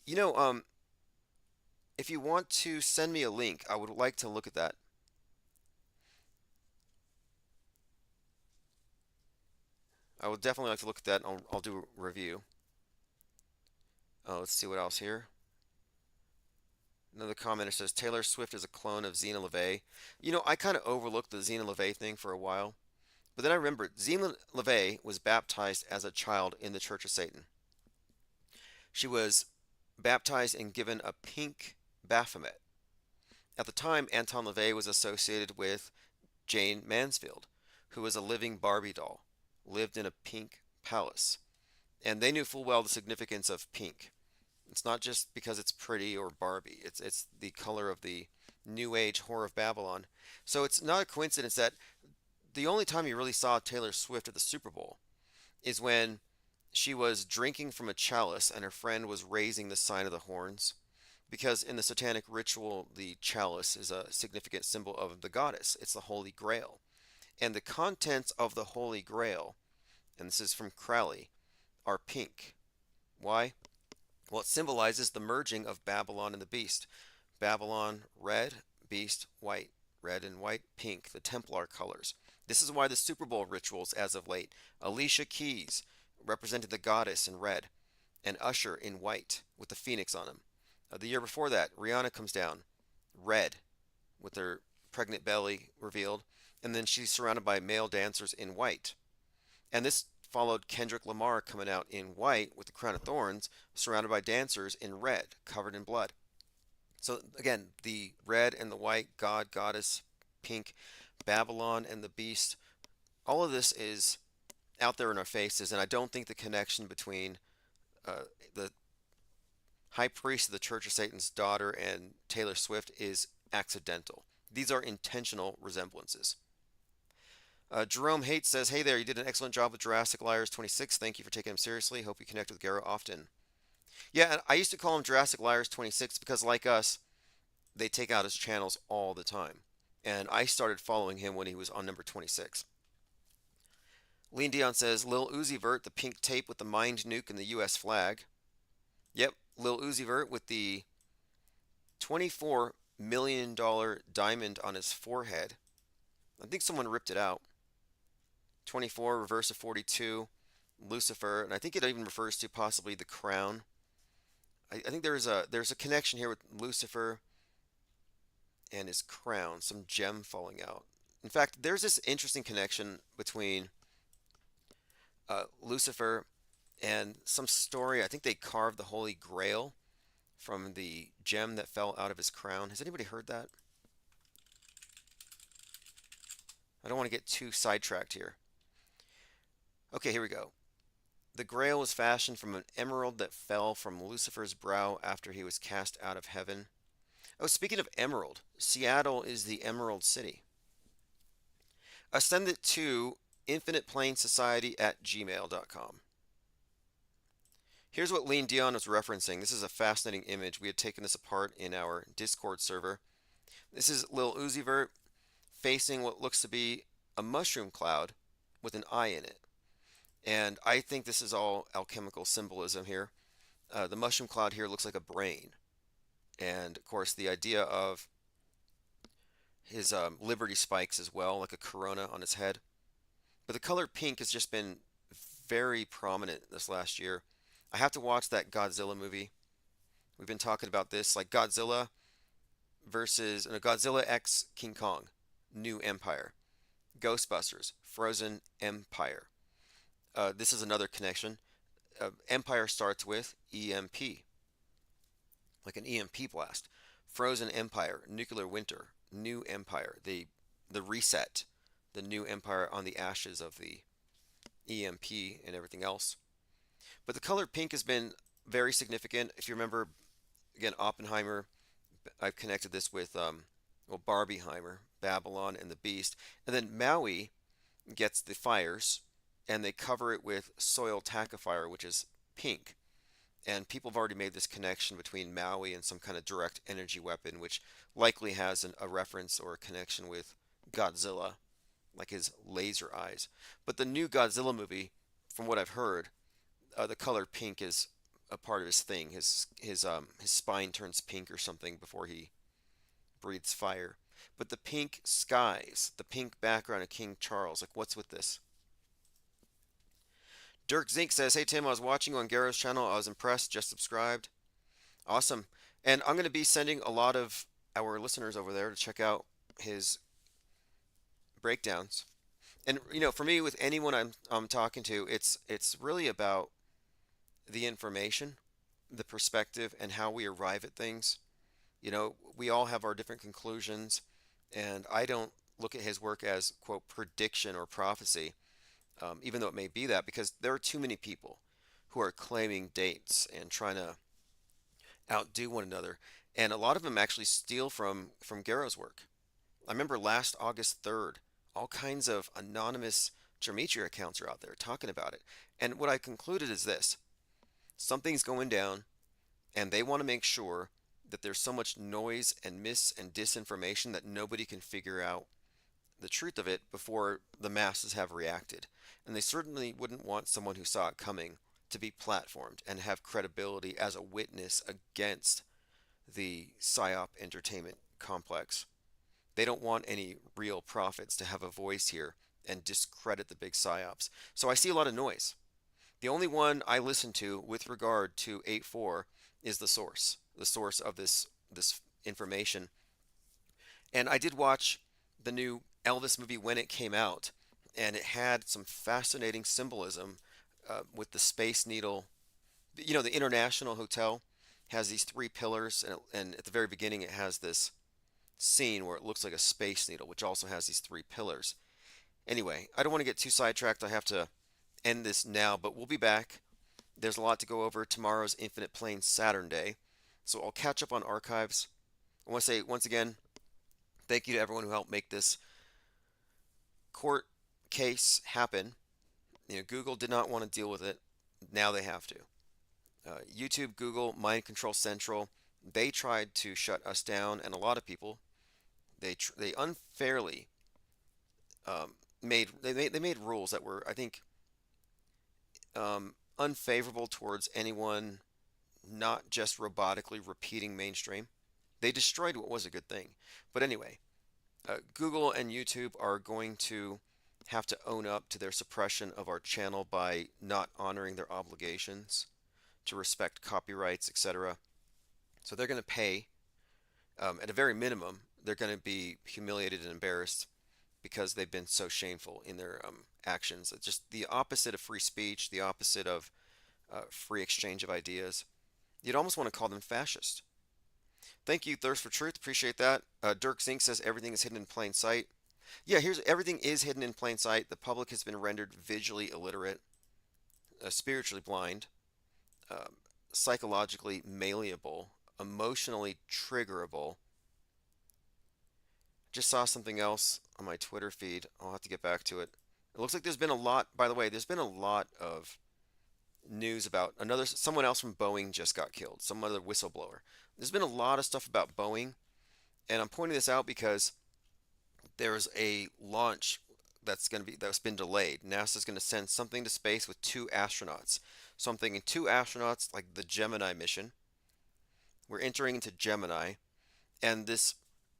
You know, if you want to send me a link, I would like to look at that. I would definitely like to look at that, and I'll do a review. Let's see what else here. Another commenter says, Taylor Swift is a clone of Zena LaVey. I kind of overlooked the Zena LaVey thing for a while. But then I remembered Zena LaVey was baptized as a child in the Church of Satan. She was baptized and given a pink Baphomet. At the time, Anton LaVey was associated with Jane Mansfield, who was a living Barbie doll, lived in a pink palace. And they knew full well the significance of pink. It's not just because it's pretty or Barbie. It's the color of the New Age whore of Babylon. So it's not a coincidence that the only time you really saw Taylor Swift at the Super Bowl is when she was drinking from a chalice and her friend was raising the sign of the horns. Because in the satanic ritual, the chalice is a significant symbol of the goddess. It's the Holy Grail. And the contents of the Holy Grail, and this is from Crowley, are pink. Why? Well, it symbolizes the merging of Babylon and the beast. Babylon, red, beast, white. Red and white, pink, the Templar colors. This is why the Super Bowl rituals, as of late, Alicia Keys represented the goddess in red, and Usher in white with the phoenix on him. The year before that, Rihanna comes down, red, with her pregnant belly revealed, and then she's surrounded by male dancers in white. And this followed Kendrick Lamar coming out in white with the crown of thorns, surrounded by dancers in red, covered in blood. So again, the red and the white, God, goddess, pink, Babylon and the beast, all of this is out there in our faces, and I don't think the connection between the high priest of the Church of Satan's daughter and Taylor Swift is accidental. These are intentional resemblances. Jerome Haight says, "Hey there, you did an excellent job with Jurassic Liars 26. Thank you for taking him seriously. Hope you connect with Garrow often." Yeah, and I used to call him Jurassic Liars 26 because, like us, they take out his channels all the time. And I started following him when he was on number 26. Lean Dion says, Lil Uzi Vert, the pink tape with the mind nuke and the US flag. Yep, Lil Uzi Vert with the $24 million diamond on his forehead. I think someone ripped it out. 24, reverse of 42, Lucifer, and I think it even refers to possibly the crown. I think there's a connection here with Lucifer and his crown, some gem falling out. In fact, there's this interesting connection between Lucifer and some story. I think they carved the Holy Grail from the gem that fell out of his crown. Has anybody heard that? I don't want to get too sidetracked here. Okay, here we go. The Grail was fashioned from an emerald that fell from Lucifer's brow after he was cast out of heaven. Oh, speaking of emerald, Seattle is the Emerald City. Send it to infiniteplanesociety at gmail.com. Here's what Lean Dion was referencing. This is a fascinating image. We had taken this apart in our Discord server. This is Lil Uzi Vert facing what looks to be a mushroom cloud with an eye in it. And I think this is all alchemical symbolism here. The mushroom cloud here looks like a brain. And of course, the idea of his liberty spikes as well, like a corona on his head. But the color pink has just been very prominent this last year. I have to watch that Godzilla movie. We've been talking about this, like Godzilla versus Godzilla X King Kong, New Empire. Ghostbusters, Frozen Empire. This is another connection. Empire starts with EMP, like an EMP blast. Frozen Empire, Nuclear Winter, New Empire, the reset, the new empire on the ashes of the EMP and everything else. But the color pink has been very significant. If you remember, again, Oppenheimer, I've connected this with Barbieheimer, Babylon, and the Beast. And then Maui gets the fires, and they cover it with soil tachyfire, which is pink. And people have already made this connection between Maui and some kind of direct energy weapon, which likely has a reference or a connection with Godzilla, like his laser eyes. But the new Godzilla movie, from what I've heard, the color pink is a part of his thing. His spine turns pink or something before he breathes fire. But the pink skies, the pink background of King Charles, like what's with this? Dirk Zink says, "Hey Tim, I was watching you on Garrow's channel. I was impressed. Just subscribed. Awesome. And I'm going to be sending a lot of our listeners over there to check out his breakdowns. And for me, with anyone I'm talking to, it's really about the information, the perspective, and how we arrive at things. We all have our different conclusions, and I don't look at his work as, quote, prediction or prophecy, even though it may be that, because there are too many people who are claiming dates and trying to outdo one another. And a lot of them actually steal from Garrow's work. I remember last August 3rd, all kinds of anonymous Geometry accounts are out there talking about it. And what I concluded is this: something's going down, and they want to make sure that there's so much noise and mis and disinformation that nobody can figure out the truth of it before the masses have reacted. And they certainly wouldn't want someone who saw it coming to be platformed and have credibility as a witness against the PSYOP entertainment complex. They don't want any real prophets to have a voice here and discredit the big PSYOPs. So I see a lot of noise. The only one I listen to with regard to 8.4 is the source of this information. And I did watch the new Elvis movie when it came out, and it had some fascinating symbolism with the Space Needle. The International Hotel has these three pillars, and at the very beginning, it has this scene where it looks like a Space Needle, which also has these three pillars. Anyway, I don't want to get too sidetracked. I have to end this now, but we'll be back. There's a lot to go over. Tomorrow's Infinite Plane Saturn Day, so I'll catch up on archives. I want to say once again, thank you to everyone who helped make this court case happen. Google did not want to deal with it. Now they have to. YouTube, Google, Mind Control Central, they tried to shut us down, and a lot of people, they unfairly made rules that were, I think, unfavorable towards anyone not just robotically repeating mainstream. They destroyed what was a good thing. But anyway, Google and YouTube are going to have to own up to their suppression of our channel by not honoring their obligations to respect copyrights, etc. So they're going to pay, at a very minimum, they're going to be humiliated and embarrassed because they've been so shameful in their actions. It's just the opposite of free speech, the opposite of free exchange of ideas. You'd almost want to call them fascist. Thank you, Thirst for Truth. Appreciate that. Dirk Zink says everything is hidden in plain sight. Yeah, here's everything is hidden in plain sight. The public has been rendered visually illiterate, spiritually blind, um, psychologically malleable, emotionally triggerable. Just saw something else on my Twitter feed. I'll have to get back to it. It looks like there's been a lot, by the way, there's been a lot of news about someone else from Boeing just got killed, some other whistleblower. There's been a lot of stuff about Boeing, and I'm pointing this out because there's a launch that's been delayed. NASA's going to send something to space with two astronauts. So I'm thinking two astronauts like the Gemini mission. We're entering into Gemini, and this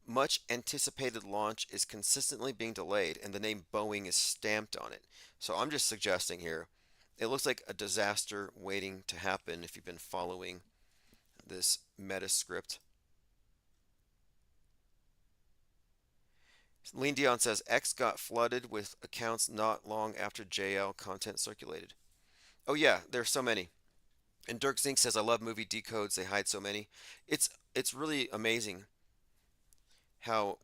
much anticipated launch is consistently being delayed, and the name Boeing is stamped on it. So I'm just suggesting here, it looks like a disaster waiting to happen if you've been following this meta script. Lean Dion says X got flooded with accounts not long after JL content circulated. Oh yeah, there's so many. And Dirk Zink says I love movie decodes. They hide so many. It's really amazing how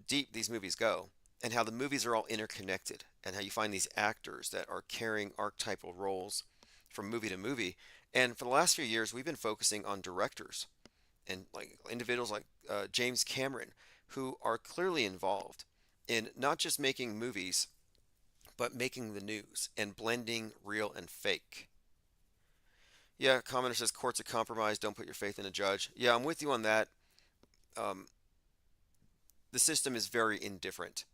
deep these movies go and how the movies are all interconnected and how you find these actors that are carrying archetypal roles from movie to movie. And for the last few years, we've been focusing on directors and like individuals like James Cameron, who are clearly involved in not just making movies, but making the news and blending real and fake. Yeah, commenter says courts are compromised. Don't put your faith in a judge. Yeah, I'm with you on that. Um, the system is very indifferent.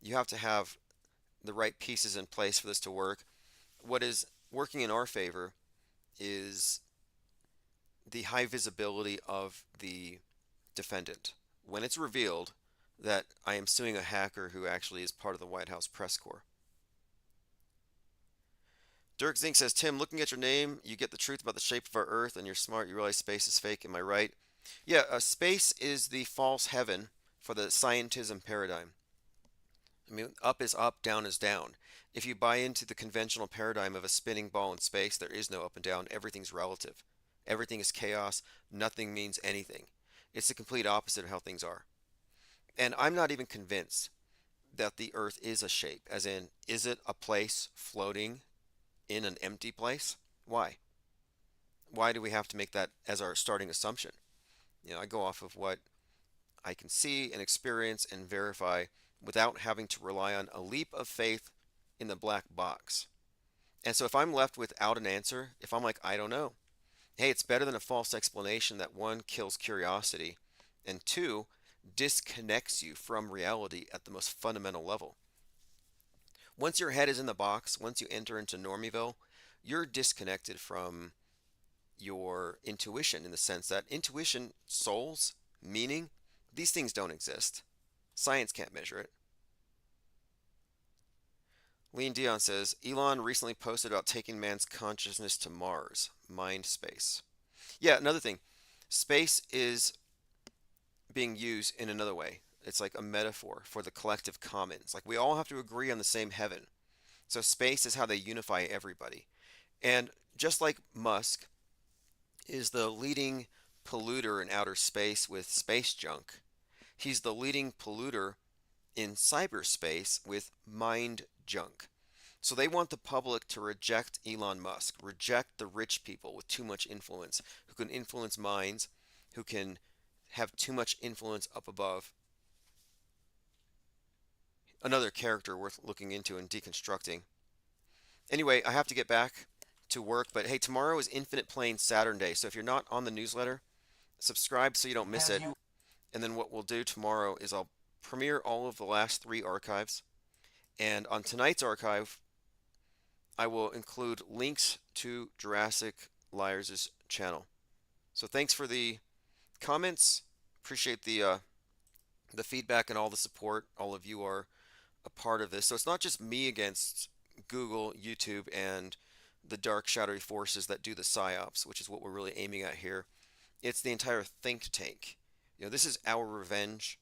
You have to have the right pieces in place for this to work. What is working in our favor is the high visibility of the defendant. When it's revealed that I am suing a hacker who actually is part of the White House press corps. Dirk Zink says, Tim, looking at your name, you get the truth about the shape of our Earth, and you're smart. You realize space is fake. Am I right? Yeah, space is the false heaven for the scientism paradigm. I mean, up is up, down is down. If you buy into the conventional paradigm of a spinning ball in space, there is no up and down. Everything's relative. Everything is chaos. Nothing means anything. It's the complete opposite of how things are. And I'm not even convinced that the Earth is a shape, as in, is it a place floating in an empty place? Why? Why do we have to make that as our starting assumption? I go off of what I can see and experience and verify without having to rely on a leap of faith in the black box. And so if I'm left without an answer, if I'm like, I don't know, hey, it's better than a false explanation that one, kills curiosity, and two, disconnects you from reality at the most fundamental level. Once your head is in the box, once you enter into Normieville, you're disconnected from your intuition, in the sense that intuition, souls, meaning, these things don't exist. Science can't measure it. Lean Dion says, Elon recently posted about taking man's consciousness to Mars, mind space. Yeah, another thing, space is being used in another way. It's like a metaphor for the collective commons. Like we all have to agree on the same heaven. So space is how they unify everybody. And just like Musk is the leading polluter in outer space with space junk, he's the leading polluter in cyberspace with mind junk. So they want the public to reject Elon Musk, reject the rich people with too much influence, who can influence minds, who can have too much influence up above. Another character worth looking into and deconstructing. Anyway, I have to get back to work, but hey, tomorrow is Infinite Plane Saturn Day, so if you're not on the newsletter, subscribe so you don't miss it. And then what we'll do tomorrow is I'll premiere all of the last 3 archives, and on tonight's archive, I will include links to Jurassic Liars' channel. So thanks for the comments. Appreciate the feedback and all the support. All of you are a part of this. So it's not just me against Google, YouTube, and the dark shadowy forces that do the psyops, which is what we're really aiming at here. It's the entire think tank. This is our revenge.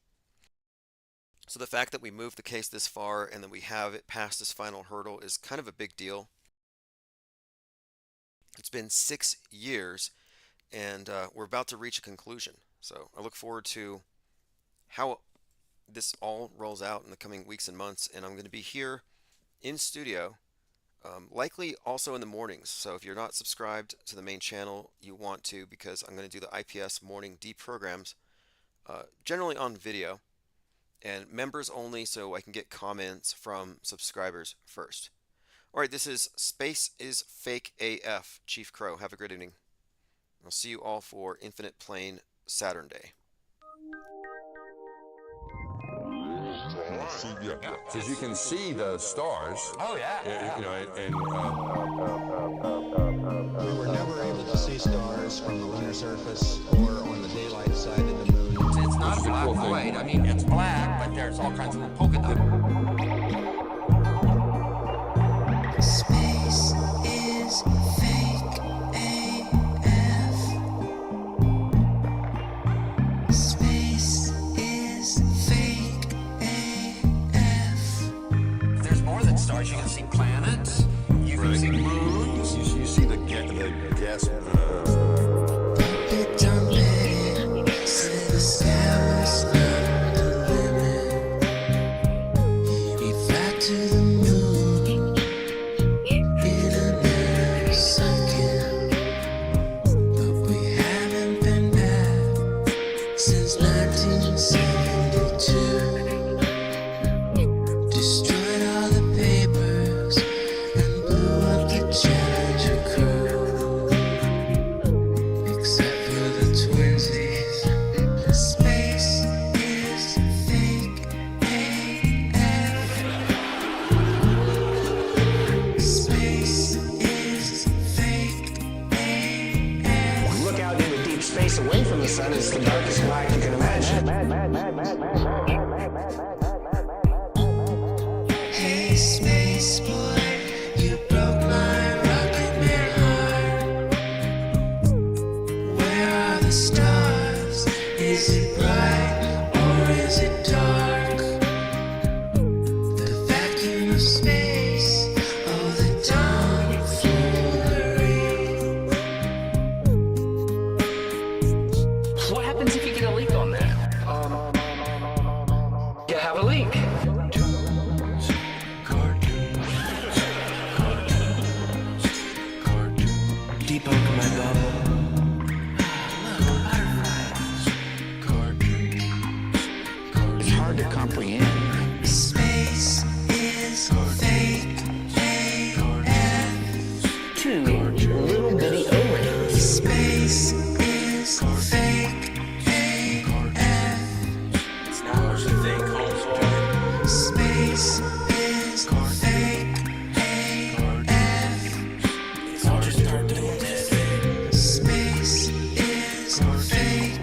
So the fact that we moved the case this far and that we have it past this final hurdle is kind of a big deal. It's been 6 years, and we're about to reach a conclusion. So I look forward to how this all rolls out in the coming weeks and months, and I'm going to be here in studio, likely also in the mornings. So if you're not subscribed to the main channel, you want to, because I'm going to do the IPS morning deprograms, generally on video, and members only, so I can get comments from subscribers first. All right, this is Space is Fake AF, Chief Crow. Have a great evening. I'll see you all for Infinite Plane Saturn Day. Because you can see the stars. Oh yeah. And we were never able to see stars from the lunar surface or on the daylight side of the moon. It's not black and white. I mean, it's black, but there's all kinds of little polka dots. Space is fake AF. Space is fake AF. There's more than stars. You can see planets. You can see moons. you see the gas. It don't let it. Say the sky was not the limit. We fly to the moon in another second, but we haven't been back since 1972. Destroyed all the papers and blew up the Challenger crew, except for the twinsies. Space is fake AF. Space is fake AF. Look out into deep space away from the sun, it's the darkest night you can imagine. Hey, space boy, you broke my rocket man heart. Where are the stars?